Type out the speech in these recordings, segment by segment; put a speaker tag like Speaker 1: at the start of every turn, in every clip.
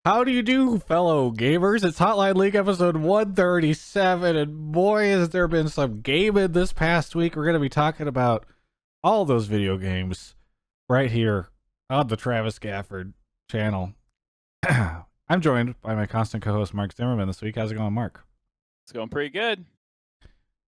Speaker 1: How do you do, fellow gamers? It's Hotline League episode 137, and boy, has there been some gaming this past week. We're going to be talking about all those video games right here on the Travis Gafford channel. I'm joined by my constant co-host, Mark Zimmerman, this week. How's it going, Mark?
Speaker 2: It's going pretty good.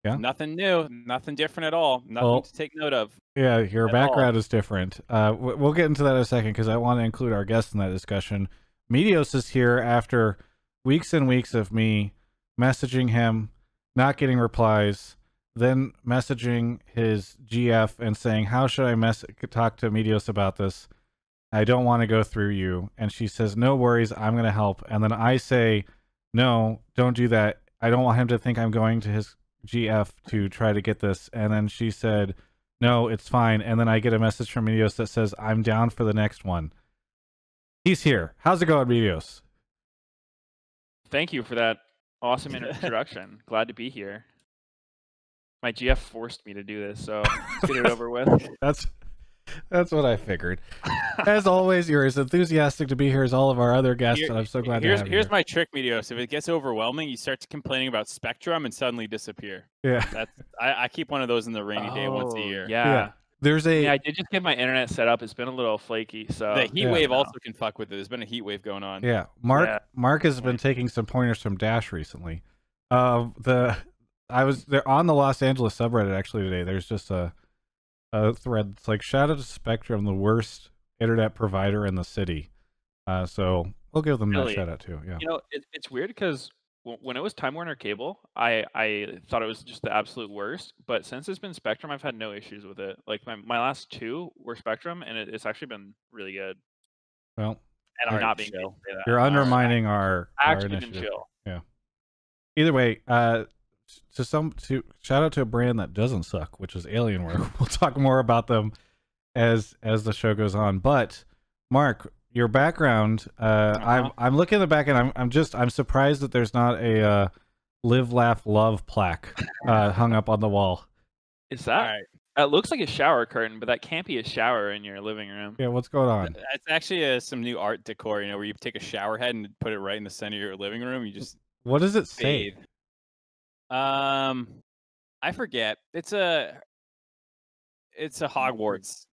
Speaker 1: Yeah?
Speaker 2: Nothing new, nothing different at all. Nothing to take note of.
Speaker 1: Yeah, your background is different. We'll get into that in a second because I want to include our guests in that discussion. Medios is here after weeks and weeks of me messaging him, not getting replies, then messaging his GF and saying, how should I talk to Medios about this? I don't want to go through you. And she says, no worries, I'm going to help. And then I say, no, don't do that. I don't want him to think I'm going to his GF to try to get this. And then she said, no, it's fine. And then I get a message from Medios that says, I'm down for the next one. He's here. How's it going, Medios?
Speaker 3: Thank you for that awesome introduction. Glad to be here. My GF forced me to do this, so let's get it over with.
Speaker 1: That's what I figured. As always, you're as enthusiastic to be here as all of our other guests, and I'm so glad to have you.
Speaker 2: Here's my trick, Medios. If it gets overwhelming, you start complaining about Spectrum and suddenly disappear.
Speaker 1: Yeah.
Speaker 2: I keep one of those in the rainy day once a year.
Speaker 3: Yeah.
Speaker 1: Yeah,
Speaker 3: I did just get my internet set up. It's been a little flaky, so
Speaker 2: the heat wave also can fuck with it. There's been a heat wave going on.
Speaker 1: Yeah, Mark has been taking some pointers from Dash recently. I was there on the Los Angeles subreddit actually today. There's just a thread that's like, shout out to Spectrum, the worst internet provider in the city. So we'll give them that shout out too. Yeah,
Speaker 3: you know, it's weird because when it was Time Warner Cable, I thought it was just the absolute worst. But since it's been Spectrum, I've had no issues with it. Like my last two were Spectrum, and it's actually been really good.
Speaker 1: Well,
Speaker 3: and I'm not being chill.
Speaker 1: You're undermining our
Speaker 3: actually
Speaker 1: initiative.
Speaker 3: Been chill.
Speaker 1: Yeah. Either way, to shout out to a brand that doesn't suck, which is Alienware. We'll talk more about them as the show goes on. But Mark, your background, I'm looking at the back and I'm surprised that there's not a live, laugh, love plaque hung up on the wall.
Speaker 3: Is that right? That looks like a shower curtain, but that can't be a shower in your living room.
Speaker 1: Yeah, what's going on?
Speaker 2: It's actually some new art decor, where you take a shower head and put it right in the center of your living room. You just
Speaker 1: what does it say?
Speaker 2: I forget. It's a Hogwarts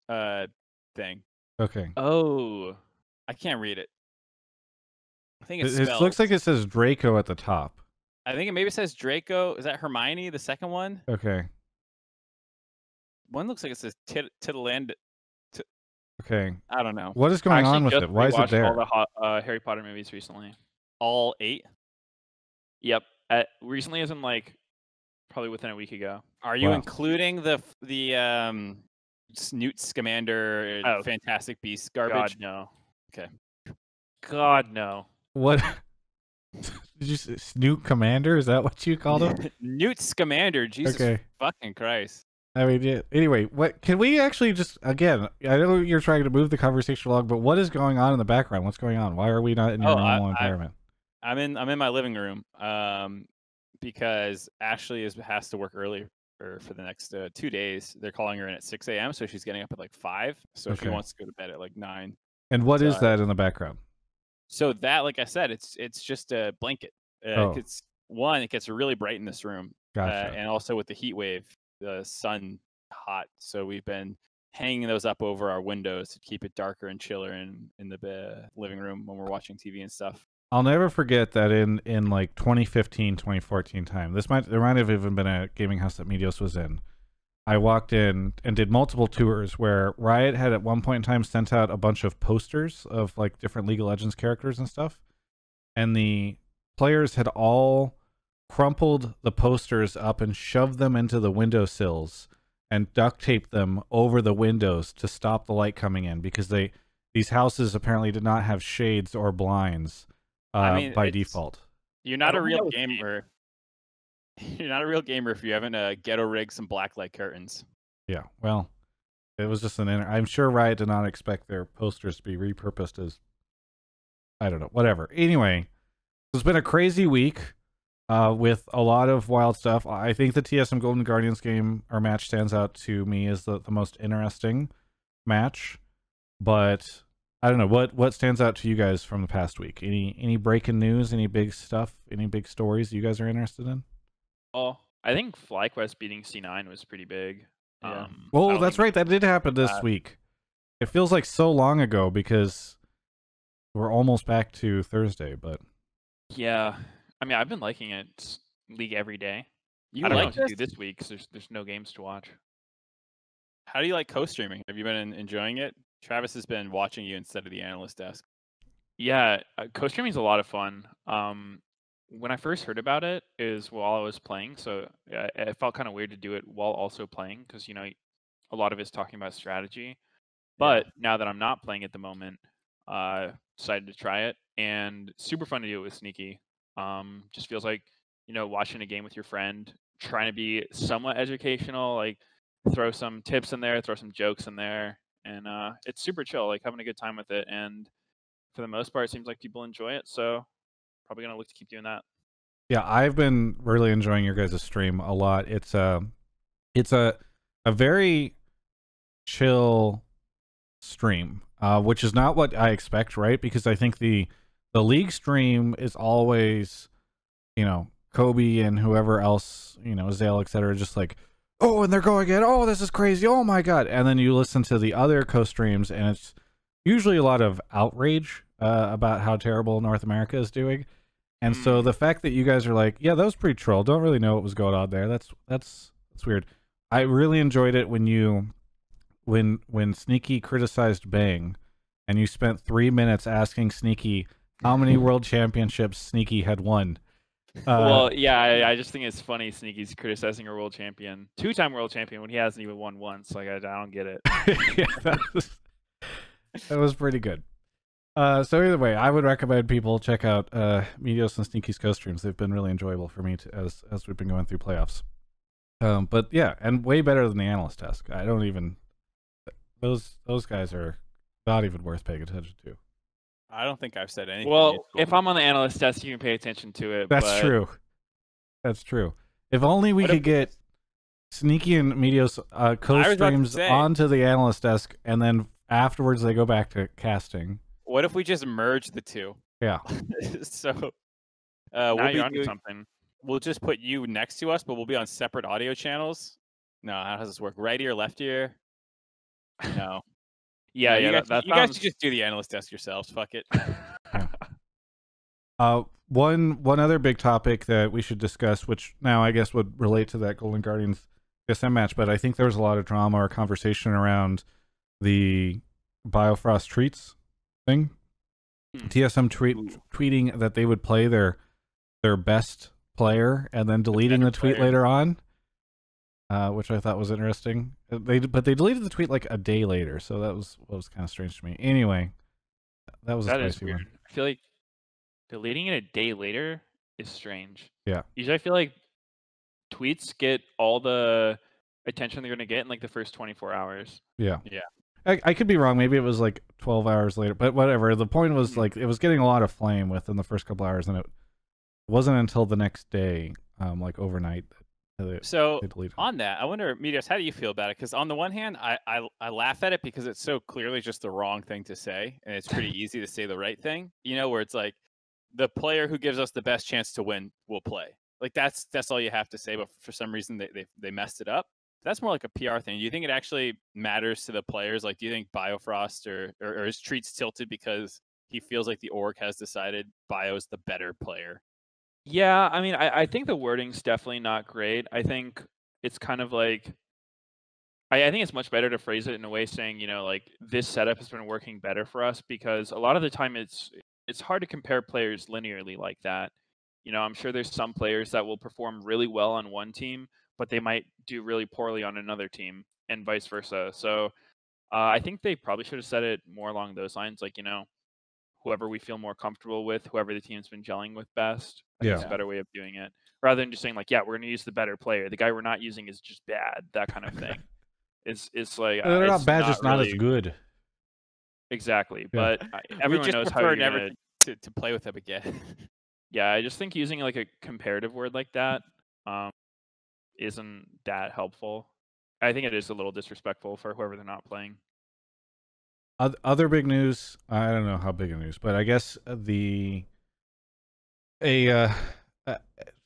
Speaker 2: thing.
Speaker 1: Okay.
Speaker 3: Oh.
Speaker 2: I can't read it. I think
Speaker 1: it looks like it says Draco at the top.
Speaker 2: I think it says Draco. Is that Hermione, the second one?
Speaker 1: Okay.
Speaker 2: One looks like it says Tiddleland.
Speaker 1: Okay.
Speaker 2: I don't know.
Speaker 1: What is going on with it? Why is it there?
Speaker 3: All the Harry Potter movies recently.
Speaker 2: All 8?
Speaker 3: Yep. Recently, as in like probably within a week ago.
Speaker 2: Are you including the Newt Scamander Fantastic Beasts garbage?
Speaker 3: God, no.
Speaker 2: Okay.
Speaker 3: God, no.
Speaker 1: What? Did you say Snoot Commander? Is that what you called him?
Speaker 2: Newt Scamander. Jesus fucking Christ.
Speaker 1: I mean, yeah. Anyway, what can we actually just again? I know you're trying to move the conversation along, but what is going on in the background? What's going on? Why are we not in your normal environment?
Speaker 2: I'm in my living room because Ashley has to work early for the next 2 days. They're calling her in at 6 a.m. so she's getting up at like 5. So she wants to go to bed at like 9.
Speaker 1: And what is that in the background?
Speaker 2: So that, like I said, it's just a blanket. It gets really bright in this room.
Speaker 1: Gotcha.
Speaker 2: And also with the heat wave, the sun hot. So we've been hanging those up over our windows to keep it darker and chiller in the living room when we're watching TV and stuff.
Speaker 1: I'll never forget that in like 2015, 2014 time. There might have even been a gaming house that Medios was in. I walked in and did multiple tours where Riot had at one point in time sent out a bunch of posters of like different League of Legends characters and stuff. And the players had all crumpled the posters up and shoved them into the windowsills and duct taped them over the windows to stop the light coming in because these houses apparently did not have shades or blinds by default.
Speaker 2: You're not a real gamer. You're not a real gamer if you haven't ghetto rigged some blacklight curtains.
Speaker 1: Yeah, well, it was just I'm sure Riot did not expect their posters to be repurposed as, I don't know, whatever. Anyway, it's been a crazy week with a lot of wild stuff. I think the TSM Golden Guardians game or match stands out to me as the most interesting match, but I don't know what stands out to you guys from the past week. Any breaking news? Any big stuff? Any big stories you guys are interested in?
Speaker 3: Well, I think FlyQuest beating C9 was pretty big.
Speaker 2: Yeah.
Speaker 1: Well, that's right. That did happen this week. It feels like so long ago because we're almost back to Thursday, but
Speaker 3: yeah, I mean, I've been liking it League every day.
Speaker 2: You
Speaker 3: I don't know
Speaker 2: like
Speaker 3: what to
Speaker 2: this?
Speaker 3: do this week because there's no games to watch.
Speaker 2: How do you like co-streaming? Have you been enjoying it? Travis has been watching you instead of the analyst desk.
Speaker 3: Yeah, co-streaming is a lot of fun. When I first heard about it is while I was playing, so it felt kind of weird to do it while also playing because a lot of it's talking about strategy. But now that I'm not playing at the moment, decided to try it, and super fun to do it with Sneaky. Just feels like watching a game with your friend, trying to be somewhat educational, like throw some tips in there, throw some jokes in there, and it's super chill, like having a good time with it. And for the most part, it seems like people enjoy it, so probably gonna look to keep doing that.
Speaker 1: yeah, I've been really enjoying your guys' stream a lot. It's a very chill stream, which is not what I expect, right? Because I think the league stream is always, Kobe and whoever else, Zale, etc., just like, oh, and they're going again. Oh, this is crazy. Oh my god! And then you listen to the other co-streams, and it's usually a lot of outrage about how terrible North America is doing. And so the fact that you guys are like, yeah, that was pretty troll. Don't really know what was going on there. That's weird. I really enjoyed it when Sneaky criticized Bang, and you spent 3 minutes asking Sneaky how many world championships Sneaky had won.
Speaker 3: Well, yeah, I just think it's funny Sneaky's criticizing a world champion, 2-time world champion, when he hasn't even won once. Like, I don't get it.
Speaker 1: Yeah, that was pretty good. So either way, I would recommend people check out Meteos and Sneaky's co-streams. They've been really enjoyable for me as we've been going through playoffs. But yeah, and way better than the analyst desk. I don't even those guys are not even worth paying attention to.
Speaker 2: I don't think I've said anything.
Speaker 3: Well, if I'm on the analyst desk, you can pay attention to it.
Speaker 1: That's true. That's true. If only we could get Sneaky and Meteos co-streams onto the analyst desk, and then afterwards they go back to casting.
Speaker 2: What if we just merge the two?
Speaker 1: Yeah.
Speaker 2: So
Speaker 3: now you're onto something.
Speaker 2: We'll just put you next to us, but we'll be on separate audio channels. No, how does this work? Right ear, left ear? No.
Speaker 3: Yeah,
Speaker 2: you guys
Speaker 3: sounds...
Speaker 2: should just do the analyst desk yourselves. Fuck it.
Speaker 1: One other big topic that we should discuss, which now I guess would relate to that Golden Guardians TSM match, but I think there was a lot of drama or conversation around the Biofrost treats thing. TSM tweeting that they would play their best player and then deleting the tweet later on, which I thought was interesting. But they deleted the tweet like a day later, so that was kind of strange to me. Anyway, that was a spicy one.
Speaker 3: I feel like deleting it a day later is strange.
Speaker 1: Yeah.
Speaker 3: Usually I feel like tweets get all the attention they're going to get in like the first 24 hours.
Speaker 1: Yeah. I could be wrong. Maybe it was like 12 hours later, but whatever. The point was like it was getting a lot of flame within the first couple hours, and it wasn't until the next day, like overnight.
Speaker 2: So on that, I wonder, Meteos, how do you feel about it? Because on the one hand, I laugh at it because it's so clearly just the wrong thing to say, and it's pretty easy to say the right thing. Where it's like the player who gives us the best chance to win will play. Like that's all you have to say. But for some reason, they messed it up. That's more like a PR thing. Do you think it actually matters to the players? Like, do you think Biofrost or his treats tilted because he feels like the org has decided Bio's the better player?
Speaker 3: Yeah, I mean, I think the wording's definitely not great. I think it's kind of like, I think it's much better to phrase it in a way saying, like this setup has been working better for us, because a lot of the time it's hard to compare players linearly like that. I'm sure there's some players that will perform really well on one team, but they might do really poorly on another team, and vice versa. So I think they probably should have said it more along those lines, like, whoever we feel more comfortable with, whoever the team's been gelling with best. I think it's a better way of doing it, rather than just saying like, yeah, we're going to use the better player. The guy we're not using is just bad. That kind of thing. It's like
Speaker 1: they're not bad, just not as good.
Speaker 3: Exactly, but everyone knows how you're
Speaker 2: never to play with them again.
Speaker 3: Yeah, I just think using like a comparative word like that isn't that helpful. I think it is a little disrespectful for whoever they're not playing.
Speaker 1: Other big news. I don't know how big a news, but I guess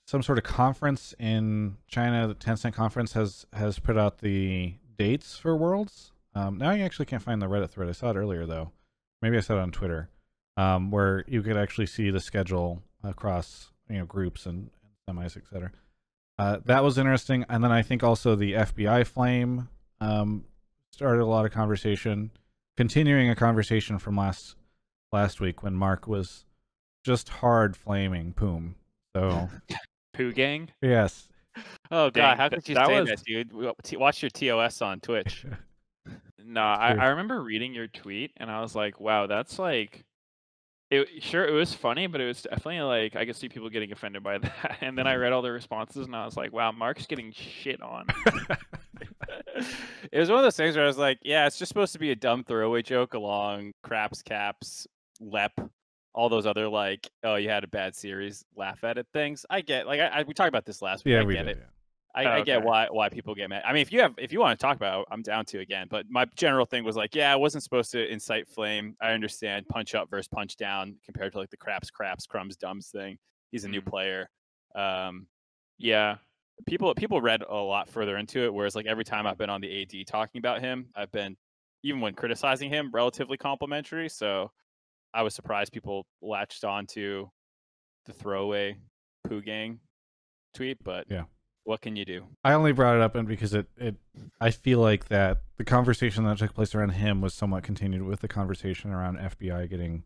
Speaker 1: some sort of conference in China, the Tencent conference has put out the dates for Worlds. Now I actually can't find the Reddit thread. I saw it earlier though. Maybe I saw it on Twitter, where you could actually see the schedule across groups and semis, etc. That was interesting. And then I think also the FBI Flame started a lot of conversation, continuing a conversation from last week when Mark was just hard flaming Poom. So
Speaker 3: Poo Gang.
Speaker 1: yes.
Speaker 2: Oh
Speaker 3: Dang,
Speaker 2: god, how could you
Speaker 3: that
Speaker 2: say
Speaker 3: was-
Speaker 2: that, dude? Watch your TOS on Twitch.
Speaker 3: No, I remember reading your tweet and I was like, wow, that's like, it was funny, but it was definitely like, I could see people getting offended by that. And then I read all the responses and I was like, wow, Mark's getting shit on.
Speaker 2: It was one of those things where I was like, yeah, it's just supposed to be a dumb throwaway joke along Craps, Caps, Lep, all those other like, oh, you had a bad series, laugh at it things. I get like we talked about this last week.
Speaker 1: Yeah,
Speaker 2: I
Speaker 1: we
Speaker 2: get
Speaker 1: did.
Speaker 2: it.
Speaker 1: Yeah.
Speaker 2: I get
Speaker 3: Okay.
Speaker 2: why people get mad. I mean, if you want to talk about it, I'm down to again. But my general thing was like, yeah, I wasn't supposed to incite flame. I understand punch up versus punch down compared to like the Craps, Crumbs, Dumbs thing. He's a new player.
Speaker 3: Yeah.
Speaker 2: People read a lot further into it, whereas like every time I've been on the AD talking about him, I've been, even when criticizing him, relatively complimentary. So I was surprised people latched on to the throwaway Poo Gang tweet, but
Speaker 1: Yeah.
Speaker 2: what can you do?
Speaker 1: I only brought it up because I feel like that the conversation that took place around him was somewhat continued with the conversation around FBI getting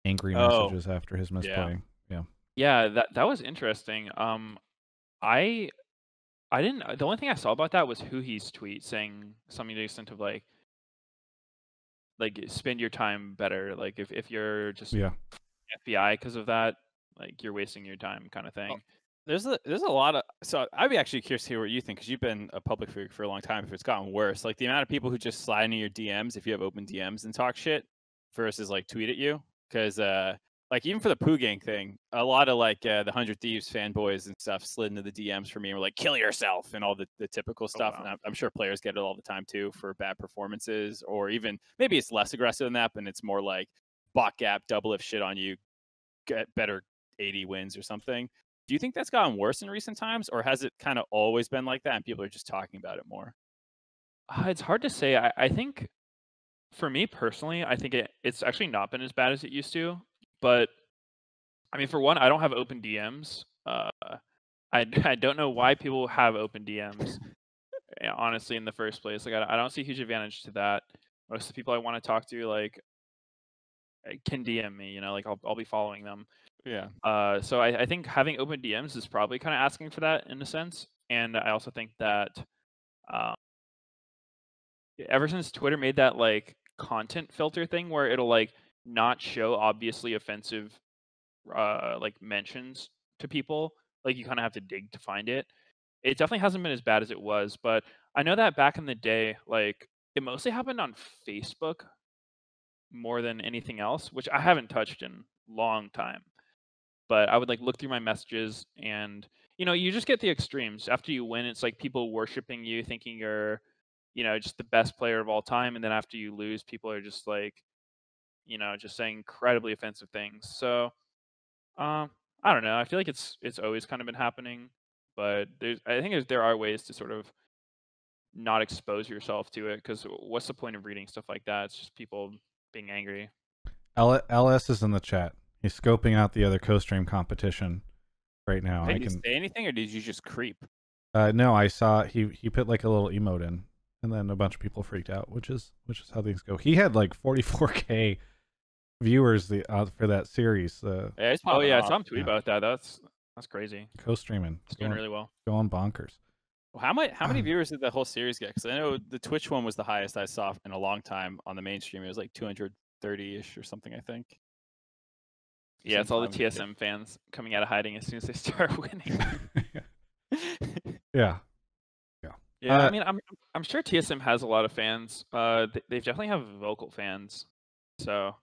Speaker 1: angry messages after his misplay.
Speaker 3: Yeah, that was interesting. I didn't. The only thing I saw about that was Huhi's tweet saying something to the extent of like spend your time better. Like if you're just FBI because of that, like you're wasting your time, kind of thing.
Speaker 2: There's a lot of, so I'd be actually curious to hear what you think, because you've been a public figure for a long time. If it's gotten worse, like the amount of people who just slide into your DMs if you have open DMs and talk shit versus like tweet at you, because like even for the Poo Gang thing, a lot of like the 100 Thieves fanboys and stuff slid into the DMs for me and were like, kill yourself and all the typical stuff.
Speaker 3: Wow.
Speaker 2: And I'm sure players get it all the time too for bad performances, or even maybe it's less aggressive than that, but it's more like bot gap, double if shit on you, get better 80 wins or something. Do you think that's gotten worse in recent times, or has it kind of always been like that and people are just talking about it more?
Speaker 3: It's hard to say. I think for me personally, I think it's actually not been as bad as it used to. But I mean, for one, I don't have open DMs. I don't know why people have open DMs. Honestly, in the first place, like I don't see a huge advantage to that. Most of the people I want to talk to, like, can DM me. Like I'll be following them.
Speaker 2: Yeah.
Speaker 3: So I think having open DMs is probably kind of asking for that in a sense. And I also think that ever since Twitter made that like content filter thing where it'll like not show obviously offensive like mentions to people, like you kind of have to dig to find it. It definitely hasn't been as bad as it was, but I know that back in the day, like it mostly happened on Facebook more than anything else, which I haven't touched in a long time. But I would like look through my messages and you just get the extremes. After you win, it's like people worshiping you, thinking you're just the best player of all time, and then after you lose, people are just like just saying incredibly offensive things. So I don't know. I feel like it's always kind of been happening, but I think there are ways to sort of not expose yourself to it, because what's the point of reading stuff like that? It's just people being angry.
Speaker 1: LS is in the chat. He's scoping out the other co-stream competition right now.
Speaker 2: Did you say anything, or did you just creep?
Speaker 1: No, I saw he put like a little emote in, and then a bunch of people freaked out, which is how things go. He had like 44K viewers for that series.
Speaker 3: I saw him tweet about that. That's crazy.
Speaker 1: Co-streaming,
Speaker 3: it's doing really well.
Speaker 1: Going bonkers.
Speaker 2: Well, how many viewers did the whole series get? Because I know the Twitch one was the highest I saw in a long time on the mainstream. It was like 230-ish or something, I think.
Speaker 3: Yeah, it's all the TSM fans coming out of hiding as soon as they start winning.
Speaker 1: Yeah.
Speaker 3: I mean, I'm sure TSM has a lot of fans. They definitely have vocal fans. So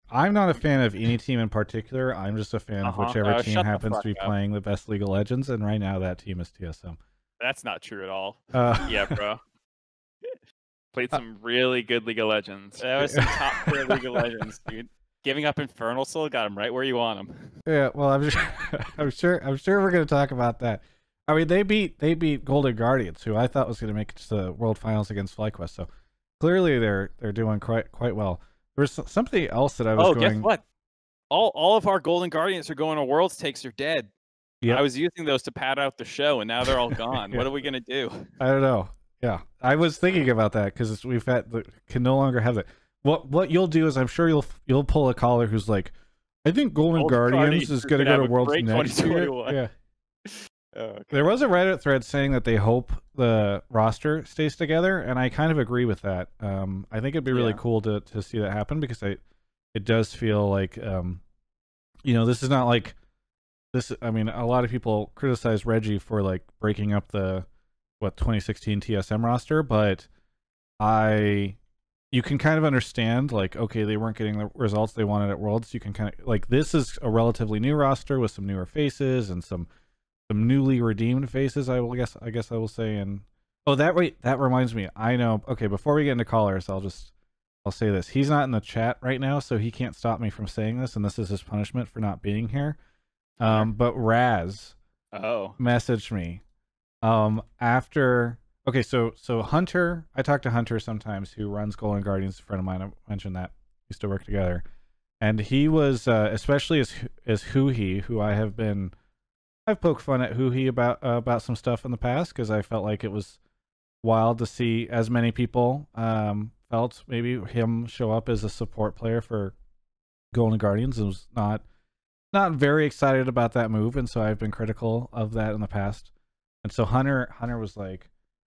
Speaker 1: I'm not a fan of any team in particular. I'm just a fan of whichever team happens to be playing the best League of Legends, and right now that team is TSM.
Speaker 2: That's not true at all.
Speaker 3: Yeah, bro. Played some really good League of Legends.
Speaker 2: That was some top tier League of Legends, dude. Giving up Infernal Soul got him right where you want him.
Speaker 1: Yeah, well, I'm sure we're going to talk about that. I mean, they beat Golden Guardians, who I thought was going to make it to the World Finals against FlyQuest. So clearly they're doing quite well. There was something else that I was going.
Speaker 2: Guess what? All of our Golden Guardians are going to Worlds. Takes are dead. Yeah, I was using those to pad out the show, and now they're all gone. Yeah. What are we gonna do?
Speaker 1: I don't know. Yeah, I was thinking about that because can no longer have it. What you'll do is I'm sure you'll pull a caller who's like, I think Golden Guardians is going to go to Worlds next year. Yeah. Oh, okay. There was a Reddit thread saying that they hope the roster stays together, and I kind of agree with that. I think it'd be really cool to see that happen because it does feel like this is not like this. I mean, a lot of people criticize Reggie for like breaking up the 2016 TSM roster, but you can kind of understand, like, okay, they weren't getting the results they wanted at Worlds. You can kind of, like, this is a relatively new roster with some newer faces and some newly redeemed faces, I guess I will say. And that reminds me, I know. Okay, before we get into callers, I'll say this. He's not in the chat right now, so he can't stop me from saying this, and this is his punishment for not being here. But Raz messaged me after. Okay, so Hunter, I talk to Hunter sometimes, who runs Golden Guardians, a friend of mine. I mentioned that. We used to work together. And he was, especially as Huhi, who I've poked fun at Huhi about some stuff in the past, because I felt like it was wild to see as many people felt maybe him show up as a support player for Golden Guardians. And was not very excited about that move, and so I've been critical of that in the past. And so Hunter was like,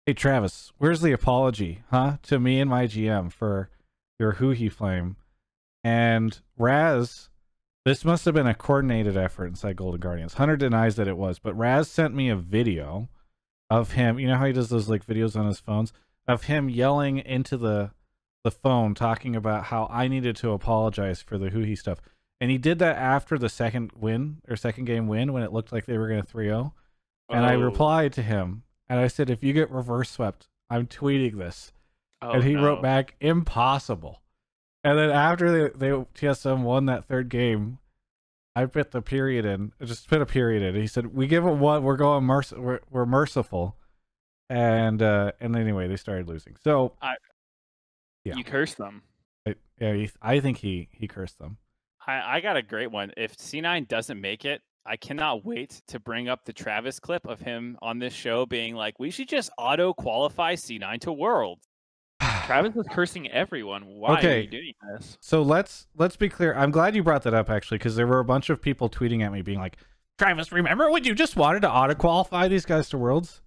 Speaker 1: hey, Travis, where's the apology, to me and my GM for your Huhi flame? And Raz, this must have been a coordinated effort inside Golden Guardians. Hunter denies that it was, but Raz sent me a video of him. You know how he does those like videos on his phones? Of him yelling into the phone, talking about how I needed to apologize for the Huhi stuff. And he did that after the second game win, when it looked like they were going to 3-0. And I replied to him, and I said, if you get reverse swept, I'm tweeting this. And he wrote back, impossible. And then after they TSM won that third game, I put the period in. I just put a period in. He said, we give it one. We're going we're merciful. And anyway, they started losing. So
Speaker 3: you cursed them.
Speaker 1: I think he cursed them.
Speaker 2: I got a great one. If C9 doesn't make it, I cannot wait to bring up the Travis clip of him on this show being like, we should just auto-qualify C9 to Worlds.
Speaker 3: Travis is cursing everyone. Why are you doing this?
Speaker 1: So let's be clear. I'm glad you brought that up, actually, because there were a bunch of people tweeting at me being like, Travis, remember when you just wanted to auto-qualify these guys to Worlds?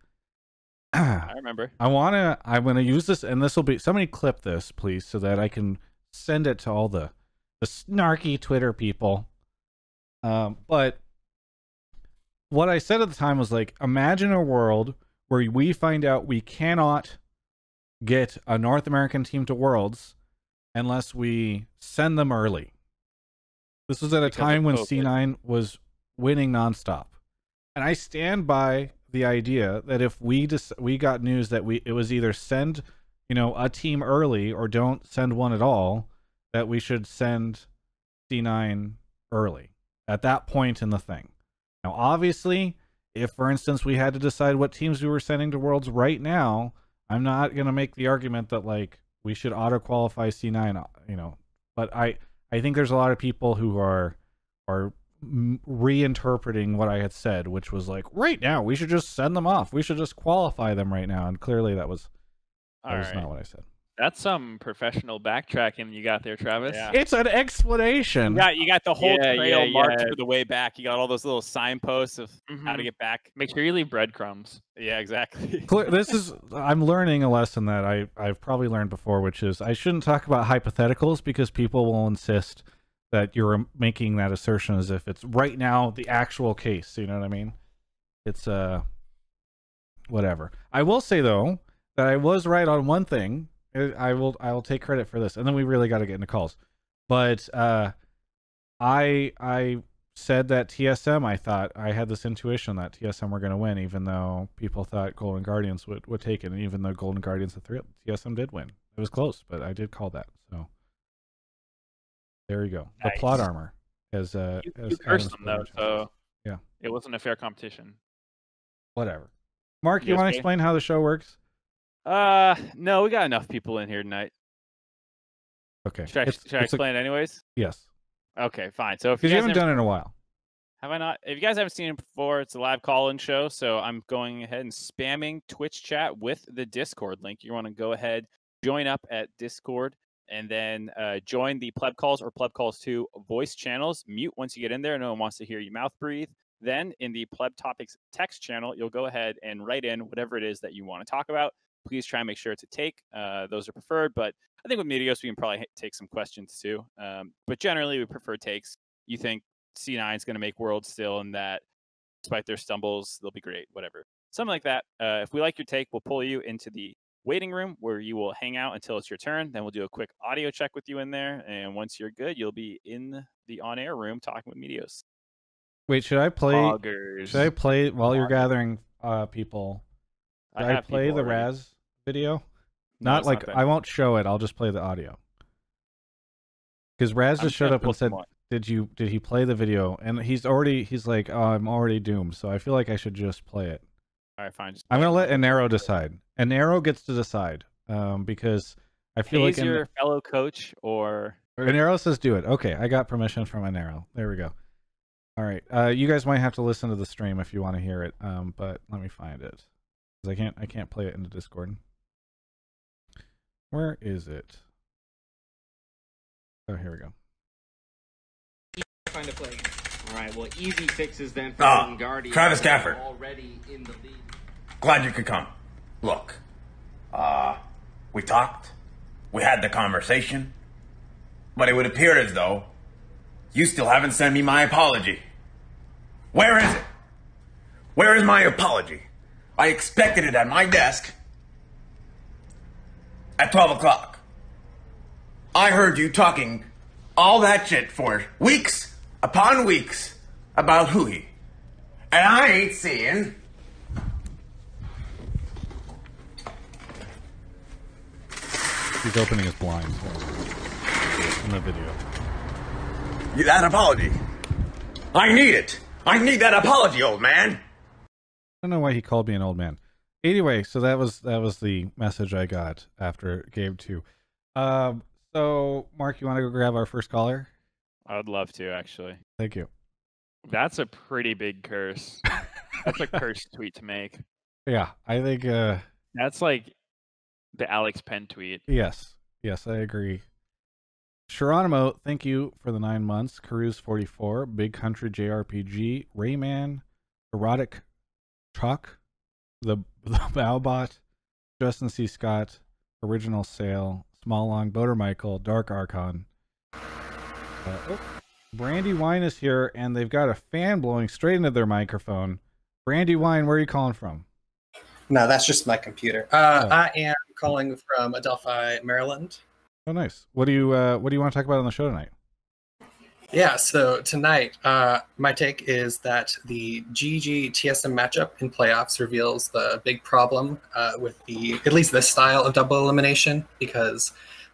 Speaker 2: I remember.
Speaker 1: I'm going to use this, and this will be... Somebody clip this, please, so that I can send it to all the snarky Twitter people. But... what I said at the time was like, imagine a world where we find out we cannot get a North American team to Worlds unless we send them early. This was at a time when C9 was winning nonstop. And I stand by the idea that if we got news that it was either send, a team early or don't send one at all, that we should send C9 early at that point in the thing. Now, obviously, if, for instance, we had to decide what teams we were sending to Worlds right now, I'm not going to make the argument that, like, we should auto-qualify C9, But I think there's a lot of people who are reinterpreting what I had said, which was like, right now, we should just send them off. We should just qualify them right now. And clearly that was not what I said.
Speaker 3: That's some professional backtracking you got there, Travis.
Speaker 1: Yeah. It's an explanation.
Speaker 2: You got the whole trail marked for the way back. You got all those little signposts of how to get back.
Speaker 3: Make sure you leave breadcrumbs.
Speaker 2: Yeah, exactly.
Speaker 1: I'm learning a lesson that I've probably learned before, which is I shouldn't talk about hypotheticals because people will insist that you're making that assertion as if it's right now the actual case. You know what I mean? It's whatever. I will say though that I was right on one thing. I will take credit for this, and then we really got to get into calls. But I said that TSM, I thought I had this intuition that TSM were going to win, even though people thought Golden Guardians would take it, and even though Golden Guardians at 3, TSM did win. It was close, but I did call that. So there you go.
Speaker 3: Nice.
Speaker 1: The plot armor as
Speaker 3: you cursed them though, so
Speaker 1: yeah,
Speaker 3: it wasn't a fair competition.
Speaker 1: whatever. Mark, you want to explain how the show works?
Speaker 2: No, we got enough people in here tonight.
Speaker 1: Okay.
Speaker 2: Should I explain it anyways?
Speaker 1: Yes.
Speaker 2: Okay, fine. So if
Speaker 1: you haven't done it in a while.
Speaker 2: Have I not? If you guys haven't seen it before, it's a live call-in show. So I'm going ahead and spamming Twitch chat with the Discord link. You want to go ahead, join up at Discord, and then join the Pleb Calls or Pleb Calls 2 voice channels. Mute once you get in there. No one wants to hear you mouth breathe. Then in the Pleb Topics text channel, you'll go ahead and write in whatever it is that you want to talk about. Please try and make sure it's a take. Those are preferred, but I think with Meteos, we can probably take some questions too. But generally, we prefer takes. You think C9 is going to make Worlds still, and that despite their stumbles, they'll be great, whatever. Something like that. If we like your take, we'll pull you into the waiting room where you will hang out until it's your turn. Then we'll do a quick audio check with you in there. And once you're good, you'll be in the on-air room talking with Meteos.
Speaker 1: Wait, should I play?
Speaker 2: Poggers.
Speaker 1: Should I play while you're gathering people? Should I play the Raz video?
Speaker 2: No,
Speaker 1: not like I won't show it. I'll just play the audio. Because Raz just showed up and said, Did he play the video? And he's like, oh, I'm already doomed. So I feel like I should just play it.
Speaker 2: All right, fine.
Speaker 1: I'm gonna let Anero decide. Anero gets to decide. Because I feel like
Speaker 2: your fellow coach or
Speaker 1: Anero says do it. Okay, I got permission from Anero. There we go. All right. You guys might have to listen to the stream if you want to hear it. But let me find it. Because I can't play it in the Discord. Where is it? Oh, here we go.
Speaker 4: Find a play. All right. Well, easy fixes then for Guardian.
Speaker 5: Travis Gafford.
Speaker 4: Already in the lead.
Speaker 5: Glad you could come. Look, we talked. We had the conversation. But it would appear as though you still haven't sent me my apology. Where is it? Where is my apology? I expected it at my desk at 12 o'clock. I heard you talking all that shit for weeks upon weeks about Hui. And I ain't seeing...
Speaker 1: He's opening his blinds in the video.
Speaker 5: That apology. I need it. I need that apology, old man.
Speaker 1: I don't know why he called me an old man. Anyway, so that was the message I got after game 2. So Mark, you want to go grab our first caller?
Speaker 2: I would love to, actually.
Speaker 1: Thank you.
Speaker 3: That's a pretty big curse. That's a cursed tweet to make.
Speaker 1: Yeah, I think
Speaker 3: that's like the Alex Penn tweet.
Speaker 1: Yes, I agree. Geronimo, thank you for the 9 months. Caru's 44, Big Country JRPG, Rayman, Erotic Truck, the Bowbot, Justin C. Scott, Original Sale, Small Long, Boater Michael, Dark Archon. Brandy Wine is here, and they've got a fan blowing straight into their microphone. Brandy Wine, where are you calling from?
Speaker 6: No, that's just my computer. I am calling from Adelphi, Maryland.
Speaker 1: Oh, nice. What do you want to talk about on the show tonight?
Speaker 6: Yeah, so tonight, my take is that the GG TSM matchup in playoffs reveals the big problem with at least this style of double elimination, because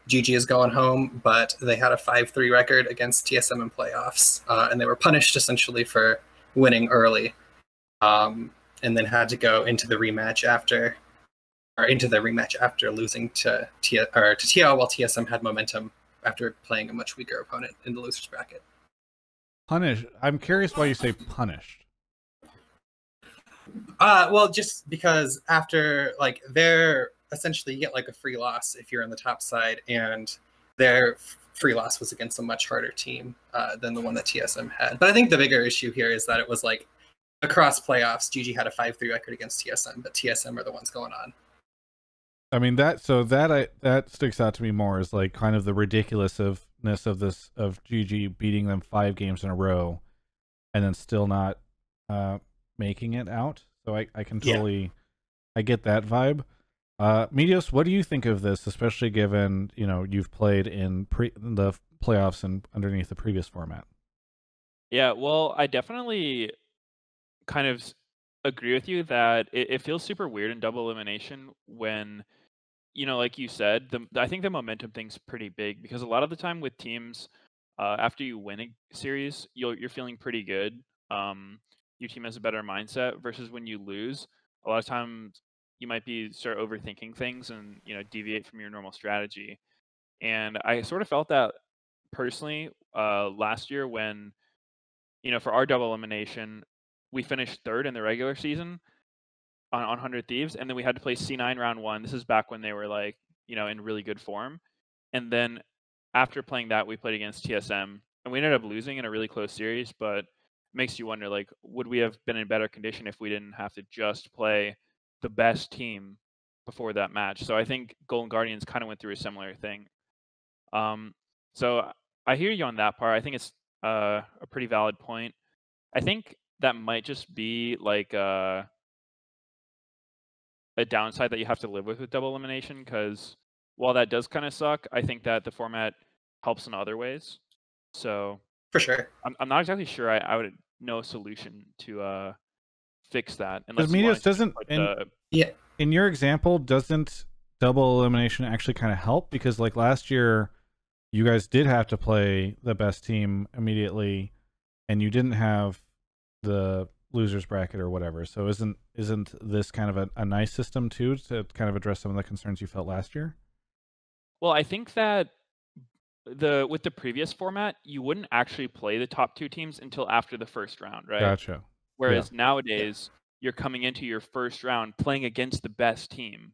Speaker 6: GG is going home, but they had a 5-3 record against TSM in playoffs, and they were punished essentially for winning early, and then had to go into the rematch after losing to TL while TSM had momentum after playing a much weaker opponent in the losers bracket.
Speaker 1: Punished? I'm curious why you say punished.
Speaker 6: Well, just because after, like, they're essentially, you get like a free loss if you're on the top side, and their free loss was against a much harder team than the one that TSM had. But I think the bigger issue here is that it was like across playoffs, GG had a 5-3 record against TSM, but TSM are the ones going on.
Speaker 1: I mean, that sticks out to me more as like kind of the ridiculousness of GG beating them 5 games in a row and then still not making it out. So I can totally, I get that vibe. Meteos, what do you think of this, especially given, you've played in the playoffs and underneath the previous format?
Speaker 3: Yeah, well, I definitely kind of agree with you that it feels super weird in double elimination when you know, like you said, I think the momentum thing's pretty big because a lot of the time with teams, after you win a series, you're feeling pretty good. Your team has a better mindset versus when you lose. A lot of times you might start overthinking things and deviate from your normal strategy. And I sort of felt that personally last year when for our double elimination, we finished third in the regular season on 100 Thieves, and then we had to play C9 round 1. This is back when they were like, in really good form. And then after playing that, we played against TSM, and we ended up losing in a really close series, but it makes you wonder, like, would we have been in better condition if we didn't have to just play the best team before that match? So I think Golden Guardians kind of went through a similar thing. So I hear you on that part. I think it's a pretty valid point. I think that might just be like a downside that you have to live with double elimination, because while that does kind of suck, I think that the format helps in other ways. So
Speaker 6: for sure,
Speaker 3: I'm not exactly sure I would know a solution to fix that.
Speaker 1: Because Meteos doesn't, in your example, doesn't double elimination actually kind of help? Because like last year, you guys did have to play the best team immediately, and you didn't have the losers bracket or whatever. So isn't this kind of a nice system too, to kind of address some of the concerns you felt last year?
Speaker 3: Well, I think that with the previous format, you wouldn't actually play the top 2 teams until after the first round, right?
Speaker 1: Gotcha.
Speaker 3: Whereas nowadays, you're coming into your first round playing against the best team.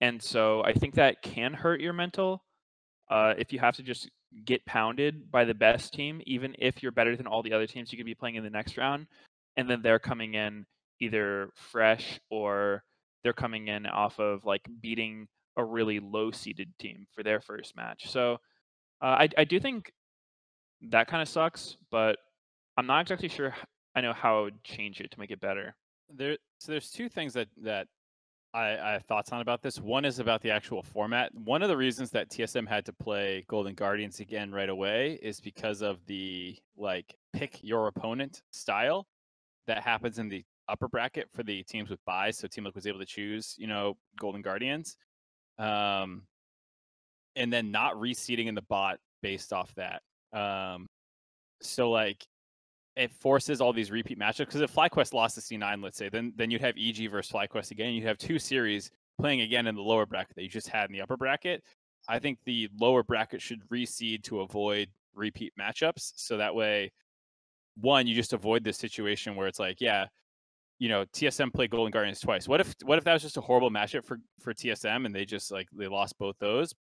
Speaker 3: And so I think that can hurt your mental if you have to just get pounded by the best team, even if you're better than all the other teams you could be playing in the next round. And then they're coming in either fresh or they're coming in off of like beating a really low-seeded team for their first match. So I do think that kind of sucks, but I'm not exactly sure I know how I would change it to make it better.
Speaker 2: So there's 2 things that I have thoughts on about this. One is about the actual format. One of the reasons that TSM had to play Golden Guardians again right away is because of the like pick your opponent style that happens in the upper bracket for the teams with buys. So Team Liquid was able to choose, Golden Guardians, and then not reseeding in the bot based off that. So like it forces all these repeat matchups, because if FlyQuest lost to C9, let's say, then you'd have EG versus FlyQuest again. You'd have 2 series playing again in the lower bracket that you just had in the upper bracket. I think the lower bracket should reseed to avoid repeat matchups. So that way, one, you just avoid this situation where it's like, TSM played Golden Guardians twice. What if that was just a horrible matchup for TSM and they lost both those?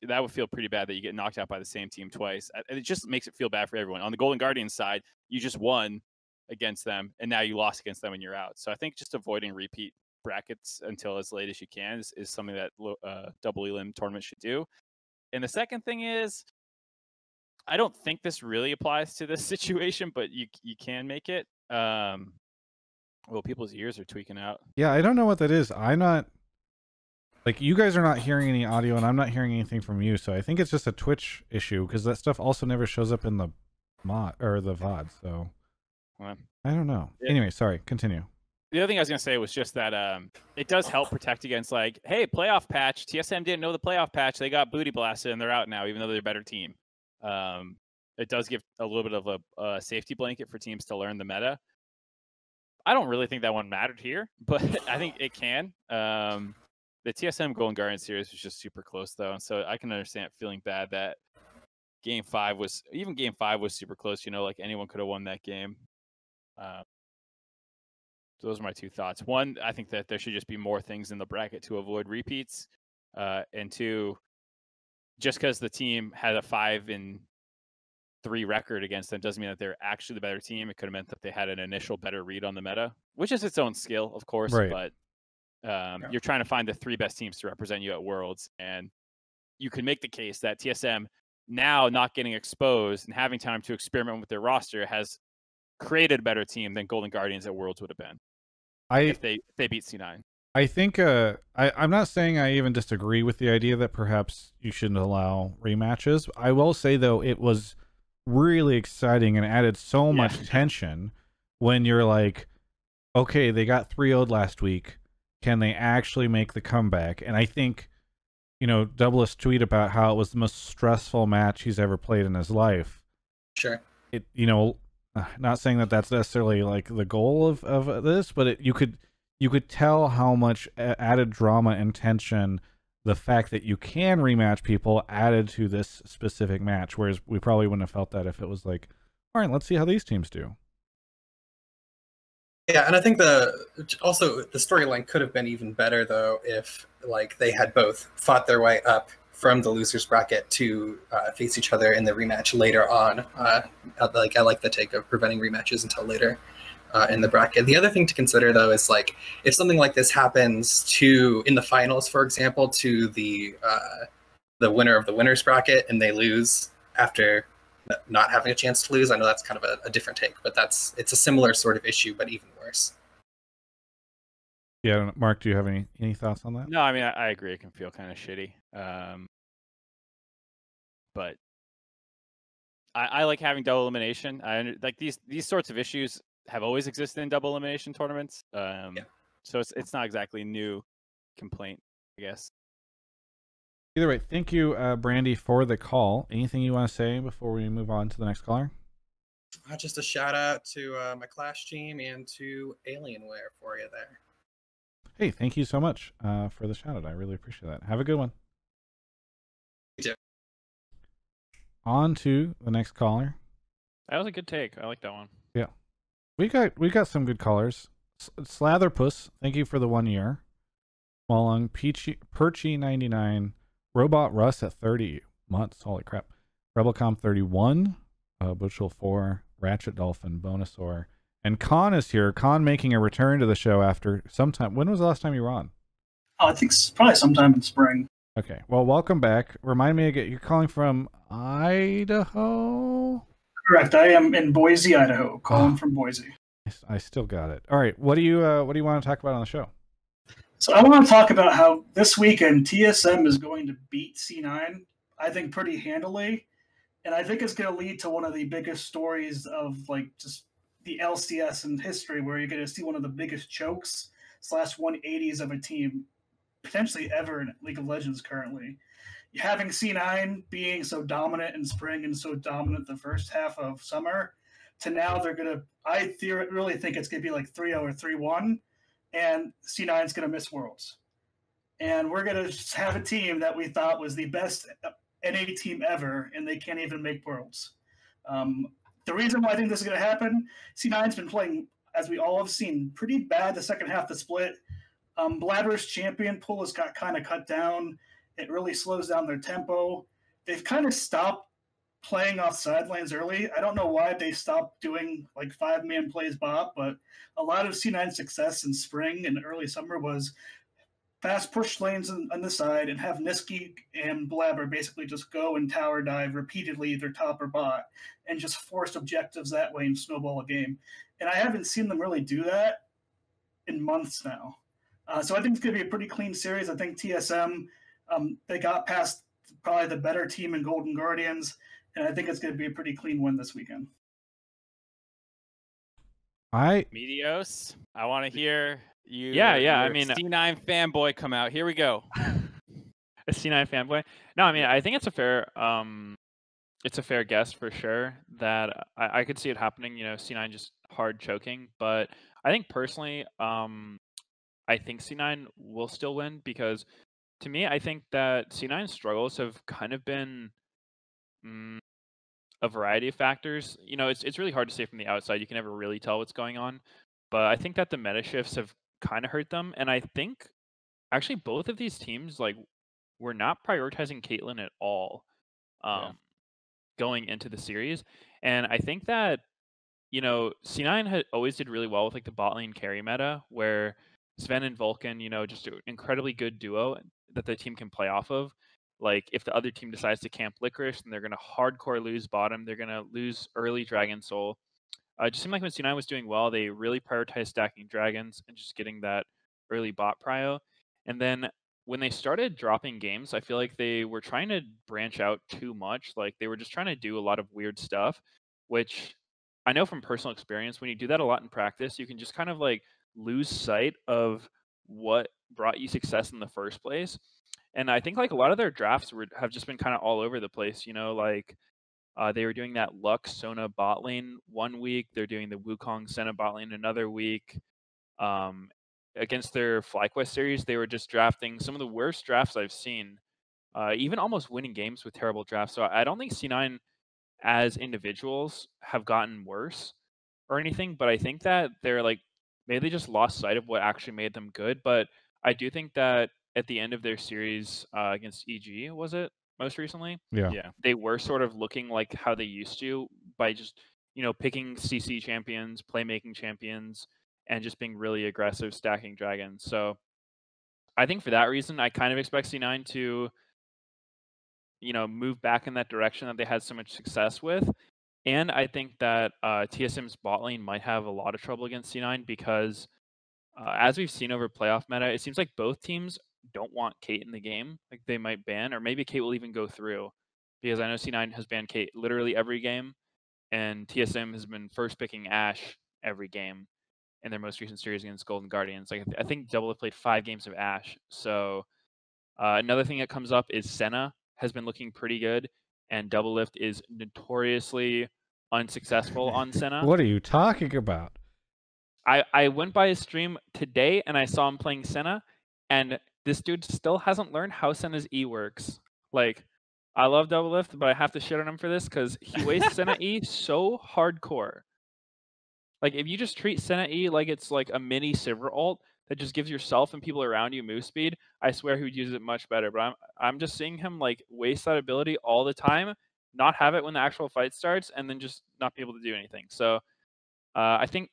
Speaker 2: That would feel pretty bad that you get knocked out by the same team twice. And it just makes it feel bad for everyone. On the Golden Guardians side, you just won against them, and now you lost against them and you're out. So I think just avoiding repeat brackets until as late as you can is something that double elim tournament should do. And the second thing is, I don't think this really applies to this situation, but you can make it. Well, people's ears are tweaking out.
Speaker 1: Yeah, I don't know what that is. I'm not... Like, you guys are not hearing any audio, and I'm not hearing anything from you, so I think it's just a Twitch issue, because that stuff also never shows up in the mod or the VOD. So
Speaker 2: well,
Speaker 1: I don't know. Yeah. Anyway, sorry. Continue.
Speaker 2: The other thing I was gonna say was just that it does help protect against like, hey, playoff patch. TSM didn't know the playoff patch. They got booty blasted and they're out now, even though they're a better team. It does give a little bit of a safety blanket for teams to learn the meta. I don't really think that one mattered here, but I think it can. The TSM Golden Guardian series was just super close, though, and so I can understand feeling bad that Game 5 was super close. Like anyone could have won that game. So those are my 2 thoughts. One, I think that there should just be more things in the bracket to avoid repeats, and 2, just because the team had a 5-3 record against them doesn't mean that they're actually the better team. It could have meant that they had an initial better read on the meta, which is its own skill, of course,
Speaker 1: right.
Speaker 2: But you're trying to find the 3 best teams to represent you at Worlds, and you can make the case that TSM, now not getting exposed and having time to experiment with their roster, has created a better team than Golden Guardians at Worlds would have been if they beat C9.
Speaker 1: I think I'm not saying I even disagree with the idea that perhaps you shouldn't allow rematches. I will say, though, it was really exciting and added so much tension when you're like, okay, they got 3-0'd last week. Can they actually make the comeback? And I think Doublest tweet about how it was the most stressful match he's ever played in his life.
Speaker 6: Sure.
Speaker 1: It, not saying that that's necessarily like the goal of this, but you could tell how much added drama and tension the fact that you can rematch people added to this specific match, whereas we probably wouldn't have felt that if it was like, all right, let's see how these teams do.
Speaker 6: Yeah, and I think the storyline could have been even better though if like they had both fought their way up from the losers bracket to face each other in the rematch later on. I like the take of preventing rematches until later in the bracket. The other thing to consider though is like if something like this happens in the finals, for example, to the winner of the winners bracket and they lose after not having a chance to lose. I know that's kind of a different take, but it's a similar sort of issue, but even worse.
Speaker 1: Yeah, Mark, do you have any thoughts on that?
Speaker 2: No, I mean I agree. It can feel kind of shitty, but I like having double elimination. I like these sorts of issues have always existed in double elimination tournaments. So it's not exactly a new complaint, I guess.
Speaker 1: Either way, thank you, Brandy, for the call. Anything you want to say before we move on to the next caller?
Speaker 6: Just a shout out to my Clash team and to Alienware for you there.
Speaker 1: Hey, thank you so much for the shout out. I really appreciate that. Have a good one.
Speaker 6: You too.
Speaker 1: On to the next caller.
Speaker 3: That was a good take. I like that one.
Speaker 1: Yeah, we got some good callers. Slatherpuss, thank you for the 1 year. Smallung, Perchy 99. Robot Russ at 30 months. Holy crap. Rebelcom 31. Butchel 4. Ratchet Dolphin. Bonusaur. And Khan is here. Khan making a return to the show after some time. When was the last time you were on?
Speaker 7: Oh, I think probably sometime in spring.
Speaker 1: Okay. Well, welcome back. Remind me again, you're calling from Idaho?
Speaker 7: Correct. I am in Boise, Idaho. Calling from Boise.
Speaker 1: I still got it. All right. What do you want to talk about on the show?
Speaker 7: So I want to talk about how this weekend TSM is going to beat C9, I think, pretty handily. And I think it's going to lead to one of the biggest stories of like just the LCS in history, where you're going to see one of the biggest chokes / 180s of a team potentially ever in League of Legends currently. Having C9 being so dominant in spring and so dominant the first half of summer, to now they're going to, I really think it's going to be like 3-0 or 3-1. And C9 is going to miss Worlds. And we're going to have a team that we thought was the best NA team ever, and they can't even make Worlds. The reason why I think this is going to happen, C9's been playing, as we all have seen, pretty bad the second half of the split. Blabber's champion pool has got kind of cut down. It really slows down their tempo. They've kind of stopped playing off sidelines early. I don't know why they stopped doing like 5-man plays bot, but a lot of C9's success in spring and early summer was fast push lanes on the side and have Niski and Blabber basically just go and tower dive repeatedly, either top or bot, and just force objectives that way and snowball a game. And I haven't seen them really do that in months now. So I think it's going to be a pretty clean series. I think TSM, they got past probably the better team in Golden Guardians, and I think it's going to be a pretty clean win this weekend.
Speaker 2: Meteos, I want to hear you.
Speaker 3: Yeah. I mean,
Speaker 2: C9 fanboy come out. Here we go.
Speaker 3: A C9 fanboy. No, I mean, I think it's a fair guess for sure that I could see it happening. C9 just hard choking, but I think personally, I think C9 will still win because, to me, I think that C9's struggles have kind of been a variety of factors. It's really hard to say from the outside. You can never really tell what's going on. But I think that the meta shifts have kind of hurt them. And I think actually both of these teams were not prioritizing Caitlyn at all going into the series. And I think that, C9 always did really well with the bot lane carry meta, where Sven and Vulcan, just an incredibly good duo that the team can play off of. Like, if the other team decides to camp Licorice, then they're going to hardcore lose bottom. They're going to lose early Dragon Soul. It just seemed like when C9 was doing well, they really prioritized stacking dragons and just getting that early bot prio. And then when they started dropping games, I feel like they were trying to branch out too much. Like, they were just trying to do a lot of weird stuff, which I know from personal experience, when you do that a lot in practice, you can just kind of lose sight of what brought you success in the first place. And I think like a lot of their drafts have just been kind of all over the place. You know, like they were doing that Lux Sona bot lane one week. They're doing the Wukong Senna bot lane another week. Against their FlyQuest series, they were just drafting some of the worst drafts I've seen. Even almost winning games with terrible drafts. So I don't think C9 as individuals have gotten worse or anything, but I think that they're like maybe they just lost sight of what actually made them good. But I do think that at the end of their series against EG, was it most recently?
Speaker 1: Yeah.
Speaker 3: They were sort of looking like how they used to by just, you know, picking CC champions, playmaking champions, and just being really aggressive, stacking dragons. So I think for that reason, I kind of expect C9 to, you know, move back in that direction that they had so much success with. And I think that TSM's bot lane might have a lot of trouble against C9 because as we've seen over playoff meta, it seems like both teams don't want Kate in the game. Like they might ban, or maybe Kate will even go through, because I know C9 has banned Kate literally every game, and TSM has been first picking Ashe every game in their most recent series against Golden Guardians. Like I think Double have played 5 games of Ashe. So another thing that comes up is Senna has been looking pretty good, and Doublelift is notoriously unsuccessful on Senna.
Speaker 1: What are you talking about?
Speaker 3: I went by his stream today and I saw him playing Senna, and this dude still hasn't learned how Senna's E works. Like, I love Doublelift, but I have to shit on him for this because he wastes Senna E so hardcore. Like, if you just treat Senna E like it's like a mini Sivir ult that just gives yourself and people around you move speed, I swear he would use it much better. But I'm just seeing him like waste that ability all the time, not have it when the actual fight starts, and then just not be able to do anything. So I think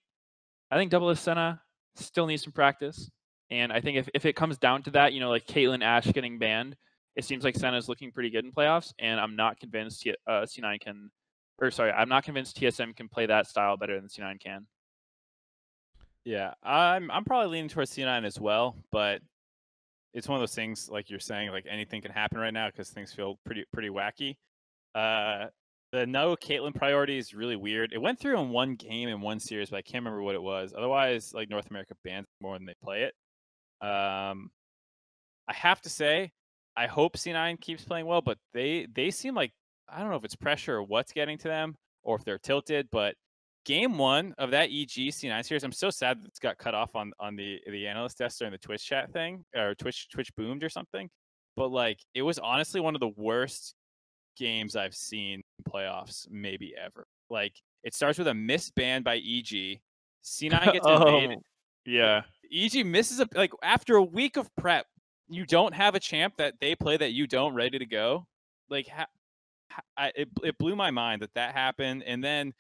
Speaker 3: Doublelift Senna still needs some practice. And I think if it comes down to that, you know, like Caitlyn Ashe getting banned, it seems like Senna's looking pretty good in playoffs, and I'm not convinced C9 can, or sorry, I'm not convinced TSM can play that style better than C9 can.
Speaker 2: Yeah, I'm probably leaning towards C9 as well, but it's one of those things, like you're saying, like anything can happen right now because things feel pretty wacky. The no Caitlyn priority is really weird. It went through in one game in one series, but I can't remember what it was. Otherwise, like North America bans more than they play it. I have to say, I hope C9 keeps playing well, but they seem like, I don't know if it's pressure or what's getting to them or if they're tilted, but game 1 of that EG C9 series, I'm so sad that it's got cut off on the analyst desk during the Twitch chat thing, or Twitch boomed or something. But like, it was honestly one of the worst games I've seen in playoffs maybe ever. Like, it starts with a missed ban by EG. C9 gets invaded.
Speaker 3: Yeah.
Speaker 2: EG misses like after a week of prep, you don't have a champ that they play that you don't ready to go. Like, it blew my mind that happened. And then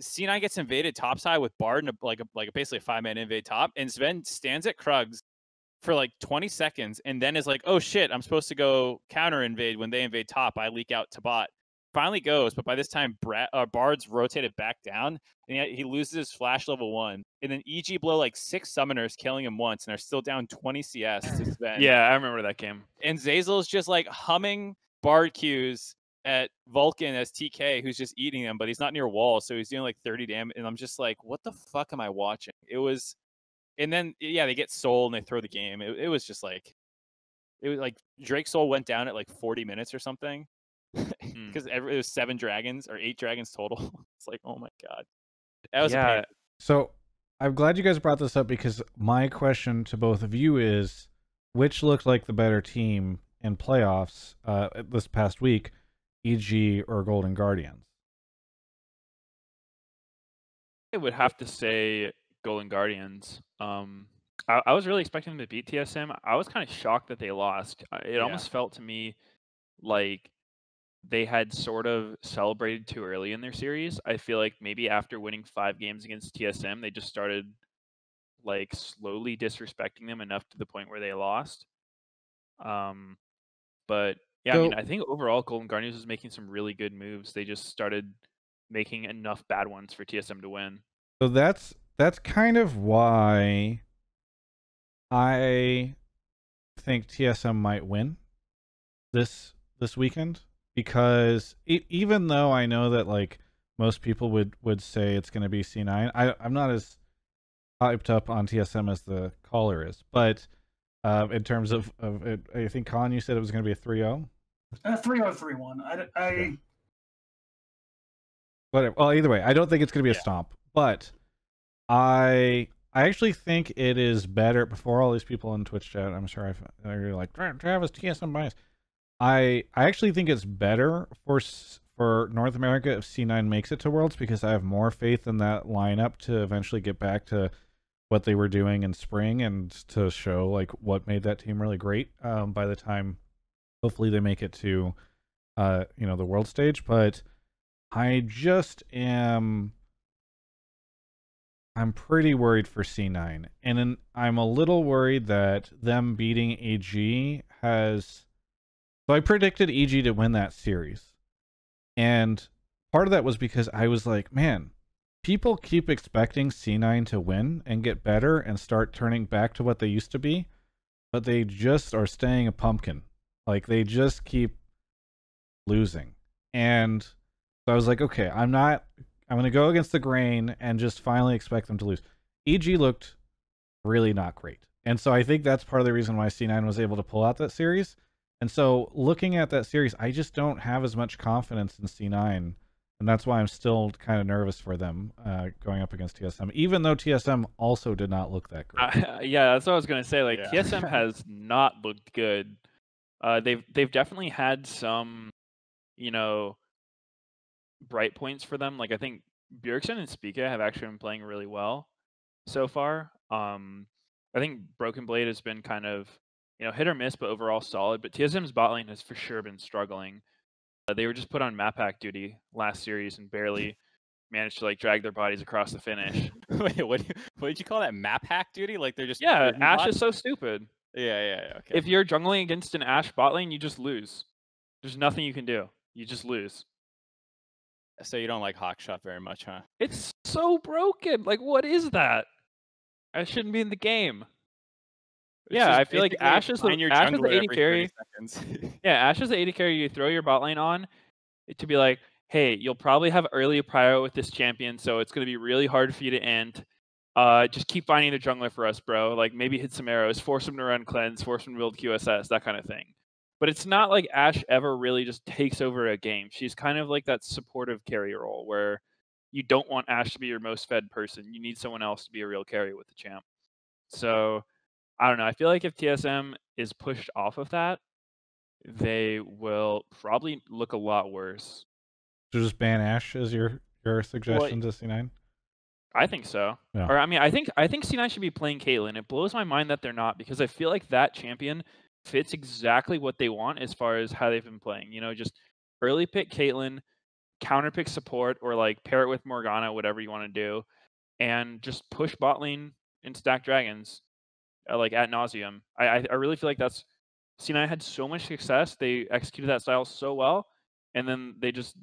Speaker 2: C9 gets invaded topside with Bard and like basically a 5-man invade top, and Sven stands at Krugs for like 20 seconds and then is like, oh shit, I'm supposed to go counter invade when they invade top. I leak out to bot. Finally goes, but by this time Bard's rotated back down, and he loses his flash level 1. And then EG blow like 6 summoners, killing him once, and they're still down 20 CS to Sven.
Speaker 3: Yeah, I remember that game.
Speaker 2: And Zeyzal's just like humming Bard Qs at Vulcan as TK, who's just eating them, but he's not near walls, so he's doing like 30 damage. And I'm just like, what the fuck am I watching? It was, and then yeah, they get Soul and they throw the game. It was just like, it was like Drake Soul went down at like 40 minutes or something, because it was 7 dragons or 8 dragons total. It's like, oh my god, that was a pain.
Speaker 1: So I'm glad you guys brought this up, because my question to both of you is, which looked like the better team in playoffs this past week, EG or Golden Guardians?
Speaker 3: I would have to say Golden Guardians. I was really expecting them to beat TSM. I was kind of shocked that they lost. It almost felt to me like they had sort of celebrated too early in their series. I feel like maybe after winning 5 games against TSM, they just started like slowly disrespecting them enough to the point where they lost. But yeah, I mean, I think overall Golden Guardians was making some really good moves. They just started making enough bad ones for TSM to win.
Speaker 1: So that's kind of why I think TSM might win this weekend, because even though I know that like most people would say it's going to be C9, I'm not as hyped up on TSM as the caller is, but in terms of it. I think Colin, you said it was going to be a 3-0.
Speaker 7: 3-0, 3-1.
Speaker 1: Whatever. Well, either way, I don't think it's going to be a stomp, but I actually think it is better. Before all these people in Twitch chat, I'm sure they're like Travis TSM bias. I actually think it's better for North America if C9 makes it to Worlds, because I have more faith in that lineup to eventually get back to what they were doing in spring and to show like what made that team really great by the time hopefully they make it to the world stage. But I'm pretty worried for C9, and I'm a little worried that them beating EG has. So I predicted EG to win that series, and part of that was because I was like, man, people keep expecting C9 to win and get better and start turning back to what they used to be, but they just are staying a pumpkin. Like, they just keep losing. And so I was like, okay, I'm going to go against the grain and just finally expect them to lose. EG looked really not great. And so I think that's part of the reason why C9 was able to pull out that series. And so looking at that series, I just don't have as much confidence in C9. And that's why I'm still kind of nervous for them going up against TSM, even though TSM also did not look that great.
Speaker 3: Yeah, that's what I was going to say. Like, TSM has not looked good. They've definitely had some, bright points for them. Like, I think Bjergsen and Spica have actually been playing really well so far. I think Broken Blade has been kind of, hit or miss, but overall solid. But TSM's bot lane has for sure been struggling. They were just put on map hack duty last series and barely managed to drag their bodies across the finish.
Speaker 2: Wait, what did you call that? Map hack duty? Like, they're just
Speaker 3: Ashe is so stupid.
Speaker 2: Yeah. Okay.
Speaker 3: If you're jungling against an Ashe bot lane, you just lose. There's nothing you can do. You just lose.
Speaker 2: So you don't like Hawkshot very much, huh?
Speaker 3: It's so broken. Like, what is that? I shouldn't be in the game. I feel like Ashe is the AD carry. Ashe is the AD carry you throw your bot lane on to be like, hey, you'll probably have early prio with this champion, so it's going to be really hard for you to end. Just keep finding the jungler for us, bro. Like, maybe hit some arrows, force him to run cleanse, force him to build QSS, that kind of thing. But it's not like Ashe ever really just takes over a game. She's kind of like that supportive carry role where you don't want Ashe to be your most fed person. You need someone else to be a real carry with the champ. So, I don't know. I feel like if TSM is pushed off of that, they will probably look a lot worse.
Speaker 1: So just ban Ashe as your suggestion to C9?
Speaker 3: I think so.
Speaker 1: Yeah.
Speaker 3: Or I mean, I think C9 should be playing Caitlyn. It blows my mind that they're not, because I feel like that champion fits exactly what they want as far as how they've been playing. Just early pick Caitlyn, counter pick support, or pair it with Morgana, whatever you want to do, and just push bot lane and stack dragons ad nauseum. I really feel like that's C9 had so much success. They executed that style so well, and then they just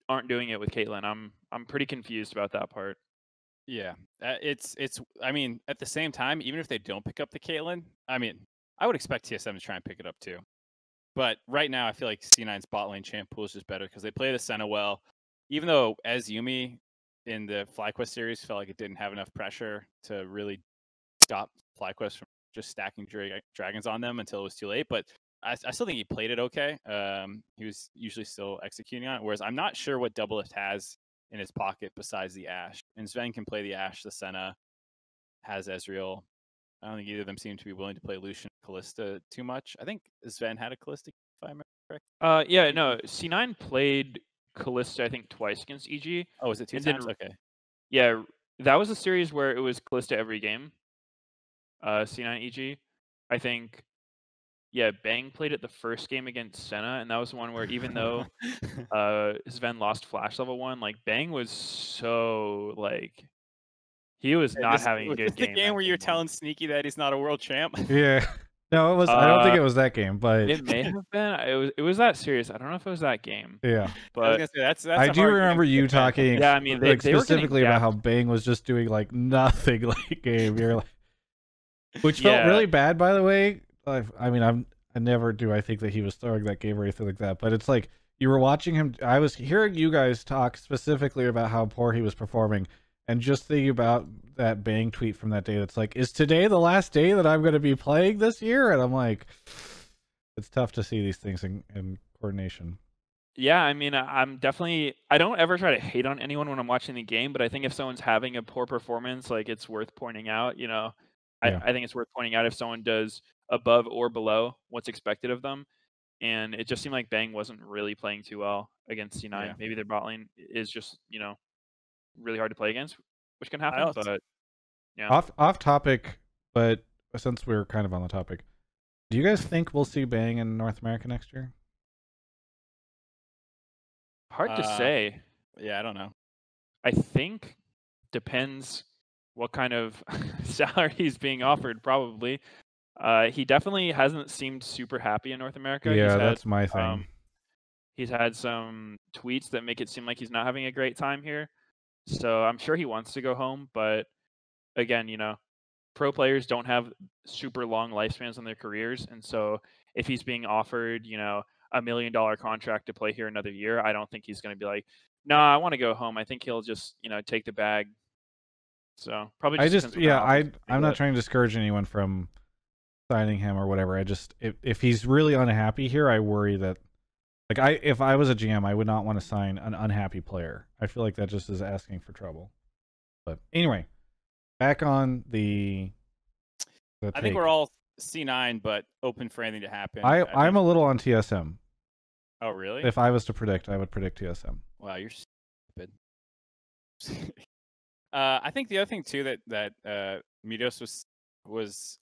Speaker 3: aren't doing it with Caitlyn. I'm pretty confused about that part.
Speaker 2: Yeah, it's. I mean, at the same time, even if they don't pick up the Caitlyn, I would expect TSM to try and pick it up too. But right now, I feel like C9's bot lane champ pool is just better because they play the Senna well. Even though as Yuumi in the FlyQuest series felt like it didn't have enough pressure to really stop FlyQuest from just stacking dragons on them until it was too late. But I still think he played it okay. He was usually still executing on it. Whereas I'm not sure what Doublelift has in his pocket besides the Ashe. And Sven can play the Ashe, the Senna, has Ezreal. I don't think either of them seem to be willing to play Lucian Kalista too much. I think Sven had a Kalista, if I remember correct.
Speaker 3: C9 played Kalista, I think, twice against EG.
Speaker 2: Oh, was it two times? Okay.
Speaker 3: Yeah, that was a series where it was Kalista every game. C9 EG. I think, Bang played it the first game against Senna, and that was the one where even though Sven lost Flash level 1, Bang was so, he was not having a good game.
Speaker 2: The game where you're telling Sneaky that he's not a world champ?
Speaker 1: Yeah. No, it was. I don't think it was that game, but
Speaker 3: it may have been. It was that serious. I don't know if it was that game.
Speaker 1: Yeah,
Speaker 3: but
Speaker 2: I was gonna say, that's
Speaker 1: I do remember you talking.
Speaker 3: Yeah, I mean, they
Speaker 1: specifically about how Bang was just doing nothing late game. You're which felt really bad, by the way. I mean, I never do. I think that he was throwing that game or anything like that, but it's you were watching him. I was hearing you guys talk specifically about how poor he was performing. And just thinking about that Bang tweet from that day, that's like, is today the last day that I'm going to be playing this year? And I'm like, it's tough to see these things in coordination.
Speaker 3: Yeah, I mean, I'm definitely. I don't ever try to hate on anyone when I'm watching the game, but I think if someone's having a poor performance, like it's worth pointing out.
Speaker 1: Yeah.
Speaker 3: I think it's worth pointing out if someone does above or below what's expected of them. And it just seemed like Bang wasn't really playing too well against C9.
Speaker 2: Yeah.
Speaker 3: Maybe their bot lane is just, really hard to play against, which can happen.
Speaker 2: also-
Speaker 3: But yeah,
Speaker 1: Off topic, but since we're kind of on the topic, do you guys think we'll see Bang in North America next year?
Speaker 3: hard to say.
Speaker 2: Yeah, I don't know.
Speaker 3: I think depends what kind of salary he's being offered. Probably. He definitely hasn't seemed super happy in North America.
Speaker 1: Yeah,
Speaker 3: He's had,
Speaker 1: that's my thing.
Speaker 3: He's had some tweets that make it seem like he's not having a great time here. So I'm sure he wants to go home, but again, pro players don't have super long lifespans on their careers, and so if he's being offered, $1 million contract to play here another year, I don't think he's going to be like, no, I want to go home. I think he'll just, take the bag. So probably.
Speaker 1: I'm not trying to discourage anyone from signing him or whatever. I just if he's really unhappy here, I worry that if I was a GM, I would not want to sign an unhappy player. I feel like that just is asking for trouble. But anyway, back on the
Speaker 2: I think we're all C9, but open for anything to happen.
Speaker 1: I'm a little on TSM.
Speaker 2: Oh, really?
Speaker 1: If I was to predict, I would predict TSM.
Speaker 2: Wow, you're stupid. I think the other thing too that Midos was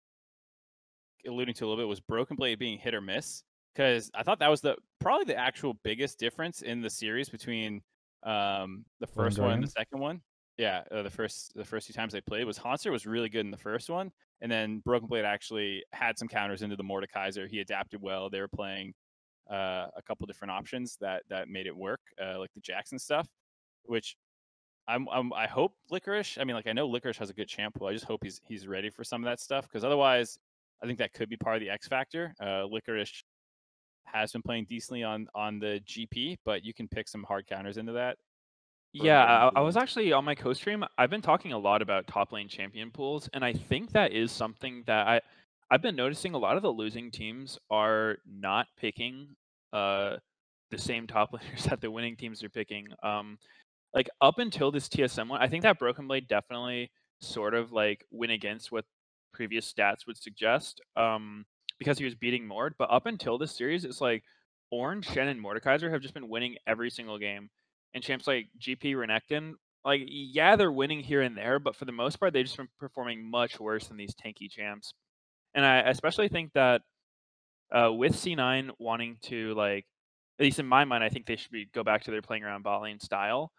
Speaker 2: alluding to a little bit was Broken Blade being hit or miss, because I thought that was probably the actual biggest difference in the series between the first one and the second one. Yeah, the first two times they played was Haunter was really good in the first one, and then Broken Blade actually had some counters into the Mordekaiser. He adapted well. They were playing a couple different options that made it work, like the Jackson stuff, which I hope Licorice. I mean, I know Licorice has a good champ pool. I just hope he's ready for some of that stuff, because otherwise, I think that could be part of the X factor. Licorice has been playing decently on the GP, but you can pick some hard counters into that.
Speaker 3: Yeah, I was actually on my co-stream. I've been talking a lot about top lane champion pools, and I think that is something that I've been noticing. A lot of the losing teams are not picking the same top laners that the winning teams are picking. Up until this TSM one, I think that Broken Blade definitely sort of went against what previous stats would suggest, because he was beating Mord. But up until this series, it's like Orange, Shen, and Mordekaiser have just been winning every single game. And champs like GP, Renekton, they're winning here and there, but for the most part, they've just been performing much worse than these tanky champs. And I especially think that with C9 wanting to, at least in my mind, I think they should go back to their playing around bot lane style.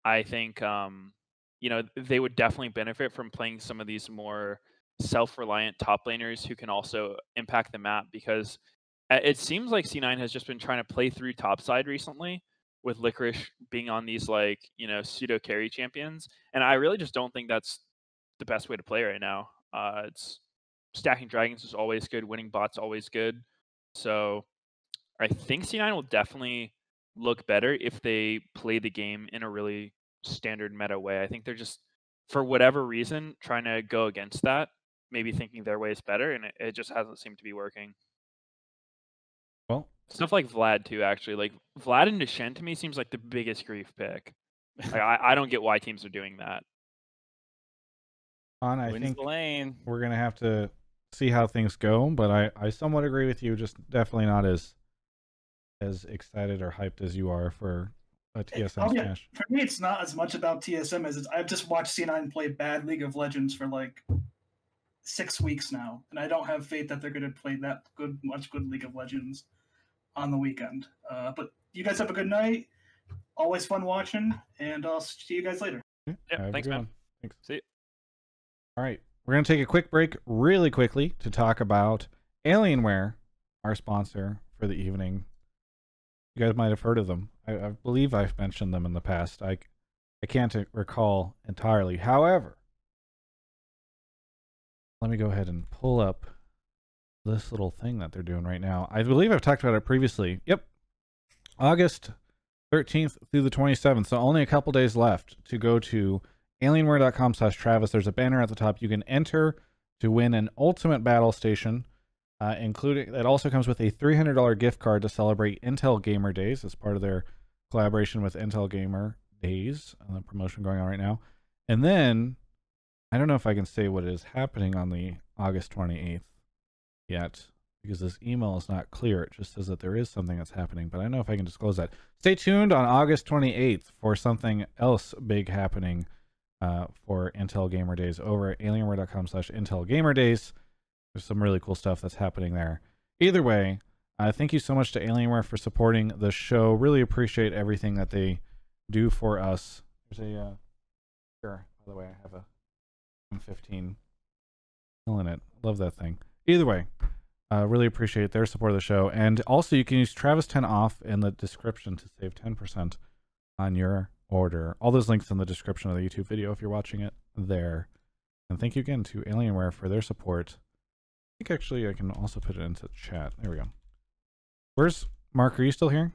Speaker 3: I think, they would definitely benefit from playing some of these more self-reliant top laners who can also impact the map, because it seems like C9 has just been trying to play through topside recently, with Licorice being on these pseudo carry champions, and I really just don't think that's the best way to play right now. It's stacking dragons is always good, winning bots always good. So I think C9 will definitely look better if they play the game in a really standard meta way. I think they're just, for whatever reason, trying to go against that, maybe thinking their way is better, and it just hasn't seemed to be working.
Speaker 1: Well,
Speaker 3: stuff like Vlad too, actually. Vlad and Deshen to me seems like the biggest grief pick. I don't get why teams are doing that.
Speaker 1: I think we're gonna have to see how things go, but I somewhat agree with you. Just definitely not as excited or hyped as you are for a TSM smash.
Speaker 7: For me, it's not as much about TSM as I've just watched C9 play bad League of Legends for 6 weeks now, and I don't have faith that they're going to play that much good League of Legends on the weekend. But you guys have a good night. Always fun watching, and I'll see you guys later.
Speaker 3: Yeah, thanks, man.
Speaker 1: Thanks.
Speaker 3: See you.
Speaker 1: All right, we're going to take a quick break really quickly to talk about Alienware, our sponsor for the evening. You guys might have heard of them. I believe I've mentioned them in the past. I can't recall entirely. However, let me go ahead and pull up this little thing that they're doing right now. I believe I've talked about it previously. Yep. August 13th through the 27th. So only a couple days left to go to Alienware.com/Travis. There's a banner at the top. You can enter to win an Ultimate Battle Station, including it also comes with a $300 gift card to celebrate Intel Gamer Days as part of their collaboration with Intel Gamer Days, the promotion going on right now. And then, I don't know if I can say what is happening on the August 28th yet, because this email is not clear. It just says that there is something that's happening, but I don't know if I can disclose that. Stay tuned on August 28th for something else big happening for Intel Gamer Days over at Alienware.com/Intel Gamer Days. There's some really cool stuff that's happening there. Either way, thank you so much to Alienware for supporting the show. Really appreciate everything that they do for us. There's a here, by the way, I have a M15 killing it. Love that thing. Either way, really appreciate their support of the show. And also, you can use Travis10 off in the description to save 10% on your order. All those links in the description of the YouTube video if you're watching it there. And thank you again to Alienware for their support. I think actually I can also put it into chat. There we go. Where's Mark? Are you still here?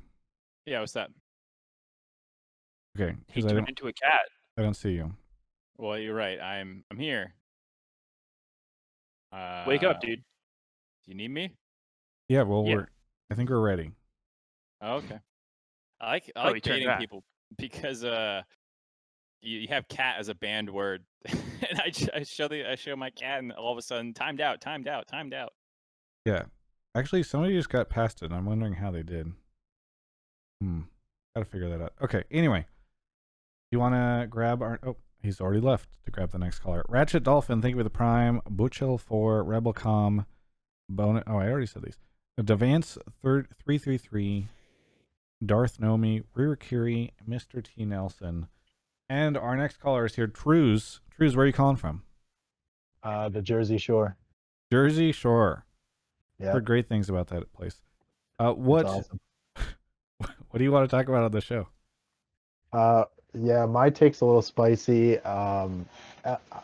Speaker 2: Yeah, what's that?
Speaker 1: Okay.
Speaker 3: He turned into a cat.
Speaker 1: I don't see you.
Speaker 2: Well, you're right. I'm here.
Speaker 3: Wake up, dude.
Speaker 2: Do you need me?
Speaker 1: Yeah, well, I think we're ready.
Speaker 2: Oh, okay. I like baiting people because you have cat as a banned word, and I show my cat, and all of a sudden timed out.
Speaker 1: Yeah, actually, somebody just got past it, and I'm wondering how they did. Gotta figure that out. Okay. Anyway, you want to grab our? Oh, he's already left to grab the next caller. Ratchet Dolphin, thank you for the Prime. Butchel for Rebelcom. Bonus. Oh, I already said these. Devance 333. Darth Nomi, Ririkiri, Mr. T. Nelson. And our next caller is here, Truz. Truz, where are you calling from?
Speaker 8: The Jersey Shore.
Speaker 1: Jersey Shore.
Speaker 8: Yeah.
Speaker 1: Heard great things about that place. What
Speaker 8: awesome.
Speaker 1: What do you want to talk about on the show?
Speaker 8: Yeah, my take's a little spicy.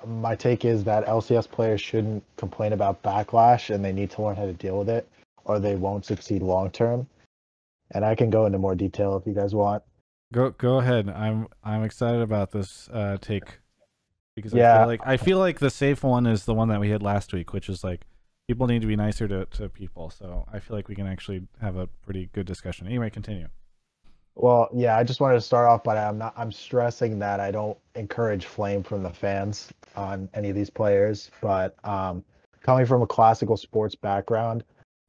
Speaker 8: My take is that LCS players shouldn't complain about backlash, and they need to learn how to deal with it, or they won't succeed long term. And I can go into more detail if you guys want.
Speaker 1: Go ahead. I'm excited about this take because
Speaker 8: yeah.
Speaker 1: I feel like the safe one is the one that we had last week, which is like people need to be nicer to people. So I feel like we can actually have a pretty good discussion. Anyway, continue.
Speaker 8: Well, yeah, I just wanted to start off, but I'm stressing that I don't encourage flame from the fans on any of these players. But coming from a classical sports background,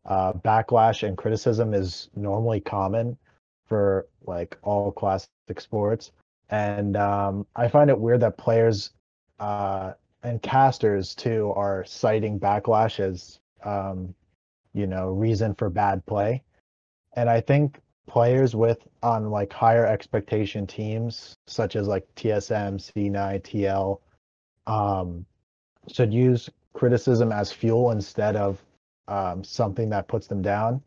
Speaker 8: backlash and criticism is normally common for like all classic sports, and I find it weird that players and casters too are citing backlash as reason for bad play. And I think players on like higher expectation teams such as like TSM, C9, TL should use criticism as fuel instead of something that puts them down.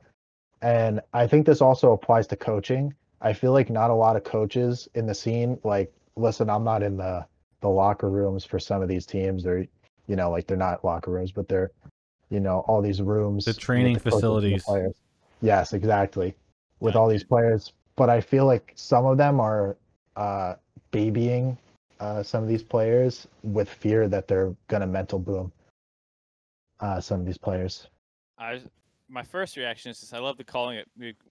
Speaker 8: And I think this also applies to coaching. I feel like not a lot of coaches in the scene, like, listen, I'm not in the locker rooms for some of these teams. They're, like they're not locker rooms, but they're, all these rooms.
Speaker 1: The training facilities.
Speaker 8: Yes, exactly. With all these players. But I feel like some of them are babying some of these players with fear that they're going to mental boom some of these players.
Speaker 2: My first reaction is just I love the calling it,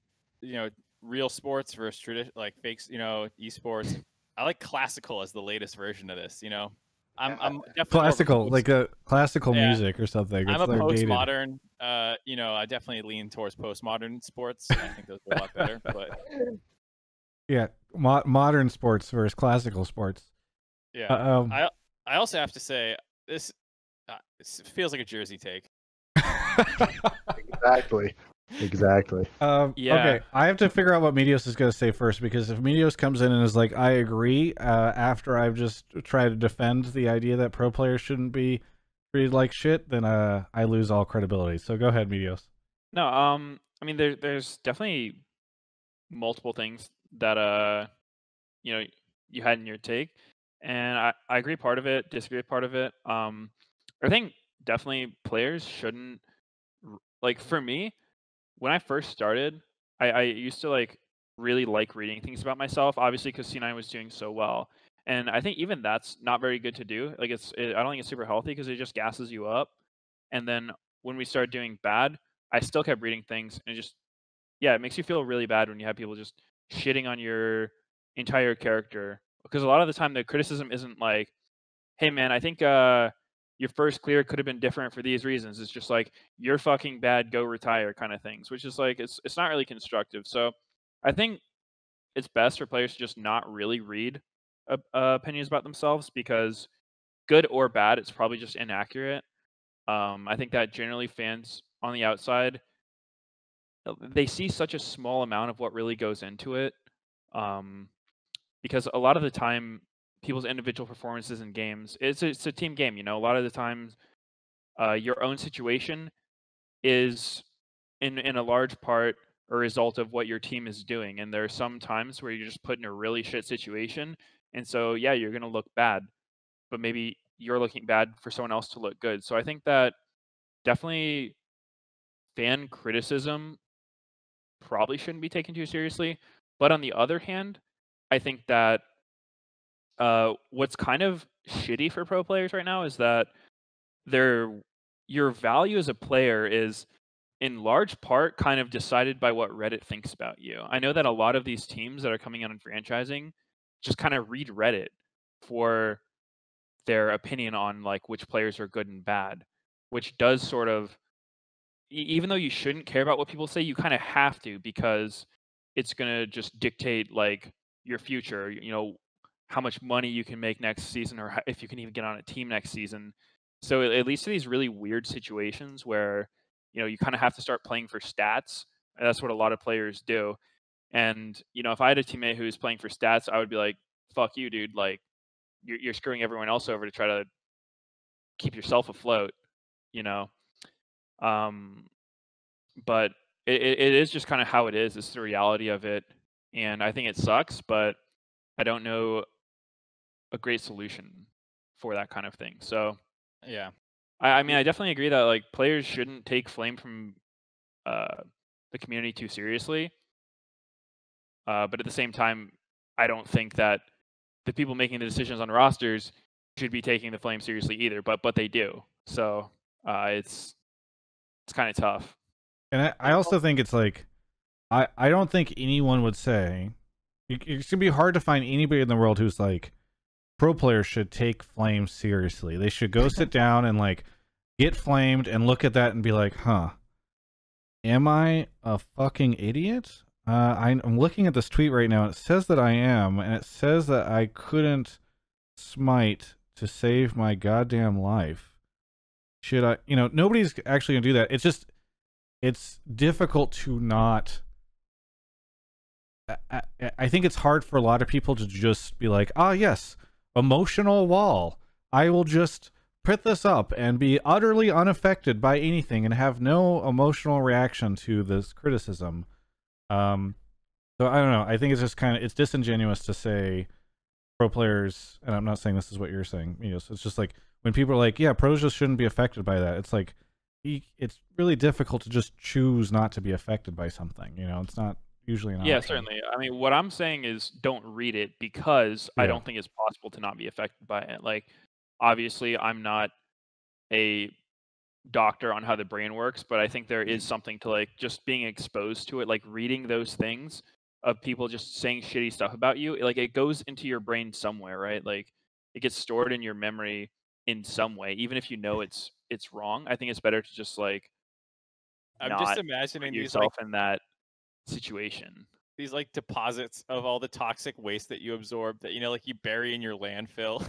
Speaker 2: real sports versus tradition, like fakes, esports. I like classical as the latest version of this. I'm definitely
Speaker 1: classical, like a classical music or something.
Speaker 2: I'm a postmodern. I definitely lean towards postmodern sports. I think those are a lot better. But
Speaker 1: yeah, modern sports versus classical sports.
Speaker 2: Yeah, I also have to say this feels like a Jersey take.
Speaker 8: Exactly.
Speaker 1: Okay, I have to figure out what Meteos is going to say first, because if Meteos comes in and is like, I agree, after I've just tried to defend the idea that pro players shouldn't be treated like shit, then I lose all credibility. So go ahead, Meteos.
Speaker 3: No, I mean, there's definitely multiple things that you had in your take, and I agree part of it, disagree part of it. I think definitely players shouldn't, like, for me, when I first started, I used to really like reading things about myself, obviously because C9 was doing so well. And I think even that's not very good to do. Like I don't think it's super healthy because it just gasses you up. And then when we started doing bad, I still kept reading things, and it makes you feel really bad when you have people just shitting on your entire character. Because a lot of the time the criticism isn't like, hey man, I think your first clear could have been different for these reasons. It's just like, you're fucking bad, go retire kind of things, which is like, it's not really constructive. So I think it's best for players to just not really read opinions about themselves, because good or bad, it's probably just inaccurate. I think that generally fans on the outside, they see such a small amount of what really goes into it. Because a lot of the time, people's individual performances in games, it's a team game. A lot of the times, your own situation is in a large part a result of what your team is doing. And there are some times where you're just put in a really shit situation, and so yeah, you're gonna look bad, but maybe you're looking bad for someone else to look good. So I think that definitely fan criticism probably shouldn't be taken too seriously. But on the other hand, I think that what's kind of shitty for pro players right now is that your value as a player is in large part kind of decided by what Reddit thinks about you. I know that a lot of these teams that are coming out in franchising just kind of read Reddit for their opinion on like which players are good and bad, which does sort of, even though you shouldn't care about what people say, you kind of have to, because it's going to just dictate like your future, how much money you can make next season, or if you can even get on a team next season. So it leads to these really weird situations where, you kind of have to start playing for stats. And that's what a lot of players do. And, if I had a teammate who's playing for stats, I would be like, fuck you, dude. Like, you're screwing everyone else over to try to keep yourself afloat, But it is just kind of how it is. It's the reality of it. And I think it sucks, but I don't know a great solution for that kind of thing. So
Speaker 2: Yeah.
Speaker 3: I mean, I definitely agree that like players shouldn't take flame from the community too seriously. But at the same time, I don't think that the people making the decisions on rosters should be taking the flame seriously either. But they do. So it's kind of tough.
Speaker 1: And I also think it's like, I don't think anyone would say, it's going to be hard to find anybody in the world who's like, pro players should take flame seriously. They should go sit down and like get flamed and look at that and be like, huh, am I a fucking idiot? I'm looking at this tweet right now, and it says that I am, and it says that I couldn't smite to save my goddamn life. Should I, nobody's actually gonna do that. It's just, it's difficult to not, I think it's hard for a lot of people to just be like, ah, yes, emotional wall. I will just put this up and be utterly unaffected by anything and have no emotional reaction to this criticism. So I don't know. I think it's just kind of, it's disingenuous to say pro players, and I'm not saying this is what you're saying, so it's just like when people are like, yeah, pros just shouldn't be affected by that. It's like, it's really difficult to just choose not to be affected by something. It's not usually an option.
Speaker 3: Yeah, certainly. I mean, what I'm saying is don't read it, because I don't think it's possible to not be affected by it. Like, obviously, I'm not a doctor on how the brain works, but I think there is something to like just being exposed to it, like reading those things of people just saying shitty stuff about you. Like, it goes into your brain somewhere, right? Like, it gets stored in your memory in some way, even if it's wrong. I think it's better to just like
Speaker 2: I'm
Speaker 3: not
Speaker 2: just imagining
Speaker 3: put
Speaker 2: these
Speaker 3: yourself in that situation.
Speaker 2: These like deposits of all the toxic waste that you absorb that like you bury in your landfill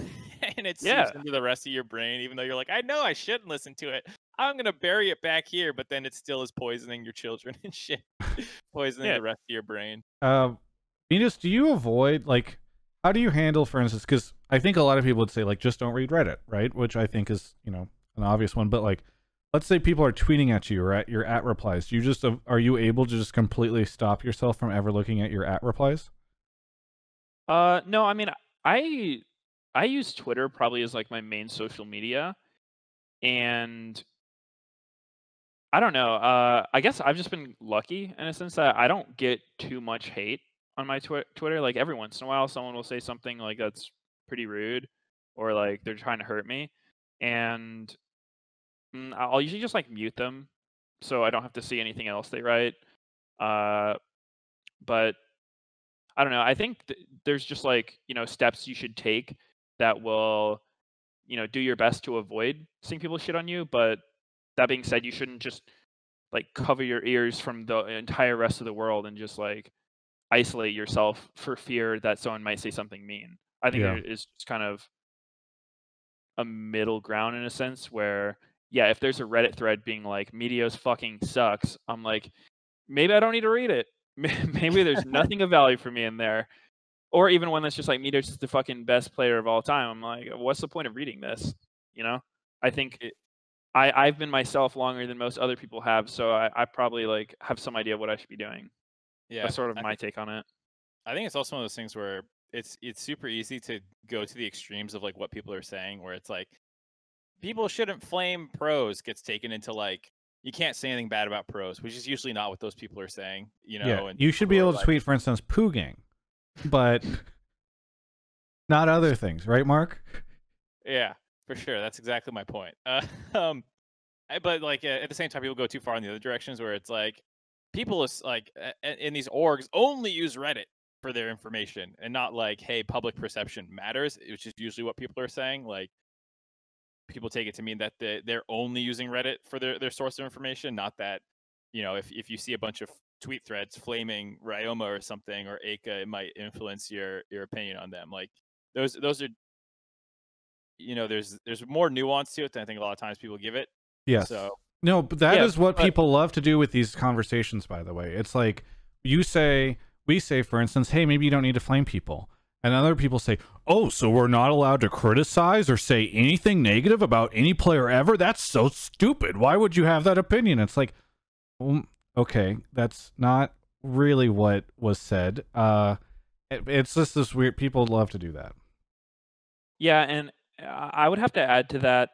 Speaker 2: and it seeps into the rest of your brain, even though you're like, I know I shouldn't listen to it. I'm gonna bury it back here, but then it still is poisoning your children and shit. Poisoning the rest of your brain.
Speaker 1: Venus, do you avoid, like, how do you handle, for instance, because I think a lot of people would say, like, just don't read Reddit, right? Which I think is, an obvious one, but like, let's say people are tweeting at you or at your @ replies. Do you just, are you able to just completely stop yourself from ever looking at your @ replies?
Speaker 3: No, I mean, I use Twitter probably as like my main social media, and I don't know. I guess I've just been lucky in a sense that I don't get too much hate on my Twitter. Like, every once in a while, someone will say something like that's pretty rude or like they're trying to hurt me, and I'll usually just like mute them so I don't have to see anything else they write. But I don't know. I think there's just like, steps you should take that will, do your best to avoid seeing people shit on you. But that being said, you shouldn't just like cover your ears from the entire rest of the world and just like isolate yourself for fear that someone might say something mean. I think there is just kind of a middle ground in a sense where, yeah, if there's a Reddit thread being like Meteos fucking sucks, I'm like, maybe I don't need to read it. Maybe there's nothing of value for me in there. Or even one that's just like Meteos is the fucking best player of all time. I'm like, what's the point of reading this? I think I've been myself longer than most other people have, so I probably like have some idea what I should be doing.
Speaker 2: Yeah,
Speaker 3: that's sort of my take on it.
Speaker 2: I think it's also one of those things where it's super easy to go to the extremes of like what people are saying, where it's like people shouldn't flame pros gets taken into like you can't say anything bad about pros, which is usually not what those people are saying.
Speaker 1: And you should be able to tweet, for instance, poo gang, but not other things, right, Mark?
Speaker 2: Yeah, for sure. That's exactly my point. But like at the same time, people go too far in the other directions where it's like people is like in these orgs only use Reddit for their information and not like, hey, public perception matters, which is usually what people are saying. Like people take it to mean that they're only using Reddit for their source of information, not that, if you see a bunch of tweet threads flaming Ryoma or something or Aka, it might influence your opinion on them. Like those are, there's more nuance to it than I think a lot of times people give it.
Speaker 1: Yes.
Speaker 2: So
Speaker 1: no, but that is what people love to do with these conversations, by the way. It's like we say, for instance, hey, maybe you don't need to flame people. And other people say, oh, so we're not allowed to criticize or say anything negative about any player ever? That's so stupid. Why would you have that opinion? It's like, okay, that's not really what was said. It's just this weird, people love to do that. Yeah,
Speaker 3: and I would have to add to that,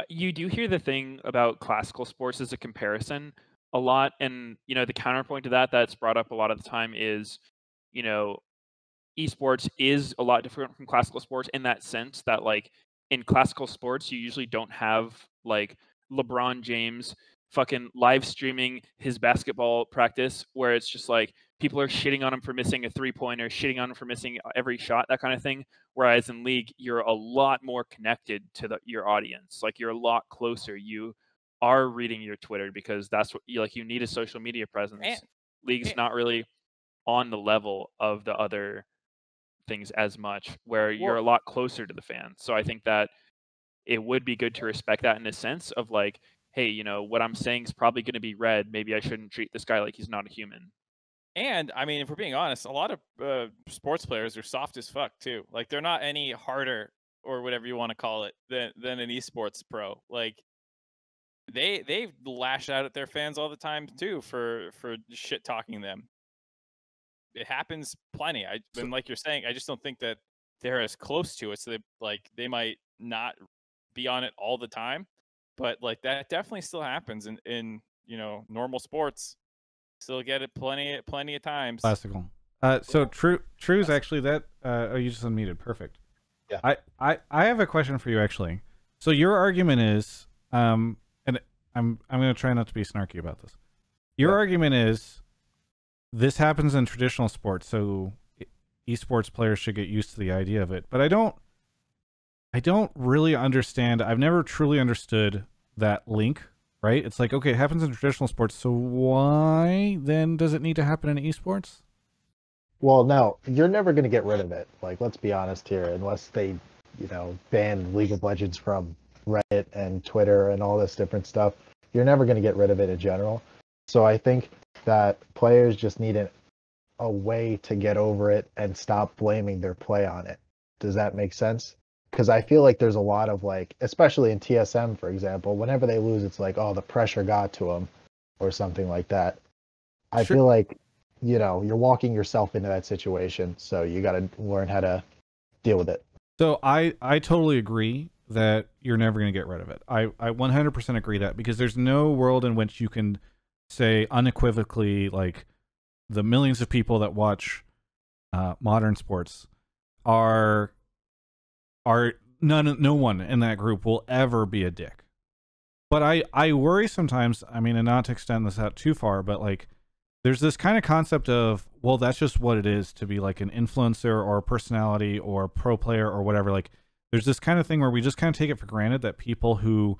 Speaker 3: you do hear the thing about classical sports as a comparison a lot, and the counterpoint to that's brought up a lot of the time is esports is a lot different from classical sports in that sense that like in classical sports you usually don't have like LeBron James fucking live streaming his basketball practice where it's just like people are shitting on him for missing a 3-pointer, shitting on him for missing every shot, that kind of thing. Whereas in League, you're a lot more connected to your audience. Like you're a lot closer. You are reading your Twitter because that's what you need a social media presence. League's not really on the level of the other things as much, where you're a lot closer to the fans. So I think that it would be good to respect that in a sense of like, hey, what I'm saying is probably going to be read. Maybe I shouldn't treat this guy like he's not a human.
Speaker 2: And I mean, if we're being honest, a lot of sports players are soft as fuck too. Like they're not any harder or whatever you want to call it than an esports pro. Like they lash out at their fans all the time too for shit talking them. It happens plenty. And like you're saying, I just don't think that they're as close to it. So they might not be on it all the time, but like that definitely still happens in normal sports. Still get it plenty of times.
Speaker 1: Classical. So True's actually that. Oh, you just unmuted. Perfect.
Speaker 8: Yeah.
Speaker 1: I have a question for you actually. So your argument is, and I'm going to try not to be snarky about this. Your argument is, this happens in traditional sports, so esports players should get used to the idea of it. But I don't really understand. I've never truly understood that link. Right? It's like, okay, it happens in traditional sports, so why then does it need to happen in esports?
Speaker 8: Well, no, you're never going to get rid of it. Like, let's be honest here, unless they, ban League of Legends from Reddit and Twitter and all this different stuff, you're never going to get rid of it in general. So I think that players just need a way to get over it and stop blaming their play on it. Does that make sense? Because I feel like there's a lot of like, especially in TSM, for example, whenever they lose, it's like, oh, the pressure got to them or something like that. I feel like, you're walking yourself into that situation. So you got to learn how to deal with it.
Speaker 1: So I totally agree that you're never going to get rid of it. I 100% agree that, because there's no world in which you can say unequivocally, like the millions of people that watch modern sports are no one in that group will ever be a dick. But I worry sometimes, I mean, and not to extend this out too far, but like there's this kind of concept of, well, that's just what it is to be like an influencer or a personality or a pro player or whatever. Like there's this kind of thing where we just kind of take it for granted that people who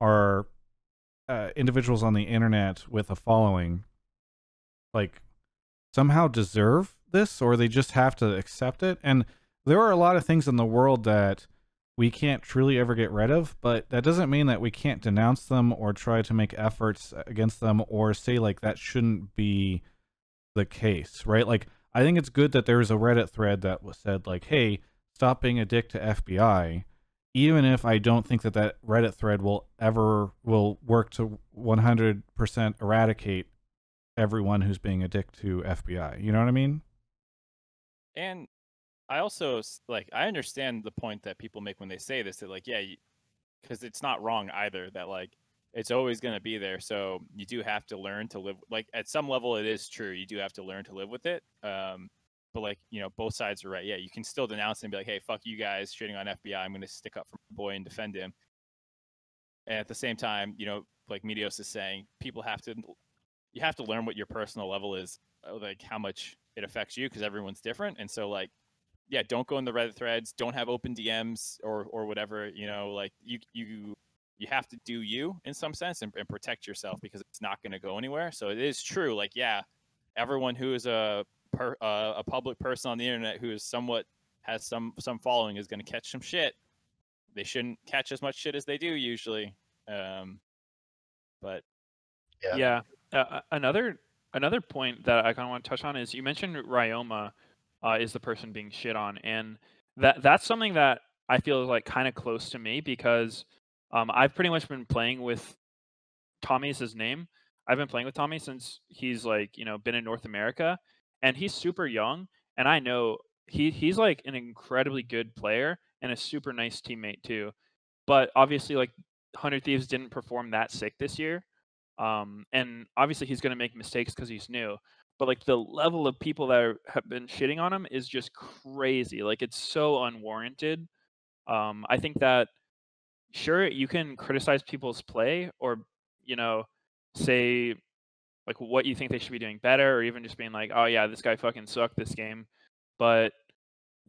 Speaker 1: are individuals on the internet with a following like somehow deserve this, or they just have to accept it. And there are a lot of things in the world that we can't truly ever get rid of, but that doesn't mean that we can't denounce them or try to make efforts against them or say like that shouldn't be the case, right? Like I think it's good that there's a Reddit thread that was said like, hey, stop being a dick to FBI, even if I don't think that that Reddit thread will work to 100% eradicate everyone who's being a dick to FBI. You know what I mean?
Speaker 2: And I also like, I understand the point that people make when they say this, that like, yeah, because it's not wrong either, that like it's always going to be there. So you do have to learn to live, like at some level it is true. You do have to learn to live with it. But like, you know, both sides are right. Yeah, you can still denounce and be like, hey, fuck you guys shitting on FBI. I'm going to stick up for my boy and defend him. And at the same time, you know, like Meteos is saying, you have to learn what your personal level is, like how much it affects you, because everyone's different. And so like, yeah, don't go in the Reddit threads, don't have open DMs or whatever, you know, like you have to do you in some sense and protect yourself, because it's not going to go anywhere. So it is true. Like, yeah, everyone who is a public person on the internet who is somewhat has some following is going to catch some shit. They shouldn't catch as much shit as they do usually. But
Speaker 3: yeah. Another point that I kind of want to touch on is you mentioned Ryoma is the person being shit on, and that's something that I feel is like kind of close to me, because I've pretty much been playing with Tommy is his name. I've been playing with Tommy since he's like, you know, been in North America, and he's super young, and I know he's like an incredibly good player and a super nice teammate too. But obviously, like 100 Thieves didn't perform that sick this year. And obviously he's going to make mistakes because he's new, but like the level of people that have been shitting on him is just crazy. Like it's so unwarranted. I think that sure, you can criticize people's play, or, you know, say like what you think they should be doing better, or even just being like, oh yeah, this guy fucking sucked this game. But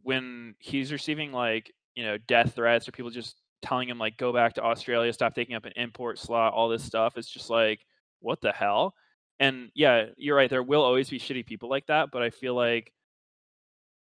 Speaker 3: when he's receiving like, you know, death threats, or people just telling him like, go back to Australia, stop taking up an import slot, all this stuff, it's just like, what the hell? And yeah, you're right, there will always be shitty people like that, but I feel like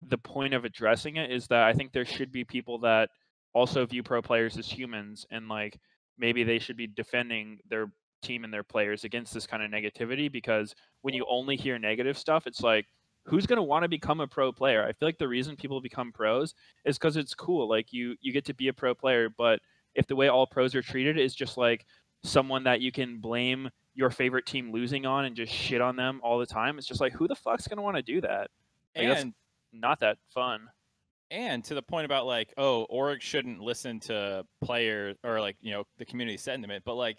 Speaker 3: the point of addressing it is that I think there should be people that also view pro players as humans, and like maybe they should be defending their team and their players against this kind of negativity, because when you only hear negative stuff, it's like, who's going to want to become a pro player? I feel like the reason people become pros is because it's cool. Like you get to be a pro player, but if the way all pros are treated is just like someone that you can blame your favorite team losing on and just shit on them all the time, it's just like, who the fuck's going to want to do that? Like, that's not that fun.
Speaker 2: And to the point about like, oh, org shouldn't listen to players or like, you know, the community sentiment, but like,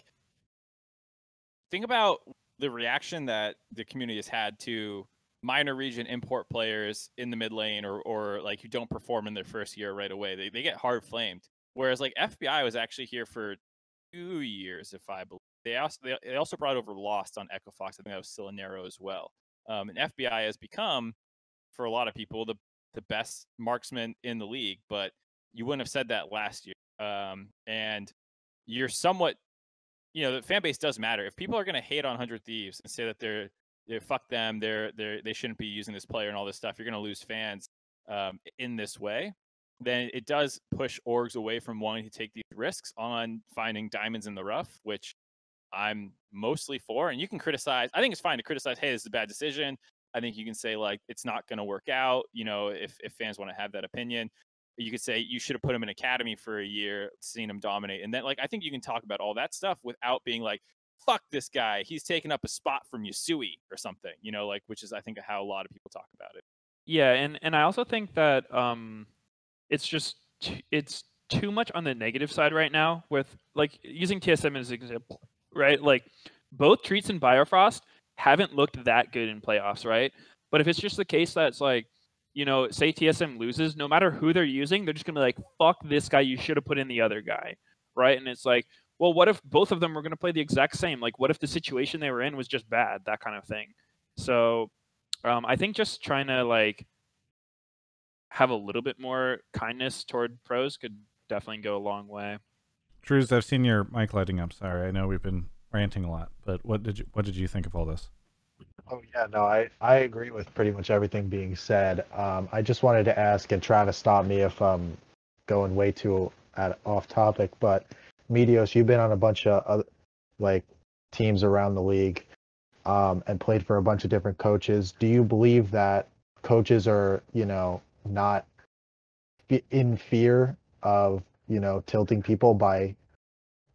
Speaker 2: think about the reaction that the community has had to minor region import players in the mid lane, or like who don't perform in their first year right away. They get hard flamed. Whereas like FBI was actually here for 2 years, if I believe. They also brought over Lost on Echo Fox. I think that was still a narrow as well. And FBI has become, for a lot of people, the best marksman in the league, but you wouldn't have said that last year. And you're somewhat, you know, the fan base does matter. If people are going to hate on 100 Thieves and say that they're fuck them, they shouldn't be using this player and all this stuff, you're going to lose fans in this way. Then it does push orgs away from wanting to take these risks on finding diamonds in the rough, which I'm mostly for. And you can criticize. I think it's fine to criticize, hey, this is a bad decision. I think you can say like, it's not going to work out. You know, if fans want to have that opinion, you could say you should have put him in academy for a year, seen him dominate. And then like, I think you can talk about all that stuff without being like, fuck this guy, he's taking up a spot from Yasui or something, you know, like, which is I think how a lot of people talk about it.
Speaker 3: Yeah, and I also think that it's too much on the negative side right now, with like using TSM as an example, right? Like both Treats and Biofrost haven't looked that good in playoffs, right? But if it's just the case that it's like, you know, say TSM loses, no matter who they're using, they're just gonna be like, fuck this guy, you should have put in the other guy, right? And it's like, well, what if both of them were gonna play the exact same? Like, what if the situation they were in was just bad? That kind of thing. So I think just trying to like have a little bit more kindness toward pros could definitely go a long way.
Speaker 1: Drews, I've seen your mic lighting up. Sorry, I know we've been ranting a lot, but what did you think of all this?
Speaker 8: Oh yeah, no, I agree with pretty much everything being said. I just wanted to ask, and try to stop me if I'm going way too off topic, but Meteos, you've been on a bunch of other, like, teams around the league, and played for a bunch of different coaches. Do you believe that coaches are, you know, not in fear of, you know, tilting people by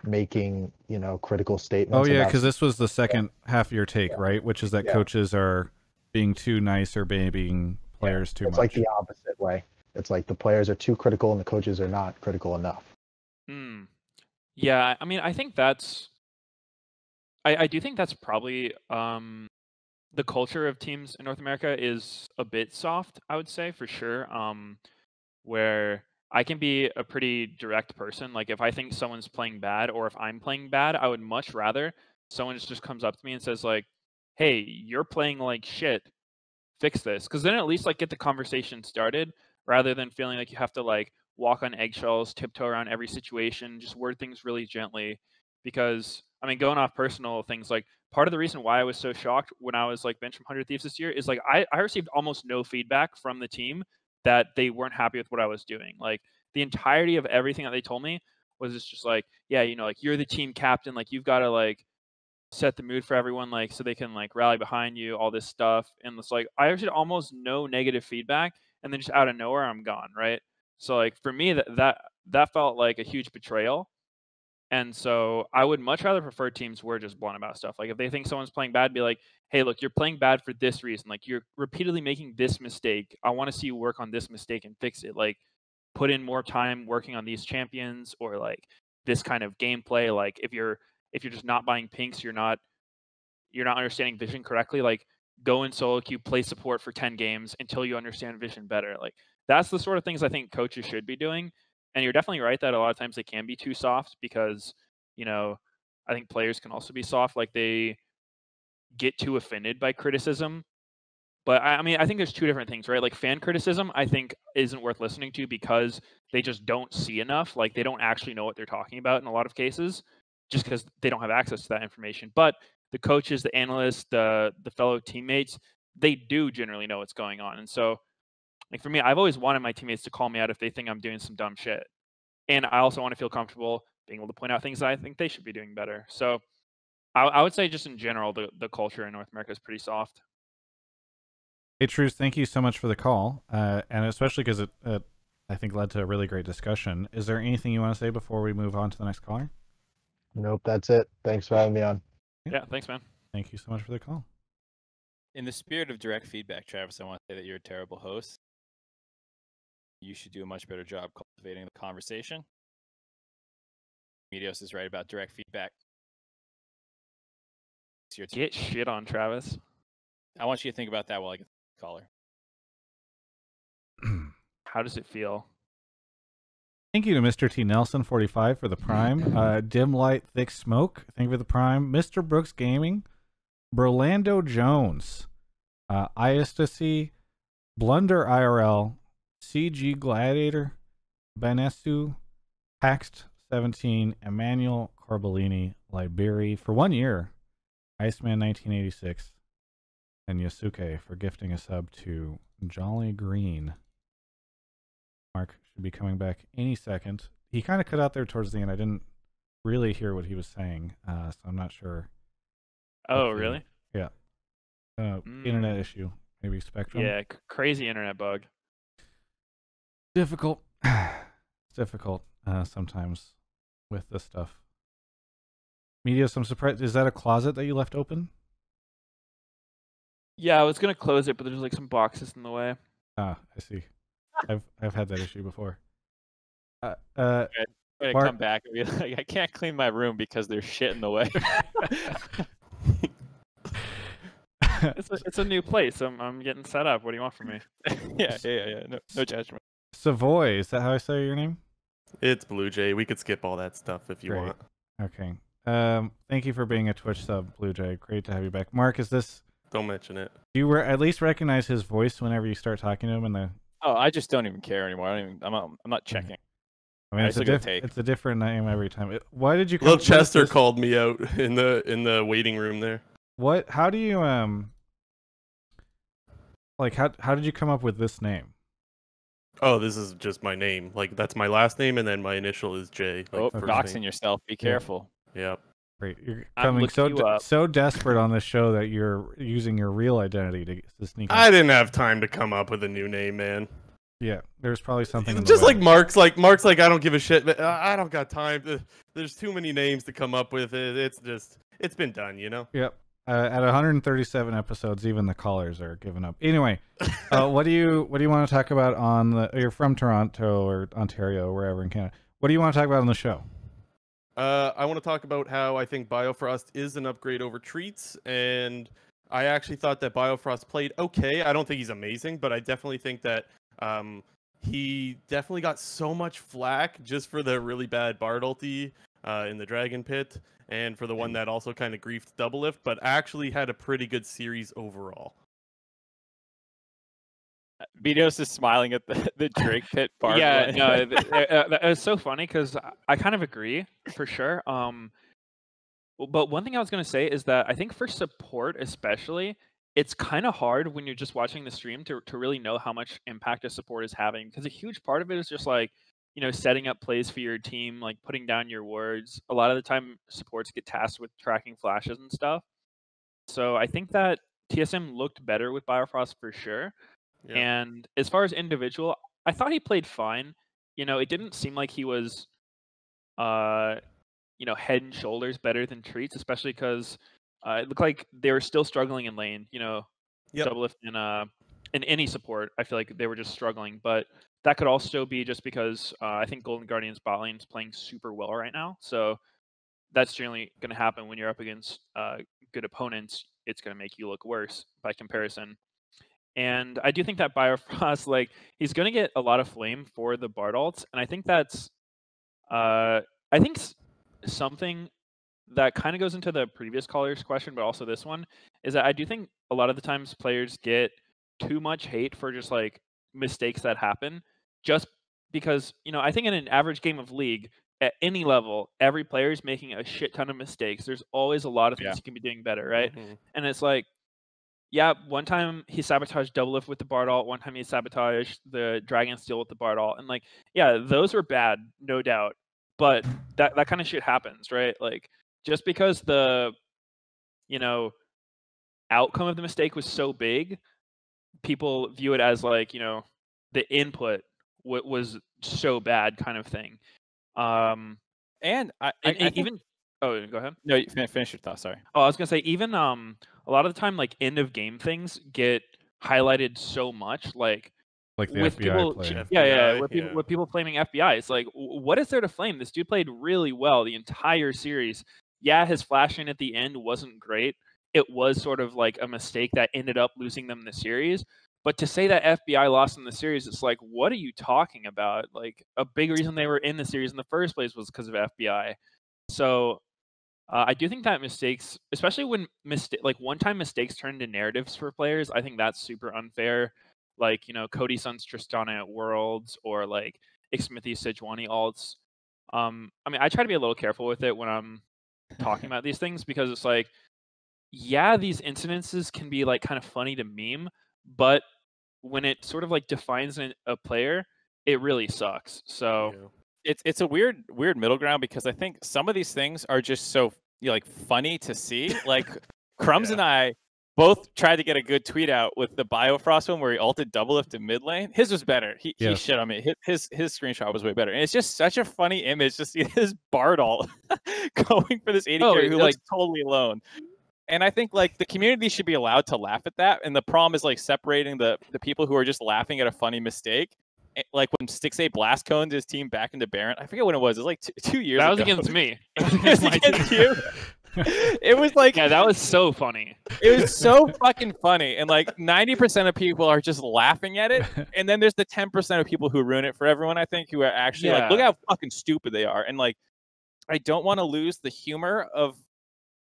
Speaker 8: making, you know, critical statements?
Speaker 1: Oh yeah, because this was the second half of your take, right? Which is that coaches are being too nice or babying players too much.
Speaker 8: It's like the opposite way. It's like the players are too critical and the coaches are not critical enough.
Speaker 3: Yeah, I mean, I think that's I do think that's probably the culture of teams in North America is a bit soft, I would say, for sure. Where I can be a pretty direct person. Like, if I think someone's playing bad or if I'm playing bad, I would much rather someone just comes up to me and says like, hey, you're playing like shit, fix this. Because then at least like get the conversation started, rather than feeling like you have to like walk on eggshells, tiptoe around every situation, just word things really gently. Because I mean, going off personal things, like part of the reason why I was so shocked when I was like benched from 100 Thieves this year is like I received almost no feedback from the team that they weren't happy with what I was doing. Like, the entirety of everything that they told me was just like, yeah, you know, like, you're the team captain, like, you've got to like set the mood for everyone, like, so they can like rally behind you, all this stuff. And it's like, I actually almost no negative feedback, and then just out of nowhere I'm gone, right? So like, for me, that felt like a huge betrayal. And so I would much rather prefer teams who are just blunt about stuff. Like, if they think someone's playing bad, be like, hey, look, you're playing bad for this reason. Like, you're repeatedly making this mistake. I want to see you work on this mistake and fix it. Like, put in more time working on these champions, or like this kind of gameplay. Like, if you're just not buying pinks, you're not understanding vision correctly. Like, go in solo queue, play support for 10 games until you understand vision better. Like, that's the sort of things I think coaches should be doing. And you're definitely right that a lot of times they can be too soft because, you know, I think players can also be soft. Like, they get too offended by criticism. But I mean, I think there's two different things, right? Like, fan criticism, I think, isn't worth listening to because they just don't see enough. Like, they don't actually know what they're talking about in a lot of cases, just because they don't have access to that information. But the coaches, the analysts, the fellow teammates, they do generally know what's going on. And so, like, for me, I've always wanted my teammates to call me out if they think I'm doing some dumb shit. And I also want to feel comfortable being able to point out things that I think they should be doing better. So I would say just in general, the culture in North America is pretty soft.
Speaker 1: Hey, Truce, thank you so much for the call. And especially because it, I think, led to a really great discussion. Is there anything you want to say before we move on to the next caller?
Speaker 8: Nope, that's it. Thanks for having me on.
Speaker 3: Yeah, thanks, man.
Speaker 1: Thank you so much for the call.
Speaker 2: In the spirit of direct feedback, Travis, I want to say that you're a terrible host. You should do a much better job cultivating the conversation. Meteos is right about direct feedback. It's your
Speaker 3: Get shit on, Travis.
Speaker 2: I want you to think about that while I get the caller.
Speaker 3: How does it feel?
Speaker 1: Thank you to Mr. T. Nelson 45 for the Prime. Dim Light Thick Smoke, thank you for the Prime. Mr. Brooks Gaming, Berlando Jones, Iastasy, Blunder IRL, CG Gladiator, Benesu, Paxt 17, Emmanuel Corbellini, Liberi for 1 year, Iceman 1986, and Yasuke for gifting a sub to Jolly Green. Mark should be coming back any second. He kind of cut out there towards the end. I didn't really hear what he was saying, so I'm not sure.
Speaker 3: Oh, really?
Speaker 1: Yeah. Internet issue, maybe Spectrum.
Speaker 3: Yeah, crazy internet bug.
Speaker 1: Difficult. It's difficult sometimes with this stuff. Meteos, I'm surprised. Is that a closet that you left open?
Speaker 3: Yeah, I was gonna close it, but there's like some boxes in the way.
Speaker 1: Ah, I see. I've had that issue before.
Speaker 2: I
Speaker 1: Mark,
Speaker 2: come back and be like, I can't clean my room because there's shit in the way.
Speaker 3: It's a new place. I'm getting set up. What do you want from me?
Speaker 2: Yeah. No judgment.
Speaker 1: Savoy, is that how I say your name?
Speaker 9: It's Blue Jay. We could skip all that stuff if you
Speaker 1: Great.
Speaker 9: want.
Speaker 1: Okay. Thank you for being a Twitch sub, Blue Jay. Great to have you back. Mark, is this?
Speaker 9: Don't mention it.
Speaker 1: Do you at least recognize his voice whenever you start talking to him in the?
Speaker 2: Oh, I just don't even care anymore. I'm not checking.
Speaker 1: I mean, it's a different name every time. Why did you?
Speaker 9: Little Chester called me out in the waiting room there.
Speaker 1: What? How do you like how did you come up with this name?
Speaker 9: Oh, this is just my name. Like that's my last name, and then my initial is J. Like,
Speaker 2: doxing yourself. Be careful.
Speaker 9: Yep.
Speaker 1: Great. You're coming so desperate on this show that you're using your real identity to sneak in.
Speaker 9: I didn't have time to come up with a new name, man.
Speaker 1: Yeah, there's probably something. In
Speaker 9: Just like Mark's like I don't give a shit. But I don't got time. There's too many names to come up with. It's been done, you know.
Speaker 1: Yep. At 137 episodes, even the callers are giving up. Anyway, what do you want to talk about on the? You're from Toronto or Ontario, or wherever in Canada. What do you want to talk about on the show?
Speaker 9: I want to talk about how I think Biofrost is an upgrade over Treats, and I actually thought that Biofrost played okay. I don't think he's amazing, but I definitely think that he definitely got so much flack just for the really bad Bard ulti in the Dragon Pit, and for the one that also kind of griefed Doublelift, but actually had a pretty good series overall.
Speaker 2: Vitos is smiling at the Drake Pit part.
Speaker 3: Yeah, no, it's so funny because I kind of agree for sure. But one thing I was going to say is that I think for support especially, it's kind of hard when you're just watching the stream to really know how much impact a support is having, because a huge part of it is just like, setting up plays for your team, like putting down your wards. A lot of the time supports get tasked with tracking flashes and stuff. So I think that TSM looked better with Biofrost for sure. Yeah. And as far as individual, I thought he played fine. It didn't seem like he was, head and shoulders better than Treats, especially because it looked like they were still struggling in lane. Yep. Doublelift and in any support, I feel like they were just struggling. But that could also be just because I think Golden Guardian's bot lane is playing super well right now. So that's generally going to happen when you're up against good opponents. It's going to make you look worse by comparison. And I do think that Biofrost, he's going to get a lot of flame for the Bard ults. And I think that's, something that kind of goes into the previous caller's question, but also this one, is that I do think a lot of the times players get too much hate for just, mistakes that happen. Just because, I think in an average game of League, at any level, every player is making a shit ton of mistakes. There's always a lot of things you can be doing better, right? Mm-hmm. And it's like, yeah, one time he sabotaged Doublelift with the Bard ult, one time he sabotaged the Dragon Steel with the Bard ult. And those were bad, no doubt. But that kind of shit happens, right? Just because the, outcome of the mistake was so big, people view it as the input was so bad kind of thing.
Speaker 2: And I even
Speaker 3: oh, go ahead.
Speaker 2: No, you finish your thought. Sorry.
Speaker 3: Oh, I was gonna say even a lot of the time end of game things get highlighted so much, like
Speaker 1: the
Speaker 3: with
Speaker 1: FBI
Speaker 3: people, with people flaming FBI. It's like, what is there to flame? This dude played really well the entire series. Yeah, his flashing at the end wasn't great. It was sort of like a mistake that ended up losing them the series. But to say that FBI lost in the series, it's like, what are you talking about? A big reason they were in the series in the first place was because of FBI. So I do think that mistakes, especially when one-time mistakes turn into narratives for players, I think that's super unfair. Cody Sun's Tristana at Worlds, or Xmithie Sejuani ults. I try to be a little careful with it when I'm talking about these things, because it's like, yeah, these incidences can be kind of funny to meme, but when it sort of defines a player, it really sucks. So
Speaker 2: it's a weird middle ground, because I think some of these things are just so funny to see. Crumbs and I both tried to get a good tweet out with the Biofrost one where he ulted Doublelift in mid lane. His was better. He shit on me. His screenshot was way better. And it's just such a funny image to see his Bard ult going for this 80 carry who looks totally alone. And I think the community should be allowed to laugh at that. And the problem is separating the people who are just laughing at a funny mistake. When Stixxay blast coned his team back into Baron. I forget when it was. It was 2 years ago.
Speaker 3: That was against me.
Speaker 2: It was against you. It was like,
Speaker 3: Yeah, that was so funny.
Speaker 2: it was so fucking funny, and like 90% of people are just laughing at it, and then there's the 10% of people who ruin it for everyone. I think who are actually like, look
Speaker 3: Yeah.
Speaker 2: how fucking stupid they are, and like, I don't want to lose the humor of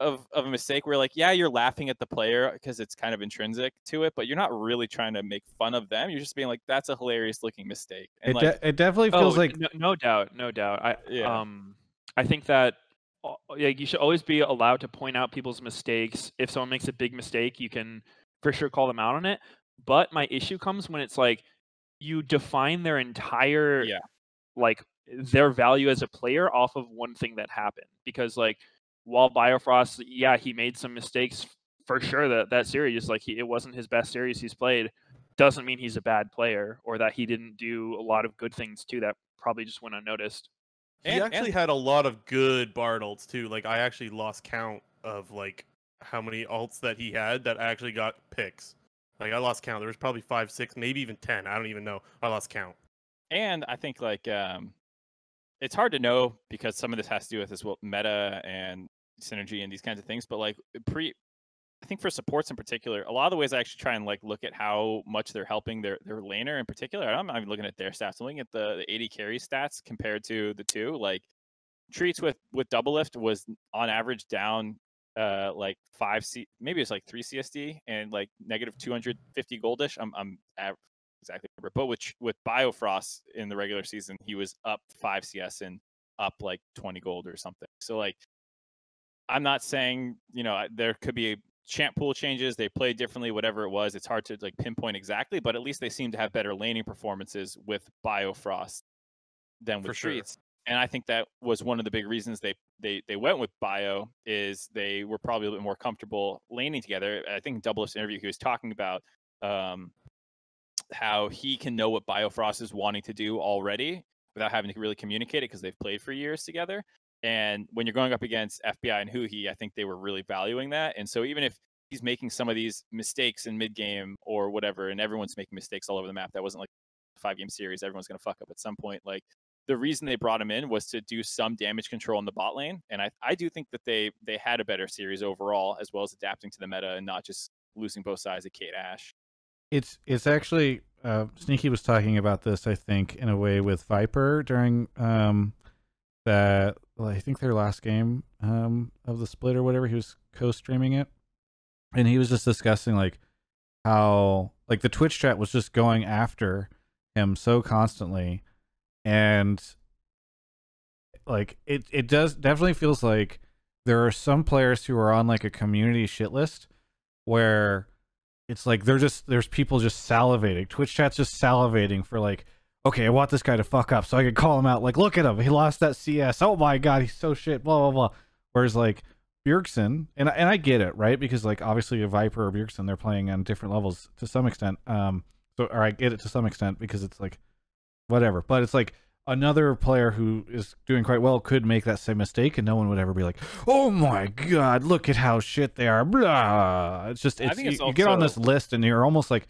Speaker 2: a mistake where like, yeah, you're laughing at the player because it's kind of intrinsic to it, but you're not really trying to make fun of them. You're just being like, that's a hilarious looking mistake, and like,
Speaker 1: It definitely feels like
Speaker 3: no doubt, no doubt.
Speaker 2: Yeah.
Speaker 3: I think that you should always be allowed to point out people's mistakes. If someone makes a big mistake, you can for sure call them out on it. But my issue comes when it's like you define their entire like their value as a player off of one thing that happened. Because like while Biofrost, yeah, he made some mistakes for sure. That series, like it wasn't his best series he's played, doesn't mean he's a bad player or that he didn't do a lot of good things too that probably just went unnoticed.
Speaker 9: He actually had a lot of good Bard ults too. Like I actually lost count of like how many ults that he had that actually got picks. Like I lost count. There was probably 5, 6, maybe even 10. I don't even know. I lost count.
Speaker 2: And I think like it's hard to know because some of this has to do with this meta and synergy and these kinds of things. But like I think for supports in particular, a lot of the ways I actually try and like look at how much they're helping their laner in particular. I'm not even looking at their stats. I'm looking at the AD carry stats compared to the two. Like Treats with Doublelift was on average down like 3 CSD and like negative 250 goldish. I'm exactly remember. But with Biofrost in the regular season, he was up 5 CS and up like 20 gold or something. So like, I'm not saying, you know, there could be champ pool changes, they play differently, whatever it was. It's hard to like pinpoint exactly, but at least they seem to have better laning performances with Biofrost than with Treats. And I think that was one of the big reasons they went with Bio, is they were probably a little bit more comfortable laning together. I think in Doublelift's interview, he was talking about how he can know what Biofrost is wanting to do already without having to really communicate it because they've played for years together. And when you're going up against FBI and Huhi, I think they were really valuing that. And so even if he's making some of these mistakes in mid game or whatever, and everyone's making mistakes all over the map, that wasn't like a 5-game series. Everyone's going to fuck up at some point. Like the reason they brought him in was to do some damage control in the bot lane. And I do think that they had a better series overall, as well as adapting to the meta and not just losing both sides of Kate Ash.
Speaker 1: It's actually Sneaky was talking about this, I think, in a way with Viper during that, well, I think their last game of the split or whatever. He was co-streaming it, and he was just discussing like how like the Twitch chat was just going after him so constantly, and like it does definitely feels like there are some players who are on like a community shit list where it's like there's people just salivating. Twitch chat's just salivating for like, okay, I want this guy to fuck up so I can call him out. Like, look at him. He lost that CS. Oh my God, he's so shit, blah, blah, blah. Whereas like Bjergsen, and I get it, right? Because like obviously a Viper or Bjergsen, they're playing on different levels to some extent. Or I get it to some extent because it's like whatever. But it's like another player who is doing quite well could make that same mistake and no one would ever be like, oh my God, look at how shit they are. Blah. It's just you get on this list and you're almost like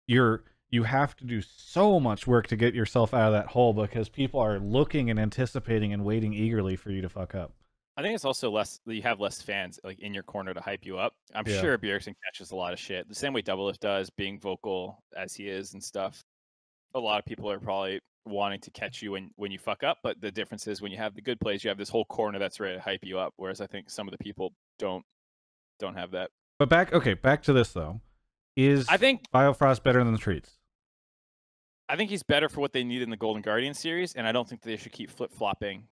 Speaker 1: you have to do so much work to get yourself out of that hole because people are looking and anticipating and waiting eagerly for you to fuck up.
Speaker 2: I think it's also you have less fans like in your corner to hype you up. I'm sure Bjergsen catches a lot of shit the same way Doublelift does, being vocal as he is and stuff. A lot of people are probably wanting to catch you when you fuck up, but the difference is when you have the good plays, you have this whole corner that's ready to hype you up, whereas I think some of the people don't have that.
Speaker 1: But back to this though. I think Biofrost better than the Treats?
Speaker 2: I think he's better for what they need in the Golden Guardian series, and I don't think they should keep flip-flopping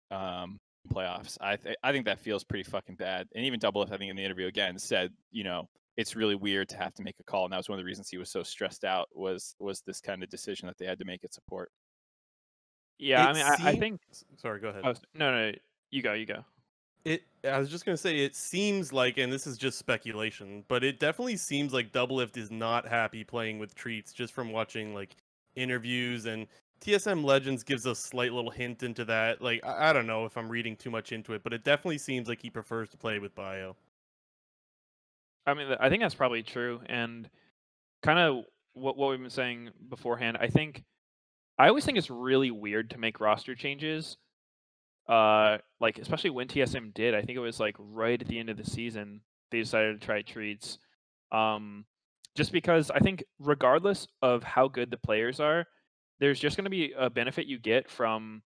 Speaker 2: playoffs. I think that feels pretty fucking bad. And even Doublelift, I think in the interview again said, you know, it's really weird to have to make a call, and that was one of the reasons he was so stressed out was this kind of decision that they had to make at support.
Speaker 3: Yeah, I think.
Speaker 9: Sorry, go ahead.
Speaker 3: Oh, no, you go.
Speaker 9: I was just gonna say it seems like, and this is just speculation, but it definitely seems like Doublelift is not happy playing with Treats just from watching like interviews, and TSM Legends gives a slight little hint into that. Like I don't know if I'm reading too much into it, but it definitely seems like he prefers to play with Bio.
Speaker 3: I mean, I think that's probably true, and kind of what we've been saying beforehand. I always think it's really weird to make roster changes like especially when TSM did, I think it was like right at the end of the season, they decided to try treats. Just because I think regardless of how good the players are, there's just going to be a benefit you get from,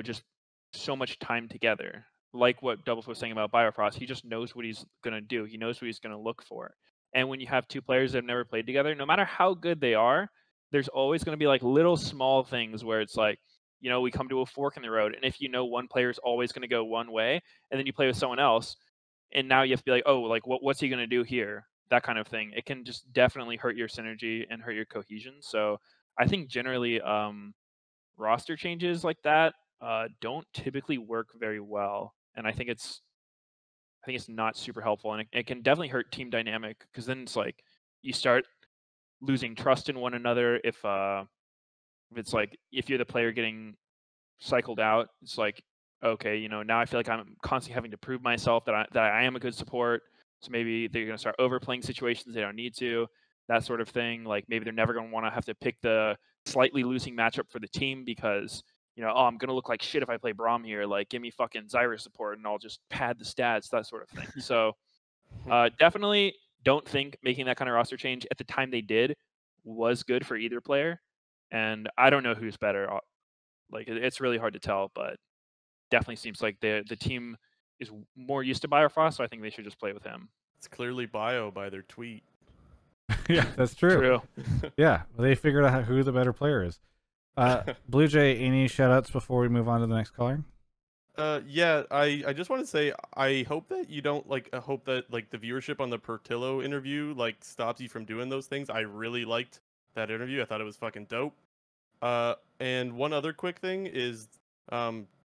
Speaker 3: just so much time together. Like what Doubles was saying about Biofrost, he just knows what he's going to do. He knows what he's going to look for. And when you have two players that have never played together, no matter how good they are, there's always going to be like little small things where it's like, we come to a fork in the road. And if one player is always going to go one way, and then you play with someone else, and now you have to be like, oh, like what's he going to do here? That kind of thing. It can just definitely hurt your synergy and hurt your cohesion. So I think generally roster changes like that don't typically work very well. And I think it's not super helpful. And it can definitely hurt team dynamic, because then it's like you start losing trust in one another. If it's like, if you're the player getting cycled out, it's like, okay, now I feel like I'm constantly having to prove myself that I am a good support. So maybe they're going to start overplaying situations they don't need to, that sort of thing. Like maybe they're never going to want to have to pick the slightly losing matchup for the team because, oh, I'm going to look like shit if I play Braum here. Like, give me fucking Zyra support and I'll just pad the stats, that sort of thing. So definitely don't think making that kind of roster change at the time they did was good for either player. And I don't know who's better. Like, it's really hard to tell, but definitely seems like the team is more used to Biofrost, so I think they should just play with him.
Speaker 9: It's clearly Bio by their tweet.
Speaker 1: Yeah, that's true. Yeah, they figured out who the better player is. Blue Jay, any shout-outs before we move on to the next caller?
Speaker 9: Yeah, I just want to say I hope that you don't hope that the viewership on the Portillo interview stops you from doing those things. I really liked that interview. I thought it was fucking dope. And one other quick thing is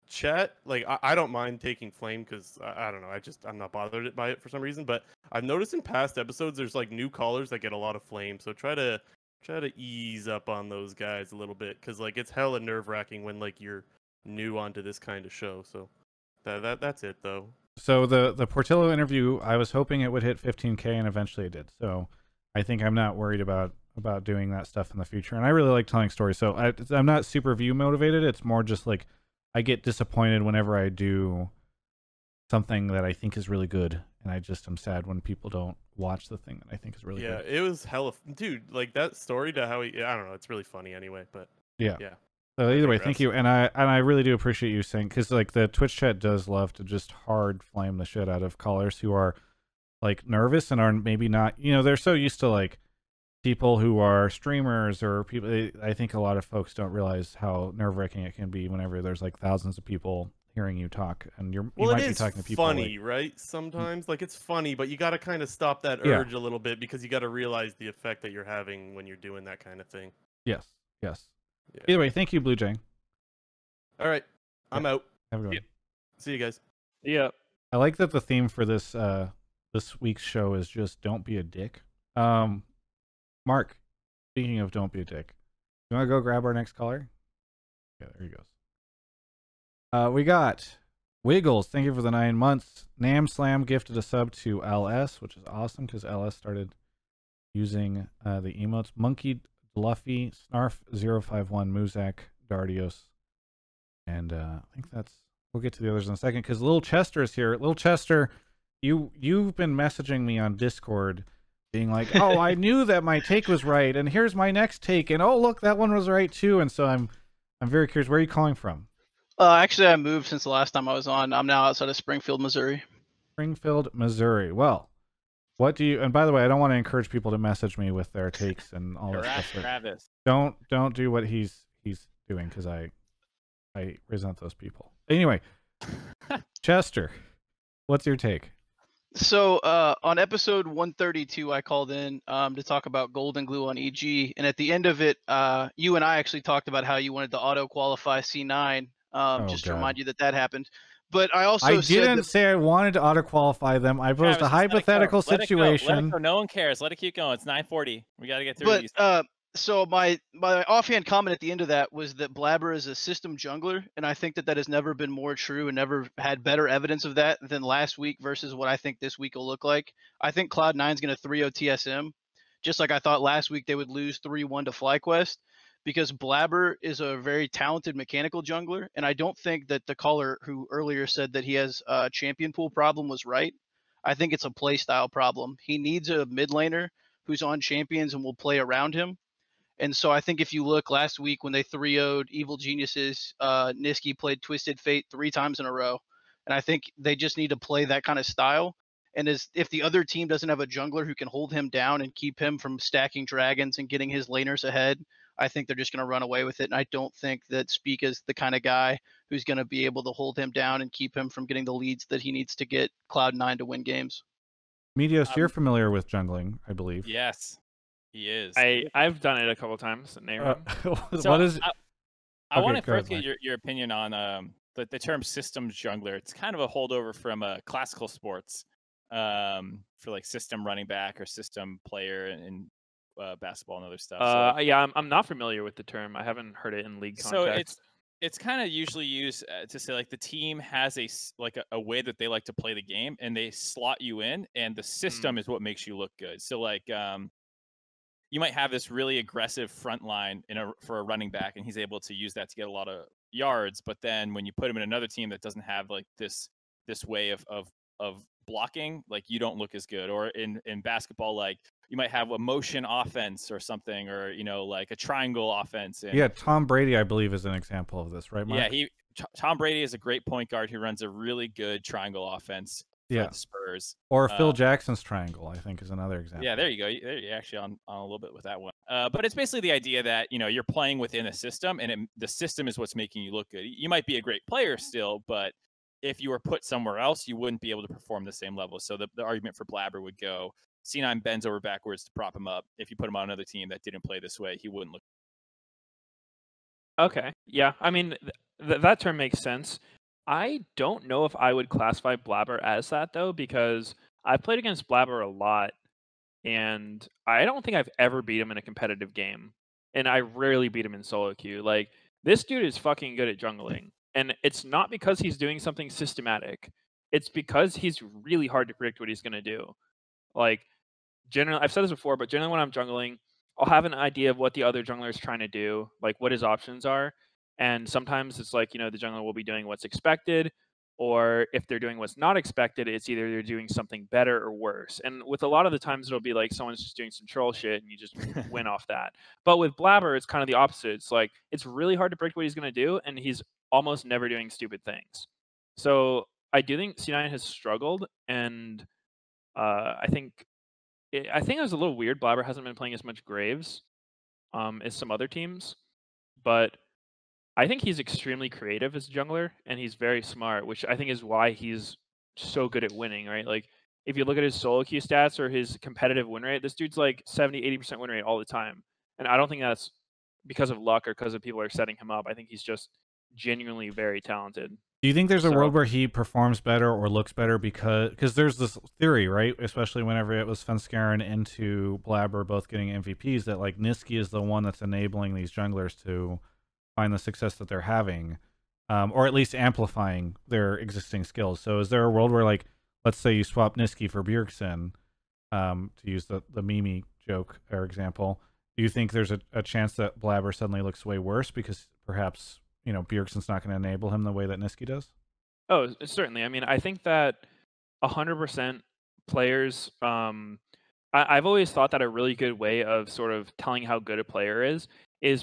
Speaker 9: chat, I don't mind taking flame because I don't know, I'm not bothered by it for some reason, but I've noticed in past episodes there's new callers that get a lot of flame, so try to ease up on those guys a little bit, because it's hella nerve-wracking when you're new onto this kind of show. So that's it though.
Speaker 1: So the Portillo interview, I was hoping it would hit 15K, and eventually it did, so I think I'm not worried about doing that stuff in the future. And I really like telling stories, so I'm not super view motivated. It's more just I get disappointed whenever I do something that I think is really good, and I'm sad when people don't watch the thing that I think is really good.
Speaker 9: Yeah, it was hella, dude. That story to how I don't know, it's really funny anyway. But yeah.
Speaker 1: So either way, thank you, and I really do appreciate you saying, because the Twitch chat does love to just hard flame the shit out of callers who are nervous and are maybe not, they're so used to people who are streamers or people. I think a lot of folks don't realize how nerve-wracking it can be whenever there's thousands of people hearing you talk, and you might be talking to people.
Speaker 9: Funny, right? Sometimes it's funny, but you got to kind of stop that urge a little bit, because you got to realize the effect that you're having when you're doing that kind of thing.
Speaker 1: Yes.
Speaker 9: Yeah.
Speaker 1: Either way, thank you, Blue Jay.
Speaker 9: All right, I'm out.
Speaker 1: Have a good one.
Speaker 9: See you guys.
Speaker 3: Yeah.
Speaker 1: I like that the theme for this week's show is just don't be a dick. Mark, speaking of don't be a dick, you want to go grab our next caller? Yeah, there he goes. We got Wiggles. Thank you for the 9 months. Nam Slam gifted a sub to LS, which is awesome because LS started using the emotes. Monkey, Luffy, Snarf 051, Muzak, Dardios, and I think we'll get to the others in a second, because Little Chester is here. Little Chester, you've been messaging me on Discord being like, oh, I knew that my take was right, and here's my next take, and oh look, that one was right too. And so I'm very curious, where are you calling from?
Speaker 10: Actually, I moved since the last time I was on. I'm now outside of Springfield, Missouri.
Speaker 1: Springfield, Missouri. Well, what do you? And by the way, I don't want to encourage people to message me with their takes and all that stuff.
Speaker 2: Travis.
Speaker 1: Don't do what he's doing, because I resent those people. Anyway, Chester, what's your take?
Speaker 10: So on episode 132, I called in to talk about Golden Glue on EG, and at the end of it, you and I actually talked about how you wanted to auto qualify C9. To remind you that happened. But I also
Speaker 1: didn't say I wanted to auto qualify them. I posed a hypothetical situation.
Speaker 2: Let it go. No one cares. Let it keep going. It's 9:40. We got to get through these.
Speaker 10: So my offhand comment at the end of that was that Blabber is a system jungler, and I think that has never been more true and never had better evidence of that than last week versus what I think this week will look like. I think Cloud9's going to 3-0 TSM, just like I thought last week they would lose 3-1 to FlyQuest, because Blabber is a very talented mechanical jungler, and I don't think that the caller who earlier said that he has a champion pool problem was right. I think it's a play style problem. He needs a mid laner who's on champions and will play around him. And so I think if you look last week when they 3-0'd Evil Geniuses, Nisqy played Twisted Fate 3 times in a row. And I think they just need to play that kind of style. And if the other team doesn't have a jungler who can hold him down and keep him from stacking dragons and getting his laners ahead, I think they're just going to run away with it. And I don't think that Spica is the kind of guy who's going to be able to hold him down and keep him from getting the leads that he needs to get Cloud9 to win games.
Speaker 1: Meteos, you're familiar with jungling, I believe.
Speaker 2: Yes, he is.
Speaker 3: I've done it a couple times.
Speaker 1: What is?
Speaker 2: I want to first get your opinion on the term systems jungler. It's kind of a holdover from classical sports for like system running back or system player in basketball and other stuff.
Speaker 3: Yeah, I'm not familiar with the term. I haven't heard it in league context.
Speaker 2: So it's kind of usually used to say like the team has a way that they like to play the game, and they slot you in, and the system is what makes you look good. So like you might have this really aggressive front line for a running back, and he's able to use that to get a lot of yards. But then when you put him in another team that doesn't have like this way of blocking, like you don't look as good. Or in basketball, like you might have a motion offense or something, or like a triangle offense.
Speaker 1: Yeah, Tom Brady, I believe, is an example of this, right, Mark?
Speaker 2: Yeah, Tom Brady is a great point guard who runs a really good triangle offense for the Spurs.
Speaker 1: Or Phil Jackson's triangle, I think, is another example.
Speaker 2: Yeah, there you go. You're actually on a little bit with that one. But it's basically the idea that you're playing within a system, and the system is what's making you look good. You might be a great player still, but if you were put somewhere else, you wouldn't be able to perform the same level. So the argument for Blabber would go, C9 bends over backwards to prop him up. If you put him on another team that didn't play this way, he wouldn't look.
Speaker 3: Okay. Yeah. I mean, that term makes sense. I don't know if I would classify Blabber as that, though, because I've played against Blabber a lot, and I don't think I've ever beat him in a competitive game. And I rarely beat him in solo queue. Like, this dude is fucking good at jungling. And it's not because he's doing something systematic. It's because he's really hard to predict what he's going to do. Like, generally, I've said this before, but generally when I'm jungling, I'll have an idea of what the other jungler is trying to do, like what his options are. And sometimes it's like, the jungler will be doing what's expected, or if they're doing what's not expected, it's either they're doing something better or worse. And with a lot of the times, it'll be like someone's just doing some troll shit and you just win off that. But with Blabber, it's kind of the opposite. It's like, it's really hard to predict what he's going to do, and he's almost never doing stupid things. So I do think C9 has struggled, and I think it was a little weird. Blabber hasn't been playing as much Graves as some other teams, but I think he's extremely creative as a jungler, and he's very smart, which I think is why he's so good at winning, right? Like, if you look at his solo queue stats or his competitive win rate, this dude's like 70-80% win rate all the time. And I don't think that's because of luck or because of people are setting him up. I think he's just genuinely very talented.
Speaker 1: Do you think there's a world where he performs better or looks better because there's this theory, right? Especially whenever it was Fenskaren into Blabber both getting MVPs, that like Nisqy is the one that's enabling these junglers to find the success that they're having, or at least amplifying their existing skills. So is there a world where, like, let's say you swap Nisqy for Bjergsen, to use the Mimi joke or example, do you think there's a chance that Blabber suddenly looks way worse because perhaps Bjergsen's not going to enable him the way that Nisqy does?
Speaker 3: Oh, certainly. I mean, I think that 100% players. I've always thought that a really good way of sort of telling how good a player is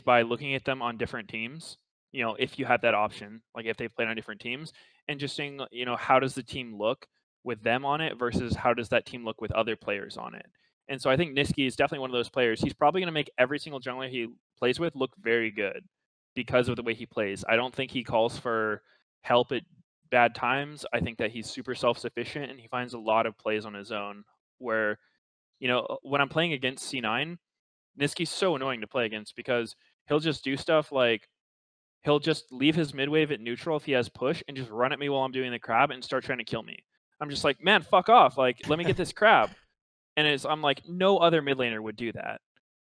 Speaker 3: by looking at them on different teams. If you have that option, like if they've played on different teams, and just saying, how does the team look with them on it versus how does that team look with other players on it. And so I think Nisqy is definitely one of those players. He's probably going to make every single jungler he plays with look very good because of the way he plays. I don't think he calls for help at bad times. I think that he's super self-sufficient, and he finds a lot of plays on his own where, when I'm playing against C9, Nisqy's so annoying to play against because he'll just do stuff like he'll just leave his mid wave at neutral if he has push and just run at me while I'm doing the crab and start trying to kill me. I'm just like, man, fuck off. Like, let me get this crab. And I'm like, no other mid laner would do that.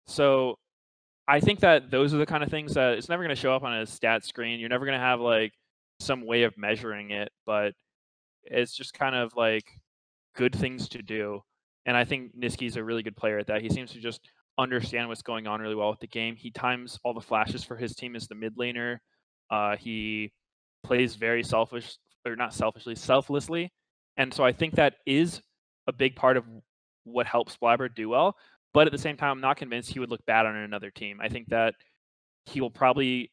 Speaker 3: So I think that those are the kind of things that it's never going to show up on a stat screen. You're never going to have like some way of measuring it, but it's just kind of like good things to do. And I think Nisqy's a really good player at that. He seems to just understand what's going on really well with the game. He times all the flashes for his team as the mid laner. He plays very selflessly. And so I think that is a big part of what helps Blabber do well. But at the same time, I'm not convinced he would look bad on another team. I think that he will probably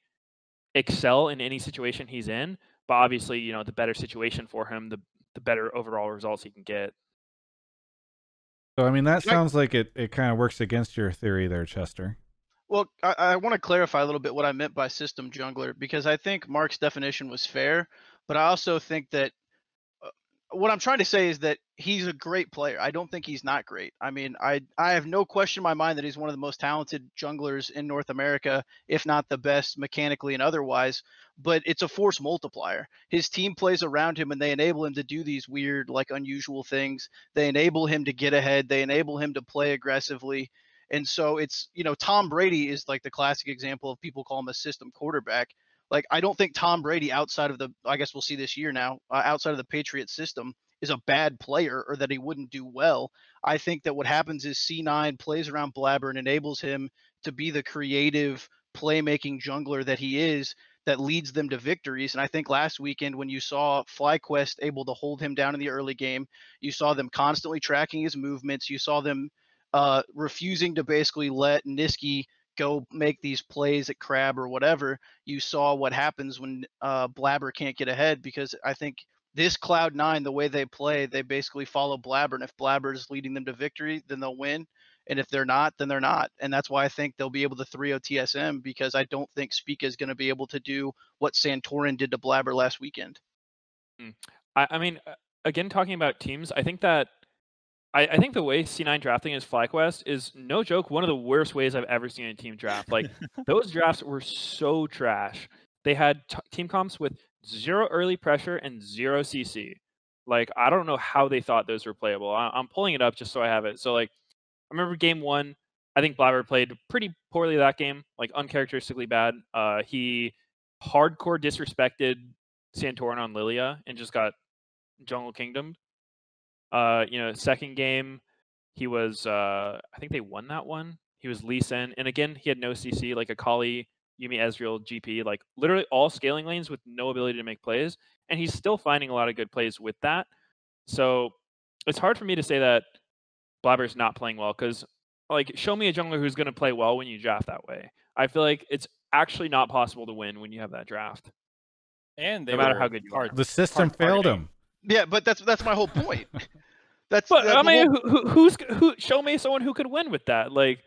Speaker 3: excel in any situation he's in. But obviously, you know, the better situation for him, the better overall results he can get.
Speaker 1: So, I mean, that sounds like it kind of works against your theory there, Chester.
Speaker 10: Well, I want to clarify a little bit what I meant by system jungler, because I think Mark's definition was fair, but I also think that what I'm trying to say is that he's a great player. I don't think he's not great. I mean, I have no question in my mind that he's one of the most talented junglers in North America, if not the best mechanically and otherwise, but it's a force multiplier. His team plays around him and they enable him to do these weird, like unusual things. They enable him to get ahead. They enable him to play aggressively. And so it's, you know, Tom Brady is like the classic example of people call him a system quarterback. Like, I don't think Tom Brady outside of the, I guess we'll see this year now, outside of the Patriot system is a bad player or that he wouldn't do well. I think that what happens is C9 plays around Blabber and enables him to be the creative playmaking jungler that he is, that leads them to victories. And I think last weekend when you saw FlyQuest able to hold him down in the early game, you saw them constantly tracking his movements. You saw them refusing to basically let Nisqy go make these plays at Crab or whatever. You saw what happens when Blabber can't get ahead, because I think this Cloud9, the way they play, they basically follow Blabber. And if Blabber is leading them to victory, then they'll win. And if they're not, then they're not. And that's why I think they'll be able to 3-0 TSM, because I don't think Spica is going to be able to do what Santorin did to Blabber last weekend.
Speaker 3: I mean, again, talking about teams, I think that I think the way C9 drafting is FlyQuest is, no joke, one of the worst ways I've ever seen a team draft. Like, those drafts were so trash. They had team comps with 0 early pressure and 0 CC. Like, I don't know how they thought those were playable. I'm pulling it up just so I have it. So, like, I remember game 1, I think Blabber played pretty poorly that game, like uncharacteristically bad. He hardcore disrespected Santorin on Lilia and just got jungle kingdomed. You know, second game, he was, I think they won that one. He was Lee Sin. And again, he had no CC, like Akali, Yuumi, Ezreal, GP, like literally all scaling lanes with no ability to make plays. And he's still finding a lot of good plays with that. So it's hard for me to say that Blabber's not playing well, because, like, show me a jungler who's going to play well when you draft that way. I feel like it's actually not possible to win when you have that draft.
Speaker 2: And
Speaker 3: no matter how good you are.
Speaker 1: The system failed him.
Speaker 10: Yeah, but that's my whole point.
Speaker 3: But I mean, who show me someone who could win with that? Like,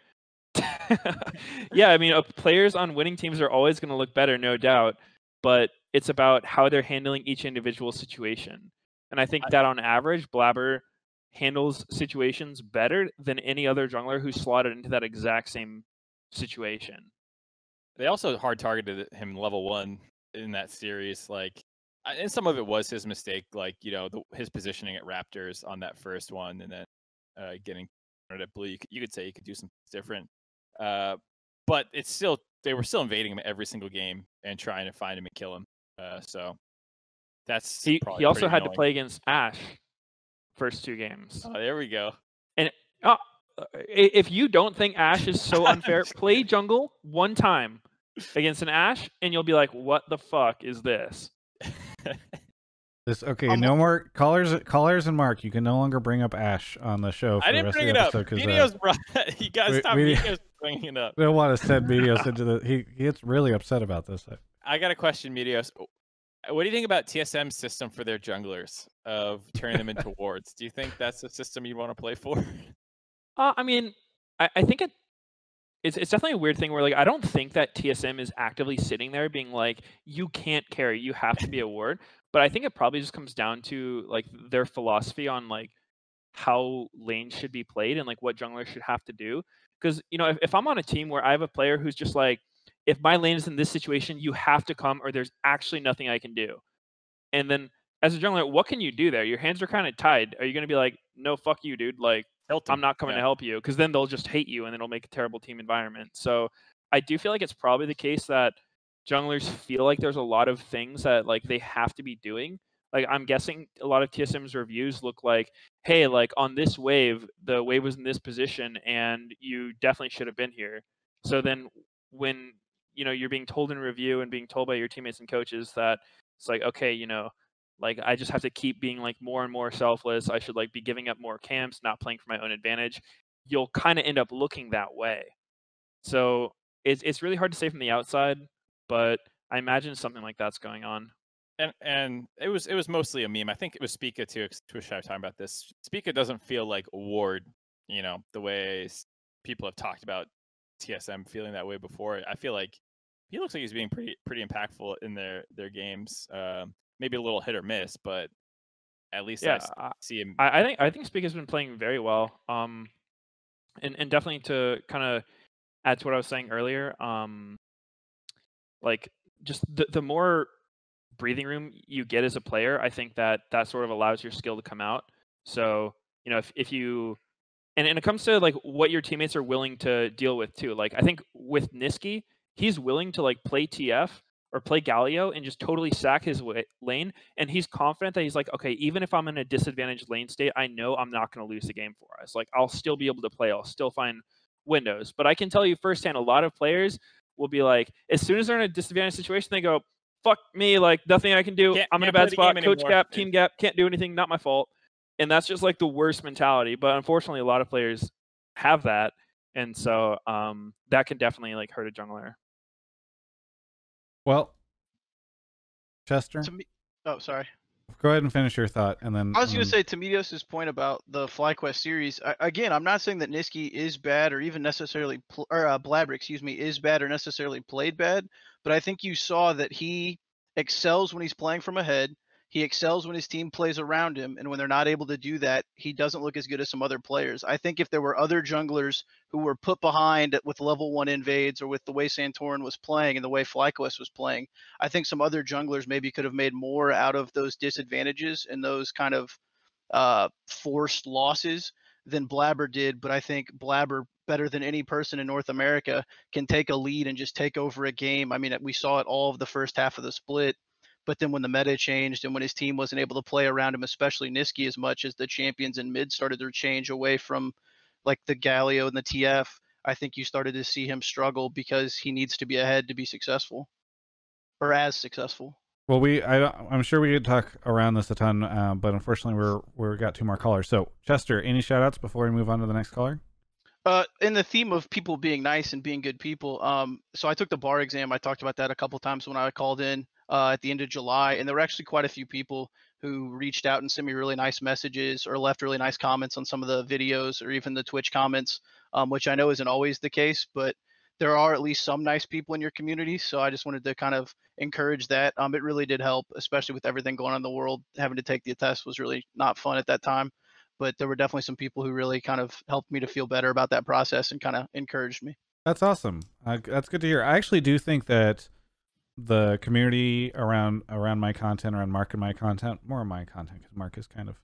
Speaker 3: yeah, I mean, players on winning teams are always going to look better, no doubt. But it's about how they're handling each individual situation. And I think that on average, Blabber handles situations better than any other jungler who's slotted into that exact same situation.
Speaker 2: They also hard targeted him level 1 in that series, like. And some of it was his mistake, like, you know, his positioning at Raptors on that first one, and then getting at Blue. You could say he could do something different, but it's still, they were still invading him every single game and trying to find him and kill him. So that's
Speaker 3: he also had to play against Ashe first 2 games.
Speaker 2: Oh, there we go.
Speaker 3: And if you don't think Ashe is so unfair, play jungle one time against an Ashe, and you'll be like, "What the fuck is this?"
Speaker 1: Okay, no more callers and Mark. You can no longer bring up Ashe on the show. For
Speaker 2: I didn't bring it up. Meteos brought. You guys stop Meteos bringing it up.
Speaker 1: We don't want to send Meteos into the. He gets really upset about this.
Speaker 2: I got a question, Meteos. What do you think about TSM's system for their junglers of turning them into wards? Do you think that's a system you'd want to play for?
Speaker 3: I mean, I think it's definitely a weird thing where, like, I don't think that TSM is actively sitting there being like, you can't carry, you have to be a ward. But I think it probably just comes down to, like, their philosophy on, like, how lanes should be played and, like, what junglers should have to do. Because, you know, if I'm on a team where I have a player who's just like, if my lane is in this situation, you have to come or there's actually nothing I can do. And then as a jungler, what can you do there? Your hands are kind of tied. Are you going to be like, no, fuck you, dude? Like, I'm not coming to help you, because then they'll just hate you and it'll make a terrible team environment. So I do feel like it's probably the case that junglers feel like there's a lot of things that, like, they have to be doing. Like I'm guessing a lot of TSM's reviews look like, hey, like on this wave, the wave was in this position and you definitely should have been here. So then when, you know, you're being told in review and being told by your teammates and coaches that it's like, okay, you know, like I just have to keep being like more and more selfless. I should like be giving up more camps, not playing for my own advantage. You'll kind of end up looking that way. So it's really hard to say from the outside, but I imagine something like that's going on.
Speaker 2: And it was mostly a meme. I think it was Spica too. Twish talking about this. Spica doesn't feel like Ward, you know, the way people have talked about TSM feeling that way before. I feel like he looks like he's being pretty impactful in their games. Maybe a little hit or miss, but at least I see him.
Speaker 3: I think Spica's been playing very well. And definitely to kind of add to what I was saying earlier, like just the more breathing room you get as a player, I think that sort of allows your skill to come out. So, you know, if you and it comes to like what your teammates are willing to deal with too. Like I think with Nisqy, he's willing to like play TF or play Galio and just totally sack his lane, and he's confident that he's like, okay, even if I'm in a disadvantaged lane state, I know I'm not going to lose the game for us. Like I'll still be able to play, I'll still find windows. But I can tell you firsthand, a lot of players will be like, as soon as they're in a disadvantaged situation, they go, fuck me, like nothing I can do. I'm in a bad spot. Coach gap, team gap, can't do anything, not my fault. And that's just like the worst mentality. But unfortunately, a lot of players have that, and so that can definitely like hurt a jungler.
Speaker 1: Well, Chester.
Speaker 10: Oh, sorry.
Speaker 1: Go ahead and finish your thought, and then
Speaker 10: I was going to say to Meteos' point about the FlyQuest series. Again, I'm not saying that Nisqy is bad or even necessarily, Blabber, excuse me, is bad or necessarily played bad, but I think you saw that he excels when he's playing from ahead. He excels when his team plays around him, and when they're not able to do that, he doesn't look as good as some other players. I think if there were other junglers who were put behind with level 1 invades or with the way Santorin was playing and the way FlyQuest was playing, I think some other junglers maybe could have made more out of those disadvantages and those kind of forced losses than Blabber did. But I think Blabber, better than any person in North America, can take a lead and just take over a game. I mean, we saw it all of the first half of the split. But then when the meta changed and when his team wasn't able to play around him, especially Nisqy, as much as the champions in mid started their change away from like the Galio and the TF, I think you started to see him struggle because he needs to be ahead to be successful or as successful.
Speaker 1: Well, I'm sure we could talk around this a ton, but unfortunately we're got 2 more callers. So Chester, any shout outs before we move on to the next caller?
Speaker 10: In the theme of people being nice and being good people, so I took the bar exam. I talked about that a couple times when I called in at the end of July, and there were actually quite a few people who reached out and sent me really nice messages or left really nice comments on some of the videos or even the Twitch comments, which I know isn't always the case, but there are at least some nice people in your community. So I just wanted to kind of encourage that. It really did help, especially with everything going on in the world. Having to take the test was really not fun at that time, but there were definitely some people who really kind of helped me to feel better about that process and kind of encouraged me.
Speaker 1: That's awesome. That's good to hear. I actually do think that the community around my content, around Mark and my content, more of my content, because Mark is kind of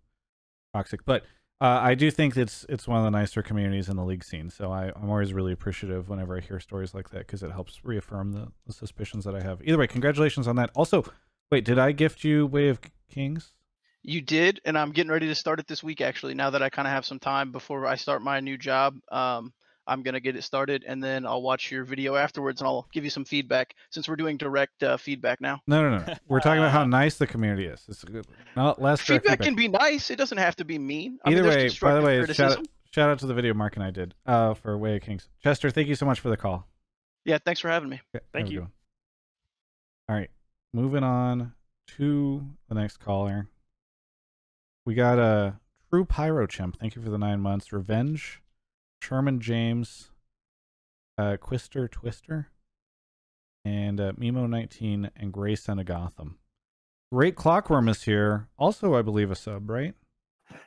Speaker 1: toxic, but I do think it's one of the nicer communities in the league scene. So I'm always really appreciative whenever I hear stories like that, because it helps reaffirm the suspicions that I have. Either way, congratulations on that. Also, wait, did I gift you Way of Kings?
Speaker 10: You did, and I'm getting ready to start it this week, actually, now that I kind of have some time before I start my new job. I'm going to get it started, and then I'll watch your video afterwards, and I'll give you some feedback, since we're doing direct feedback now.
Speaker 1: No. We're talking about how nice the community is. It's good. Not less
Speaker 10: feedback can be nice. It doesn't have to be mean.
Speaker 1: Either way, by the way, shout out to the video Mark and I did for Way of Kings. Chester, thank you so much for the call.
Speaker 10: Yeah, thanks for having me.
Speaker 1: Okay,
Speaker 3: thank you.
Speaker 1: All right, moving on to the next caller. We got a True Pyrochimp. Thank you for the 9 months. Revenge. Sherman James, Quister Twister, and Mimo19 and Gray Son of Gotham. Great Clockworm is here. Also, I believe a sub, right?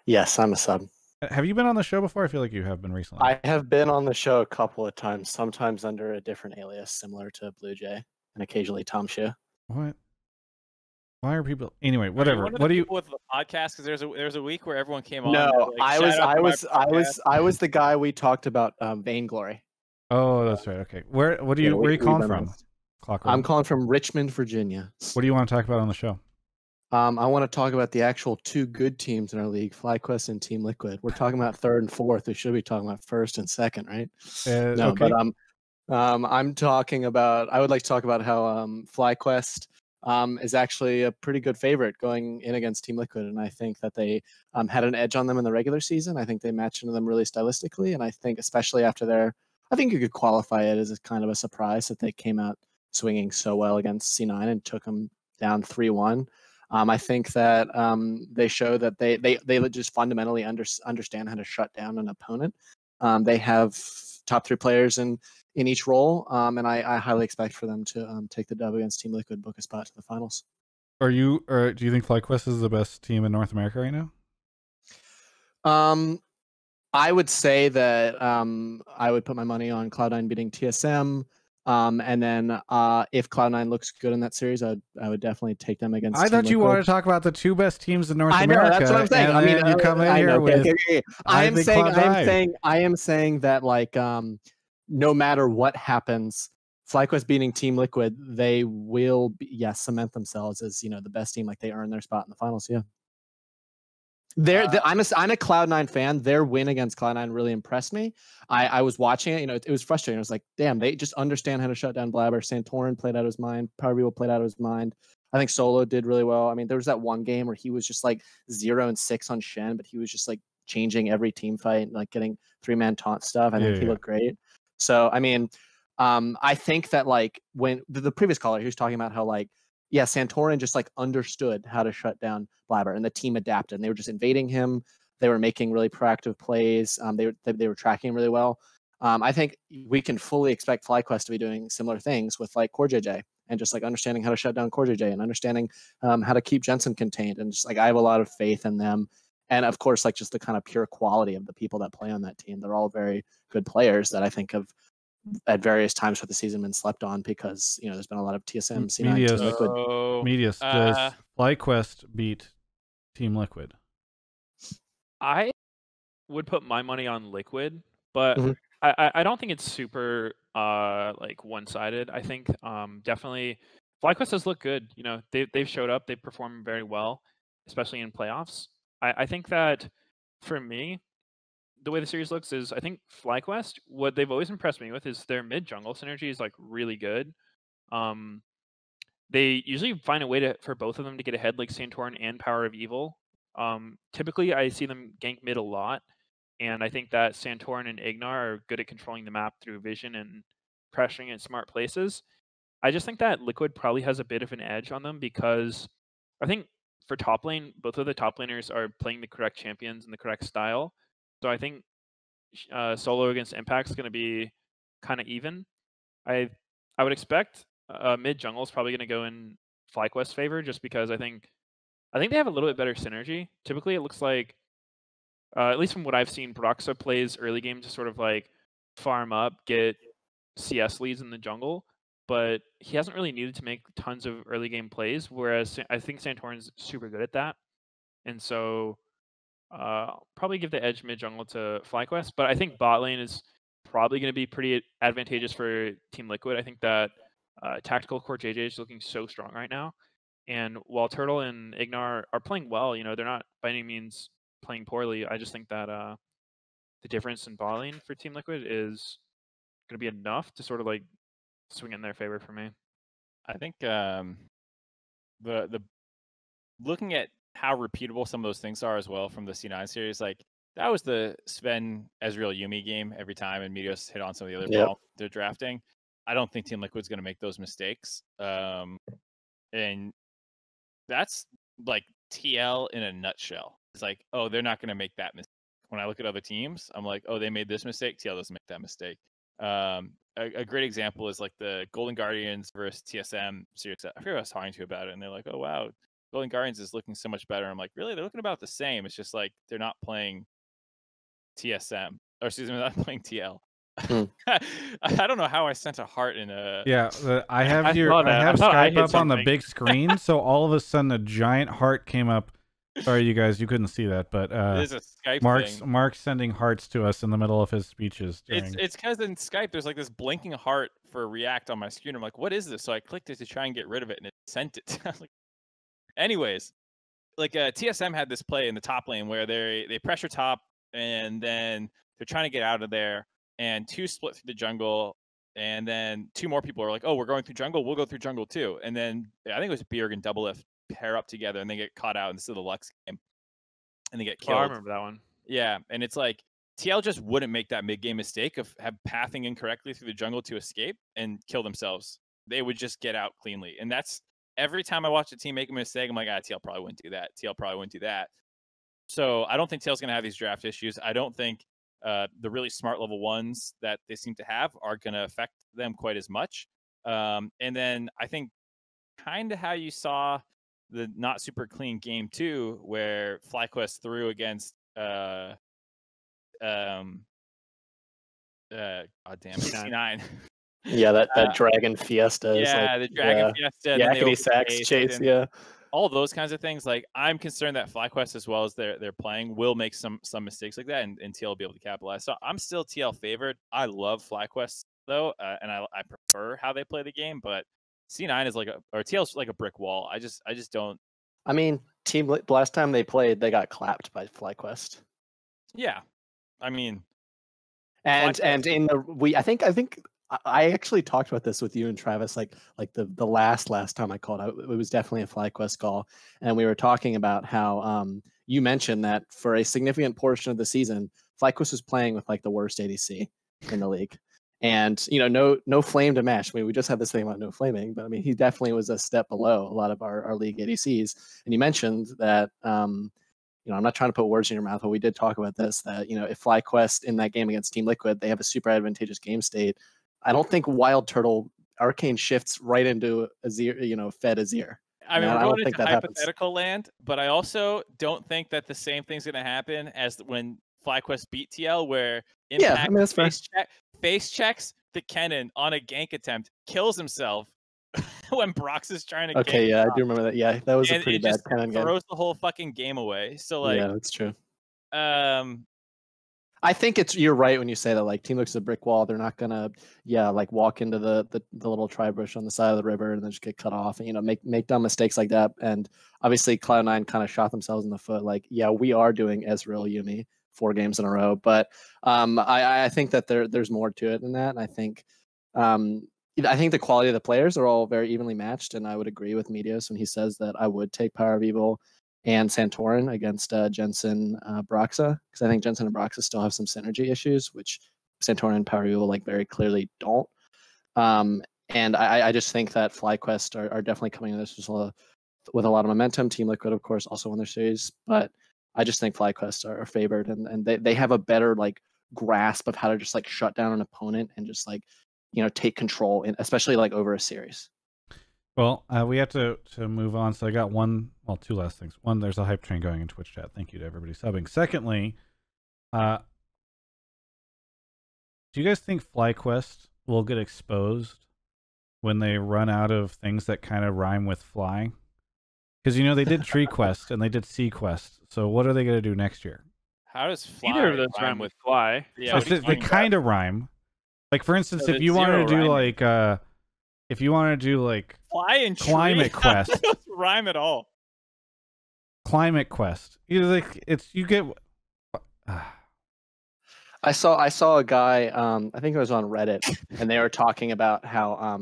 Speaker 11: Yes, I'm a sub.
Speaker 1: Have you been on the show before? I feel like you have been recently.
Speaker 11: I have been on the show a couple of times, sometimes under a different alias, similar to Blue Jay, and occasionally Tom Shue.
Speaker 1: What? Why are people? Anyway, whatever. What do you
Speaker 2: with the podcast? Because there's a week where everyone came on.
Speaker 11: No,
Speaker 2: like,
Speaker 11: I was the guy we talked about Vainglory.
Speaker 1: Oh, that's right. Okay, where are you calling from?
Speaker 11: I'm calling from Richmond, Virginia.
Speaker 1: What do you want to talk about on the show?
Speaker 11: I want to talk about the actual two good teams in our league, FlyQuest and Team Liquid. We're talking about third and fourth. We should be talking about first and second, right? No,
Speaker 1: okay.
Speaker 11: but I'm talking about. I would like to talk about how FlyQuest is actually a pretty good favorite going in against Team Liquid, and I think that they had an edge on them in the regular season. I think they matched into them really stylistically, and I think especially after their, I think you could qualify it as a kind of a surprise that they came out swinging so well against C9 and took them down 3-1. I think that they show that they just fundamentally understand how to shut down an opponent. They have top 3 players in each role, and I highly expect for them to take the dub against Team Liquid, book a spot to the finals.
Speaker 1: Do you think FlyQuest is the best team in North America right now?
Speaker 11: I would say that I would put my money on Cloud9 beating TSM. And then if Cloud9 looks good in that series, I would definitely take them against.
Speaker 1: I thought you wanted to talk about the 2 best teams in North America.
Speaker 11: I know, that's what I'm saying. I mean,
Speaker 1: you come in here with.
Speaker 11: I am saying that like no matter what happens, FlyQuest beating Team Liquid, they will cement themselves as the best team. Like they earn their spot in the finals. Yeah. I'm a Cloud9 fan. Their win against Cloud9 really impressed me. I was watching it. It was frustrating. I was like, damn, they just understand how to shut down Blabber. Santorin played out of his mind. PowerVivo played out of his mind. I think Solo did really well. I mean, there was that one game where he was just like 0-6 on Shen, but he was just like changing every team fight and like getting 3-man taunt stuff. I think he looked great. So, I mean, I think that like when the previous caller, he was talking about how like, yeah, Santorin just like understood how to shut down Blabber, and the team adapted. And they were just invading him. They were making really proactive plays. They were tracking really well. I think we can fully expect FlyQuest to be doing similar things with like CoreJJ and just like understanding how to shut down CoreJJ and understanding how to keep Jensen contained. And just like I have a lot of faith in them. And of course, like just the kind of pure quality of the people that play on that team. They're all very good players that I think have at various times for the season been slept on because there's been a lot of TSM, C9, Team Liquid.
Speaker 1: Medius, does FlyQuest beat Team Liquid?
Speaker 3: I would put my money on Liquid, but I don't think it's super like one-sided. I think definitely FlyQuest does look good. They've showed up, they've performed very well, especially in playoffs. I think that for me, the way the series looks is I think FlyQuest, what they've always impressed me with is their mid-jungle synergy is like really good. They usually find a way for both of them to get ahead, like Santorin and Power of Evil. Typically, I see them gank mid a lot, and I think that Santorin and Ignar are good at controlling the map through vision and pressuring in smart places. I just think that Liquid probably has a bit of an edge on them because I think for top lane, both of the top laners are playing the correct champions in the correct style. So I think solo against Impact is going to be kind of even. I would expect mid jungle is probably going to go in FlyQuest's favor just because I think they have a little bit better synergy. Typically, it looks like, at least from what I've seen, Broxah plays early game to sort of like farm up, get CS leads in the jungle, but he hasn't really needed to make tons of early game plays, whereas I think Santorin's super good at that. And so probably give the edge mid jungle to FlyQuest, but I think bot lane is probably going to be pretty advantageous for Team Liquid. I think that tactical CoreJJ is looking so strong right now, and while Turtle and Ignar are playing well, they're not by any means playing poorly. I just think that the difference in bot lane for Team Liquid is going to be enough to sort of like swing in their favor for me.
Speaker 2: I think the looking at how repeatable some of those things are as well from the C9 series, like that was the Sven Ezreal Yuumi game every time, and Medios hit on some of the other ball they're drafting. I don't think Team Liquid's going to make those mistakes, and that's like TL in a nutshell. It's like, oh, they're not going to make that mistake. When I look at other teams, I'm like, oh, they made this mistake. TL doesn't make that mistake. A great example is like the Golden Guardians versus TSM series. I forget what I was talking to you about it, and they're like, oh wow, Golden Guardians is looking so much better. I'm like, really? They're looking about the same. It's just like they're not playing TSM, or excuse me, they're not playing TL. I don't know how I sent a heart in a.
Speaker 1: Yeah, I have Skype up on the big screen, so all of a sudden a giant heart came up. Sorry, you guys, you couldn't see that, but
Speaker 2: it is a Skype thing.
Speaker 1: Mark's sending hearts to us in the middle of his speeches.
Speaker 2: It's because in Skype there's like this blinking heart for React on my screen. I'm like, what is this? So I clicked it to try and get rid of it, and it sent it. Anyways, like TSM had this play in the top lane where they pressure top and then they're trying to get out of there, and 2 split through the jungle, and then 2 more people are like, oh, we're going through jungle, we'll go through jungle too. And then I think it was Bjerg and Doublelift pair up together and they get caught out in the Lux game and they get killed.
Speaker 3: Oh, I remember that one.
Speaker 2: Yeah, and it's like TL just wouldn't make that mid-game mistake of pathing incorrectly through the jungle to escape and kill themselves. They would just get out cleanly. And that's every time I watch a team make a mistake, I'm like, TL probably wouldn't do that. TL probably wouldn't do that. So I don't think TL's going to have these draft issues. I don't think the really smart level 1s that they seem to have are going to affect them quite as much. And then I think kind of how you saw the not super clean game 2 where FlyQuest threw against God damn it, C9.
Speaker 11: Yeah, that Dragon Fiesta.
Speaker 2: Yeah, the Dragon Fiesta.
Speaker 11: Yakety Sax chase. Yeah,
Speaker 2: all those kinds of things. Like, I'm concerned that FlyQuest, as well as they're playing, will make some mistakes like that, and TL will be able to capitalize. So I'm still TL favored. I love FlyQuest though, and I prefer how they play the game. But C9 is TL's like a brick wall. I just don't.
Speaker 11: I mean, last time they played, they got clapped by FlyQuest.
Speaker 2: Yeah, I mean,
Speaker 11: and in the I think I actually talked about this with you and Travis, like the last time I called out. It was definitely a FlyQuest call, and we were talking about how you mentioned that for a significant portion of the season, FlyQuest was playing with like the worst ADC in the league, and no flame to mesh. I mean, we just had this thing about no flaming, but I mean, he definitely was a step below a lot of our league ADCs. And you mentioned that. I'm not trying to put words in your mouth, but we did talk about this, that, if FlyQuest in that game against Team Liquid, they have a super advantageous game state. I don't think Wild Turtle Arcane shifts right into Azir, fed Azir.
Speaker 2: I mean, we're going into hypothetical land, but I also don't think that the same thing's going to happen as when FlyQuest beat TL, where Impact face checks the Kennen on a gank attempt, kills himself when Brox is trying to.
Speaker 11: Okay, yeah, I do remember that. Yeah, that was a pretty bad Kennen game.
Speaker 2: Throws the whole fucking game away. So
Speaker 11: yeah, that's true.
Speaker 2: I
Speaker 11: think you're right when you say that, like, Team looks a brick wall. They're not gonna walk into the little tri bush on the side of the river and then just get cut off and make dumb mistakes like that. And obviously Cloud9 kind of shot themselves in the foot. Like, yeah, we are doing Ezreal Yuumi 4 games in a row, but I think that there's more to it than that. And I think the quality of the players are all very evenly matched, and I would agree with Meteos when he says that I would take Power of Evil and Santorin against Jensen Broxa, because I think Jensen and Broxa still have some synergy issues, which Santorin and Power of Evil very clearly don't. And I just think that FlyQuest are definitely coming in this with a lot of momentum. Team Liquid, of course, also won their series, but I just think FlyQuest are favored, and they have a better grasp of how to just shut down an opponent and just take control, especially over a series.
Speaker 1: Well, we have to move on. So I got two last things. One, there's a hype train going in Twitch chat. Thank you to everybody subbing. Secondly, do you guys think FlyQuest will get exposed when they run out of things that kind of rhyme with fly? Because they did Tree Quest and they did Sea Quest. So what are they going to do next year?
Speaker 2: How does fly
Speaker 3: either of those rhyme with fly?
Speaker 2: Yeah,
Speaker 1: so they kind of rhyme. Like, for instance, if you wanted to do
Speaker 2: fly and
Speaker 1: Climate
Speaker 2: tree,
Speaker 1: Quest,
Speaker 2: that doesn't rhyme at all.
Speaker 1: Climate Quest, you get.
Speaker 11: I saw a guy. I think it was on Reddit, and they were talking about how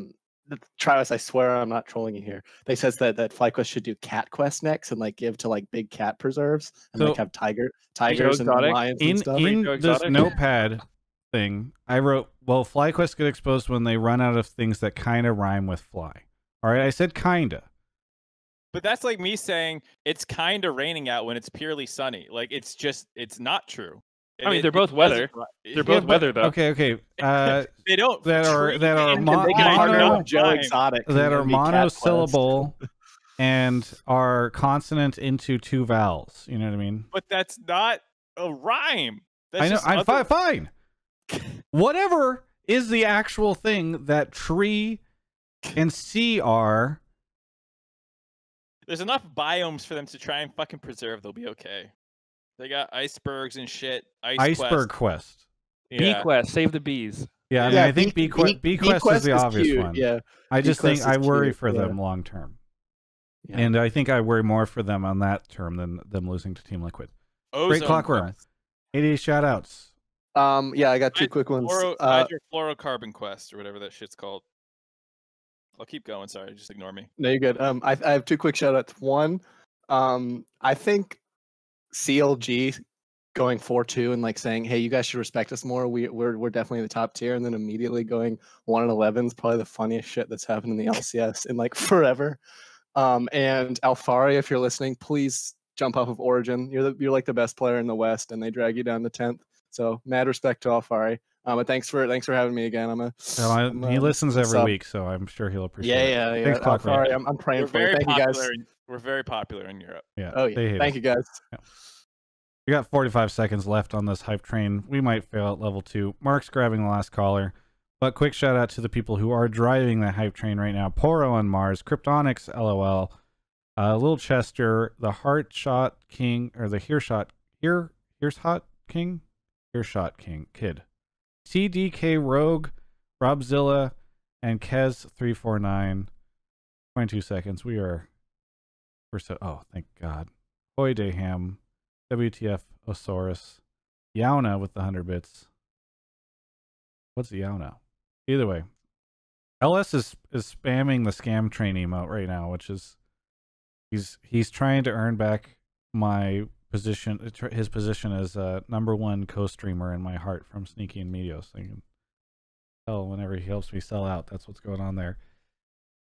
Speaker 11: Travis, I swear I'm not trolling you here. They says that FlyQuest should do Cat Quest next and give to big cat preserves and have tigers and lions and stuff.
Speaker 1: In this notepad thing, I wrote, well, FlyQuest get exposed when they run out of things that kind of rhyme with fly. All right, I said kinda.
Speaker 2: But that's like me saying it's kind of raining out when it's purely sunny. It's not true.
Speaker 3: I mean, they're both weather. They're both weather, though.
Speaker 1: Okay.
Speaker 2: They don't.
Speaker 1: That are monosyllable and are consonant into 2 vowels. You know what I mean?
Speaker 2: But that's not a rhyme.
Speaker 1: I know. I'm fine. Whatever is the actual thing that tree and sea are.
Speaker 2: There's enough biomes for them to try and fucking preserve. They'll be okay. They got icebergs and shit.
Speaker 1: Iceberg Quest.
Speaker 3: Bee Quest, save the bees.
Speaker 1: Yeah, I think Bee Quest is the obvious one.
Speaker 11: Yeah,
Speaker 1: I just think I worry for them long term.
Speaker 11: Yeah.
Speaker 1: And I think I worry more for them on that term than them losing to Team Liquid. Great Clockworm. 80 shout-outs.
Speaker 11: Yeah, I got two quick ones.
Speaker 2: Hide your fluorocarbon quest or whatever that shit's called. I'll keep going. Sorry, just ignore me.
Speaker 11: No, you're good. I have two quick shout-outs. One, I think CLG going 4-2 and like saying, "Hey, you guys should respect us more. We're definitely the top tier," and then immediately going 1-11 is probably the funniest shit that's happened in the LCS in like forever. And Alfari, if you're listening, please jump off of Origin. You're like the best player in the West, and they drag you down to 10th. So mad respect to Alfari. But thanks for having me again.
Speaker 1: He listens every week, so I'm sure he'll appreciate it.
Speaker 11: Yeah.
Speaker 1: Thanks, Clockworm.
Speaker 11: Alfari, I'm praying for you. Thank you guys.
Speaker 2: We're very popular in Europe.
Speaker 1: Yeah.
Speaker 11: Oh yeah. Thank you guys.
Speaker 1: Yeah. We got 45 seconds left on this hype train. We might fail at level 2. Mark's grabbing the last caller. But quick shout out to the people who are driving that hype train right now. Poro on Mars, Kryptonics, LOL, Lil Chester, the Heartshot King, or the Hearshot King, Kid, CDK Rogue, Robzilla, and Kez349. 22 seconds. We're so, oh, thank God. Hoy Dayham, WTF Osaurus, Yauna with the 100 bits. What's Yauna? Either way, LS is spamming the scam train emote right now, which is he's trying to earn back my position, his position as #1 co-streamer in my heart from Sneaky and Meteos. So you can tell whenever he helps me sell out, that's what's going on there.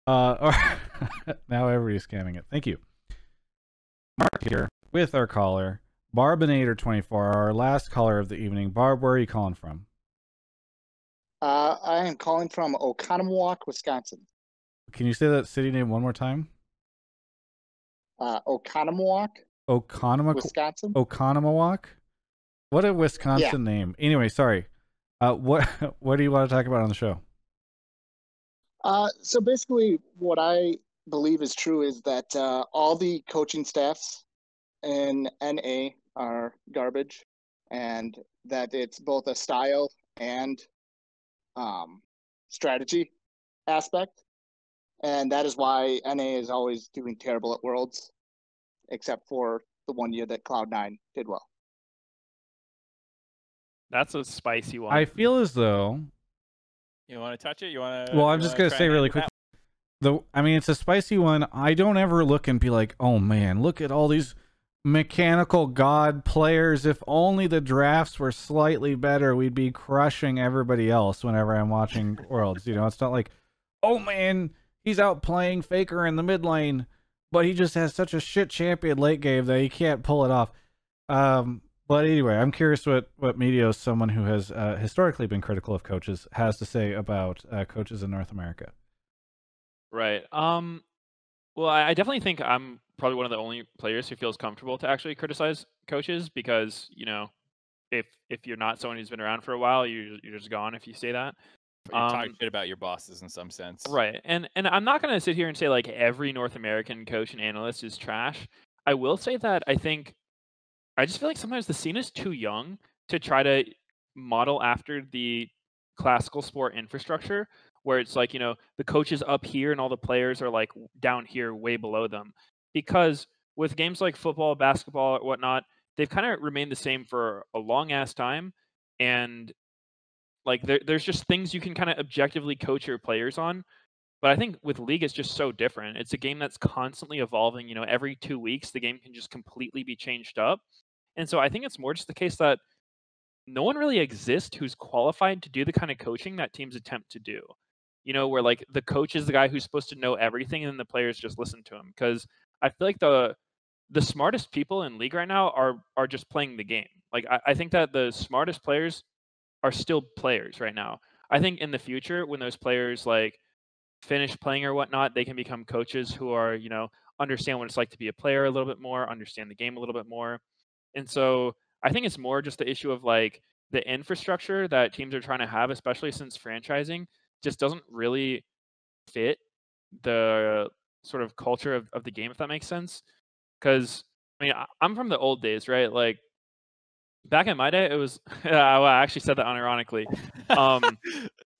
Speaker 1: Now everybody's scamming it. Thank you. Mark here with our caller, Barbinator24, our last caller of the evening. Barb, where are you calling from?
Speaker 12: I am calling from Oconomowoc, Wisconsin.
Speaker 1: Can you say that city name one more time?
Speaker 12: Oconomowoc, Wisconsin.
Speaker 1: Oconomowoc? What a Wisconsin name. Anyway, sorry. What do you want to talk about on the show?
Speaker 12: So basically, what I believe is true is that all the coaching staffs in NA are garbage, and that it's both a style and strategy aspect, and that is why NA is always doing terrible at Worlds, except for the one year that Cloud9 did well.
Speaker 3: That's a spicy one.
Speaker 1: I feel as though...
Speaker 2: You want to touch it? You want to?
Speaker 1: Well, I'm just going to say really quick. I mean, it's a spicy one. I don't ever look and be like, oh man, look at all these mechanical god players. If only the drafts were slightly better, we'd be crushing everybody else whenever I'm watching Worlds. You know, it's not like, oh man, he's out playing Faker in the mid lane, but he just has such a shit champion late game that he can't pull it off. But anyway, I'm curious what Meteos, someone who has historically been critical of coaches, has to say about coaches in North America.
Speaker 3: Right. Well, I definitely think I'm probably one of the only players who feels comfortable to actually criticize coaches because, you know, if you're not someone who's been around for a while, you're just gone if you say that.
Speaker 2: You're talking shit about your bosses in some sense.
Speaker 3: Right. And I'm not going to sit here and say like every North American coach and analyst is trash. I will say that I just feel like sometimes the scene is too young to try to model after the classical sport infrastructure where it's like, you know, the coach is up here and all the players are like down here way below them. Because with games like football, basketball, or whatnot, they've kind of remained the same for a long ass time. And like there's just things you can kind of objectively coach your players on. But I think with League, it's just so different. It's a game that's constantly evolving. You know, every 2 weeks, the game can just completely be changed up. And so I think it's more just the case that no one really exists who's qualified to do the kind of coaching that teams attempt to do. You know, where like the coach is the guy who's supposed to know everything and the players just listen to him. Because I feel like the smartest people in League right now are just playing the game. Like I think that the smartest players are still players right now. I think in the future, when those players like finish playing or whatnot, they can become coaches who are, you know, understand what it's like to be a player a little bit more, understand the game a little bit more. And so I think it's more just the issue of like the infrastructure that teams are trying to have, especially since franchising just doesn't really fit the sort of culture of the game, if that makes sense. Because, I mean, I'm from the old days, right? Like, back in my day, it was, well, I actually said that unironically.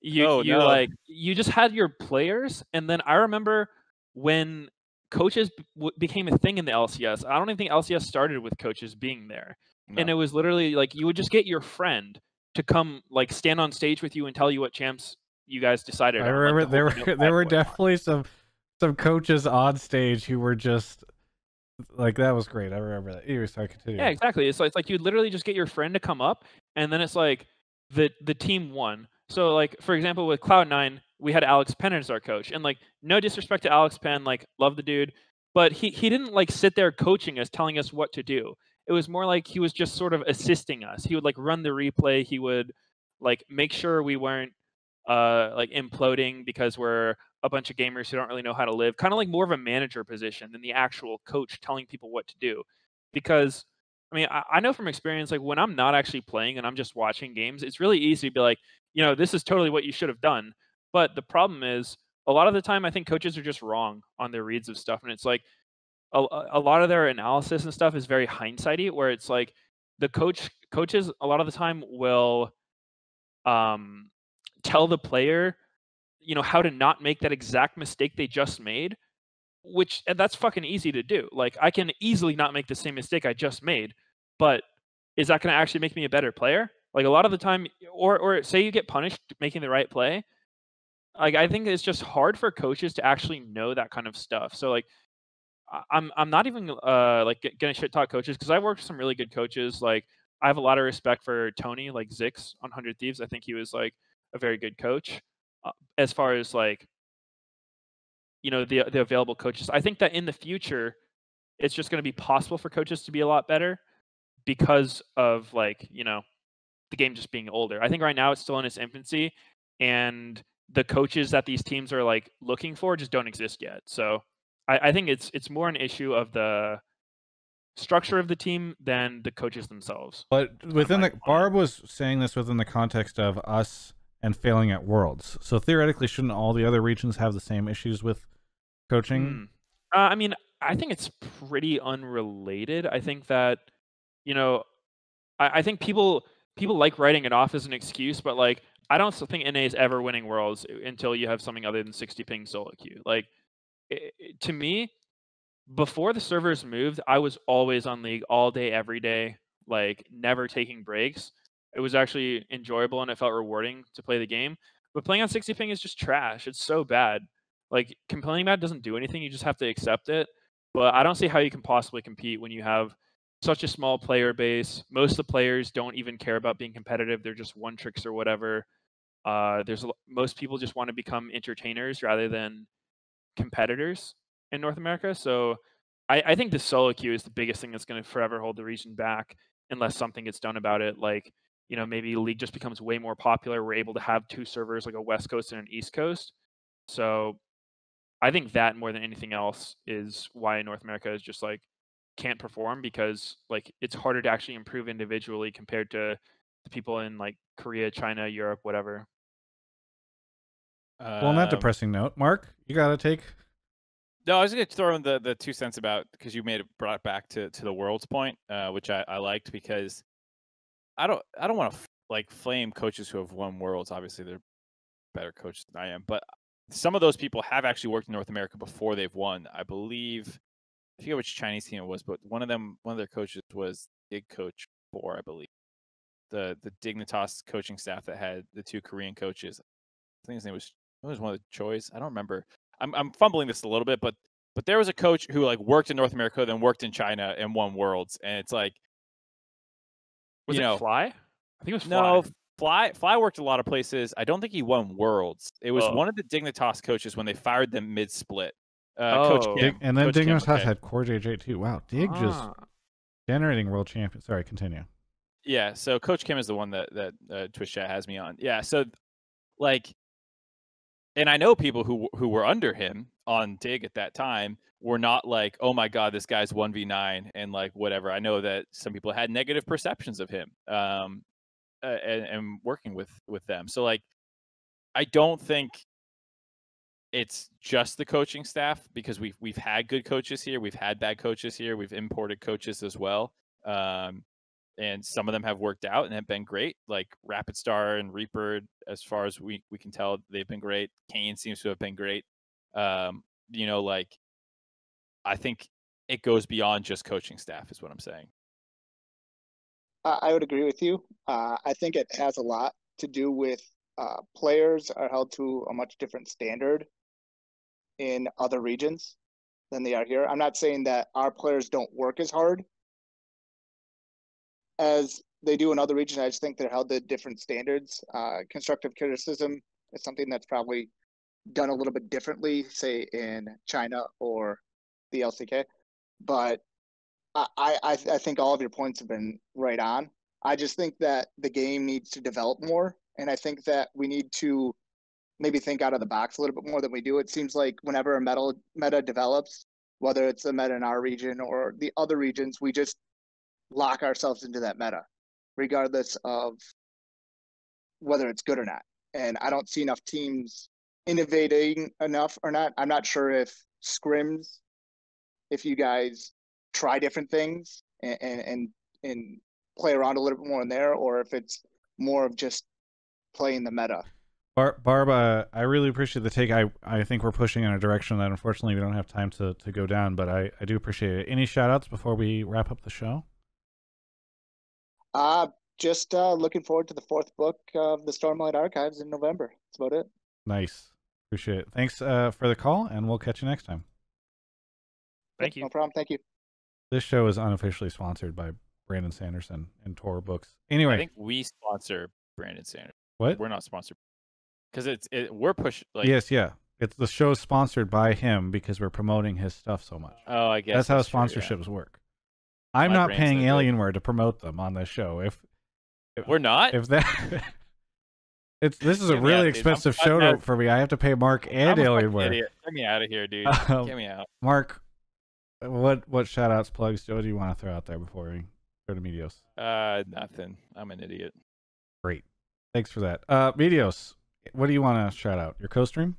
Speaker 3: You just had your players, and then I remember when coaches became a thing in the LCS. I don't even think LCS started with coaches being there. And it was literally like you would just get your friend to come like stand on stage with you and tell you what champs you guys decided
Speaker 1: I
Speaker 3: on.
Speaker 1: remember
Speaker 3: Like,
Speaker 1: there were definitely some coaches on stage who were just like, that was great. I remember that. Anyway, sorry, continue.
Speaker 3: Yeah, exactly. It's like you literally just get your friend to come up, and then it's like the team won. So like for example with Cloud9, we had Alex Penn as our coach, and like no disrespect to Alex Penn, like love the dude, but he didn't like sit there coaching us, telling us what to do. It was more like he was just sort of assisting us. He would like run the replay. He would like make sure we weren't like imploding because we're a bunch of gamers who don't really know how to live. Kind of like more of a manager position than the actual coach telling people what to do. Because I mean, I know from experience, like when I'm not actually playing and I'm just watching games, it's really easy to be like, you know, this is totally what you should have done. But the problem is, a lot of the time, I think coaches are just wrong on their reads of stuff, and it's like a lot of their analysis and stuff is very hindsighty, where it's like the coaches a lot of the time will tell the player, you know, how to not make that exact mistake they just made, which that's fucking easy to do. Like I can easily not make the same mistake I just made, but is that going to actually make me a better player? Like a lot of the time, or say you get punished making the right play. Like I think it's just hard for coaches to actually know that kind of stuff. So like I'm not even like gonna shit talk coaches because I worked with some really good coaches. Like I have a lot of respect for Tony, like Zix on 100 Thieves. I think he was like a very good coach. As far as like, you know, the available coaches, I think that in the future, it's just going to be possible for coaches to be a lot better because of like, you know, the game just being older. I think right now it's still in its infancy, and the coaches that these teams are like looking for just don't exist yet. So I think it's more an issue of the structure of the team than the coaches themselves.
Speaker 1: But within the Barb was saying this within the context of us and failing at Worlds. So theoretically, shouldn't all the other regions have the same issues with coaching?
Speaker 3: I mean, I think it's pretty unrelated. I think that, you know, I think people like writing it off as an excuse, but like I don't think NA is ever winning Worlds until you have something other than 60 ping solo queue. Like to me, before the servers moved, I was always on League all day, every day, like never taking breaks. It was actually enjoyable and it felt rewarding to play the game. But playing on 60 ping is just trash. It's so bad. Like complaining about it doesn't do anything. You just have to accept it. But I don't see how you can possibly compete when you have such a small player base. Most of the players don't even care about being competitive. They're just one tricks or whatever. Most people just want to become entertainers rather than competitors in North America. So I think the solo queue is the biggest thing that's going to forever hold the region back unless something gets done about it. Like, you know, maybe League just becomes way more popular. We're able to have two servers, like a West Coast and an East Coast. So I think that more than anything else is why North America is just like can't perform, because like it's harder to actually improve individually compared to the people in like Korea, China, Europe, whatever.
Speaker 1: Well, on that depressing note, Mark, you got to take.
Speaker 2: No, I was going to throw in the 2 cents about, because you brought it back to the Worlds point, which I liked, because I don't want to like flame coaches who have won Worlds. Obviously, they're better coaches than I am, but some of those people have actually worked in North America before they've won. I believe, I forget which Chinese team it was, but one of their coaches was Dig Coach 4, I believe. The Dignitas coaching staff that had the 2 Korean coaches. I think his name was one of the Choi's. I don't remember. I'm fumbling this a little bit, but there was a coach who like worked in North America, then worked in China and won Worlds, and it's like,
Speaker 3: was it Fly? I think it was Fly.
Speaker 2: No, Fly worked a lot of places. I don't think he won Worlds. It was one of the Dignitas coaches when they fired them mid-split. Coach Kim.
Speaker 1: And then Dignitas had Core JJ too. Wow, Dig just generating world champion. Sorry, continue.
Speaker 2: Yeah, so Coach Kim is the one that Twitch chat has me on. Yeah, so like, and I know people who were under him on Dig at that time were not like, oh my God, this guy's 1v9 and like whatever. I know that some people had negative perceptions of him and working with them. So like, I don't think it's just the coaching staff, because we've had good coaches here, we've had bad coaches here, we've imported coaches as well. And some of them have worked out and have been great, like Rapid Star and Reaper. As far as we can tell, they've been great. Kane seems to have been great. You know, like I think it goes beyond just coaching staff, is what I'm saying.
Speaker 12: I would agree with you. I think it has a lot to do with players are held to a much different standard in other regions than they are here. I'm not saying that our players don't work as hard as they do in other regions. I just think they're held to different standards. Constructive criticism is something that's probably done a little bit differently, say in China or the LCK. But I think all of your points have been right on. I just think that the game needs to develop more. And I think that we need to maybe think out of the box a little bit more than we do. It seems like whenever a meta develops, whether it's a meta in our region or the other regions, we just lock ourselves into that meta, regardless of whether it's good or not. And I don't see enough teams innovating enough or not. I'm not sure if scrims, if you guys try different things and play around a little bit more in there, or if it's more of just playing the meta.
Speaker 1: Barb, I really appreciate the take. I think we're pushing in a direction that unfortunately we don't have time to go down, but I do appreciate it. Any shout outs before we wrap up the show?
Speaker 12: Just looking forward to the 4th book of the Stormlight Archives in November. That's about it.
Speaker 1: Nice. Appreciate it. Thanks for the call, and we'll catch you next time.
Speaker 3: Thank you.
Speaker 12: No problem. Thank you.
Speaker 1: This show is unofficially sponsored by Brandon Sanderson and Tor Books. Anyway.
Speaker 2: I think we sponsor Brandon Sanderson.
Speaker 1: What?
Speaker 2: We're not sponsored. Because we're pushing. Like,
Speaker 1: yes, yeah. It's the show's sponsored by him because we're promoting his stuff so much.
Speaker 2: Oh, I guess
Speaker 1: that's how
Speaker 2: true,
Speaker 1: sponsorships
Speaker 2: yeah.
Speaker 1: work. I'm
Speaker 2: My
Speaker 1: not
Speaker 2: brain's
Speaker 1: paying
Speaker 2: so good.
Speaker 1: Alienware to promote them on this show. If
Speaker 2: we're not,
Speaker 1: if that, this is a
Speaker 2: Get me
Speaker 1: really
Speaker 2: out, dude.
Speaker 1: expensive
Speaker 2: I'm
Speaker 1: show
Speaker 2: fucking
Speaker 1: note for me. I have to pay Mark and
Speaker 2: I'm a fucking
Speaker 1: Alienware.
Speaker 2: idiot. Get me out of here, dude. Get me out.
Speaker 1: Mark, what shout outs, plugs, Joe, do you want to throw out there before we go to Medios?
Speaker 2: Nothing. I'm an idiot.
Speaker 1: Great. Thanks for that. Medios, what do you want to shout out? Your co-stream?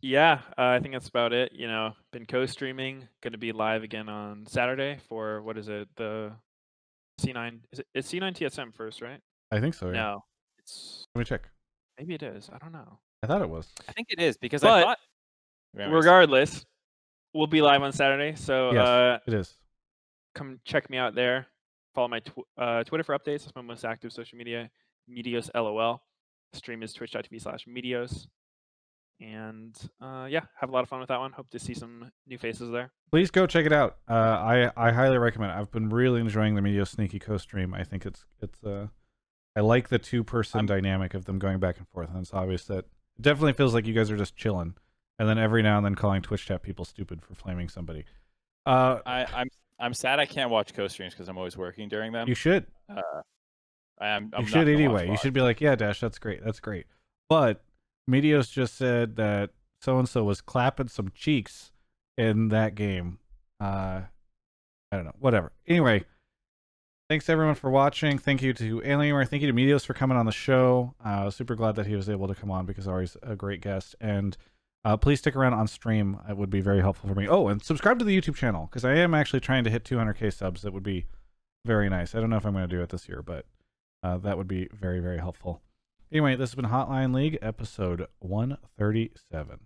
Speaker 3: Yeah, I think that's about it. You know, been co-streaming. Going to be live again on Saturday for what is it? The C9. It's C9 TSM first, right?
Speaker 1: I think so. Yeah.
Speaker 3: No, it's.
Speaker 1: Let me check.
Speaker 3: Maybe it is. I don't know.
Speaker 1: I thought it was.
Speaker 2: I think it is because
Speaker 3: But
Speaker 2: I thought.
Speaker 3: regardless, we'll be live on Saturday. So
Speaker 1: Yes, it is.
Speaker 3: come check me out there. Follow my Twitter for updates. That's my most active social media. Medios LOL. Stream is twitch.tv/Medios. And yeah, have a lot of fun with that one. Hope to see some new faces there.
Speaker 1: Please go check it out. I highly recommend it. I've been really enjoying the Medios Sneaky co-stream. I think it's I like the 2-person dynamic of them going back and forth, and it's obvious that it definitely feels like you guys are just chilling, and then every now and then calling Twitch chat people stupid for flaming somebody.
Speaker 2: I'm sad I can't watch co-streams because I'm always working during them.
Speaker 1: You should.
Speaker 2: I'm
Speaker 1: you
Speaker 2: not
Speaker 1: should
Speaker 2: gonna
Speaker 1: anyway.
Speaker 2: watch
Speaker 1: You
Speaker 2: live.
Speaker 1: should be like, yeah, Dash, that's great. That's great. But Medios just said that so-and-so was clapping some cheeks in that game. I don't know. Whatever. Anyway, thanks everyone for watching. Thank you to Alienware. Thank you to Medios for coming on the show. Super glad that he was able to come on because always a great guest. And please stick around on stream. It would be very helpful for me. Oh, and subscribe to the YouTube channel because I am actually trying to hit 200K subs. That would be very nice. I don't know if I'm going to do it this year, but that would be very, very helpful. Anyway, this has been Hotline League, episode 137.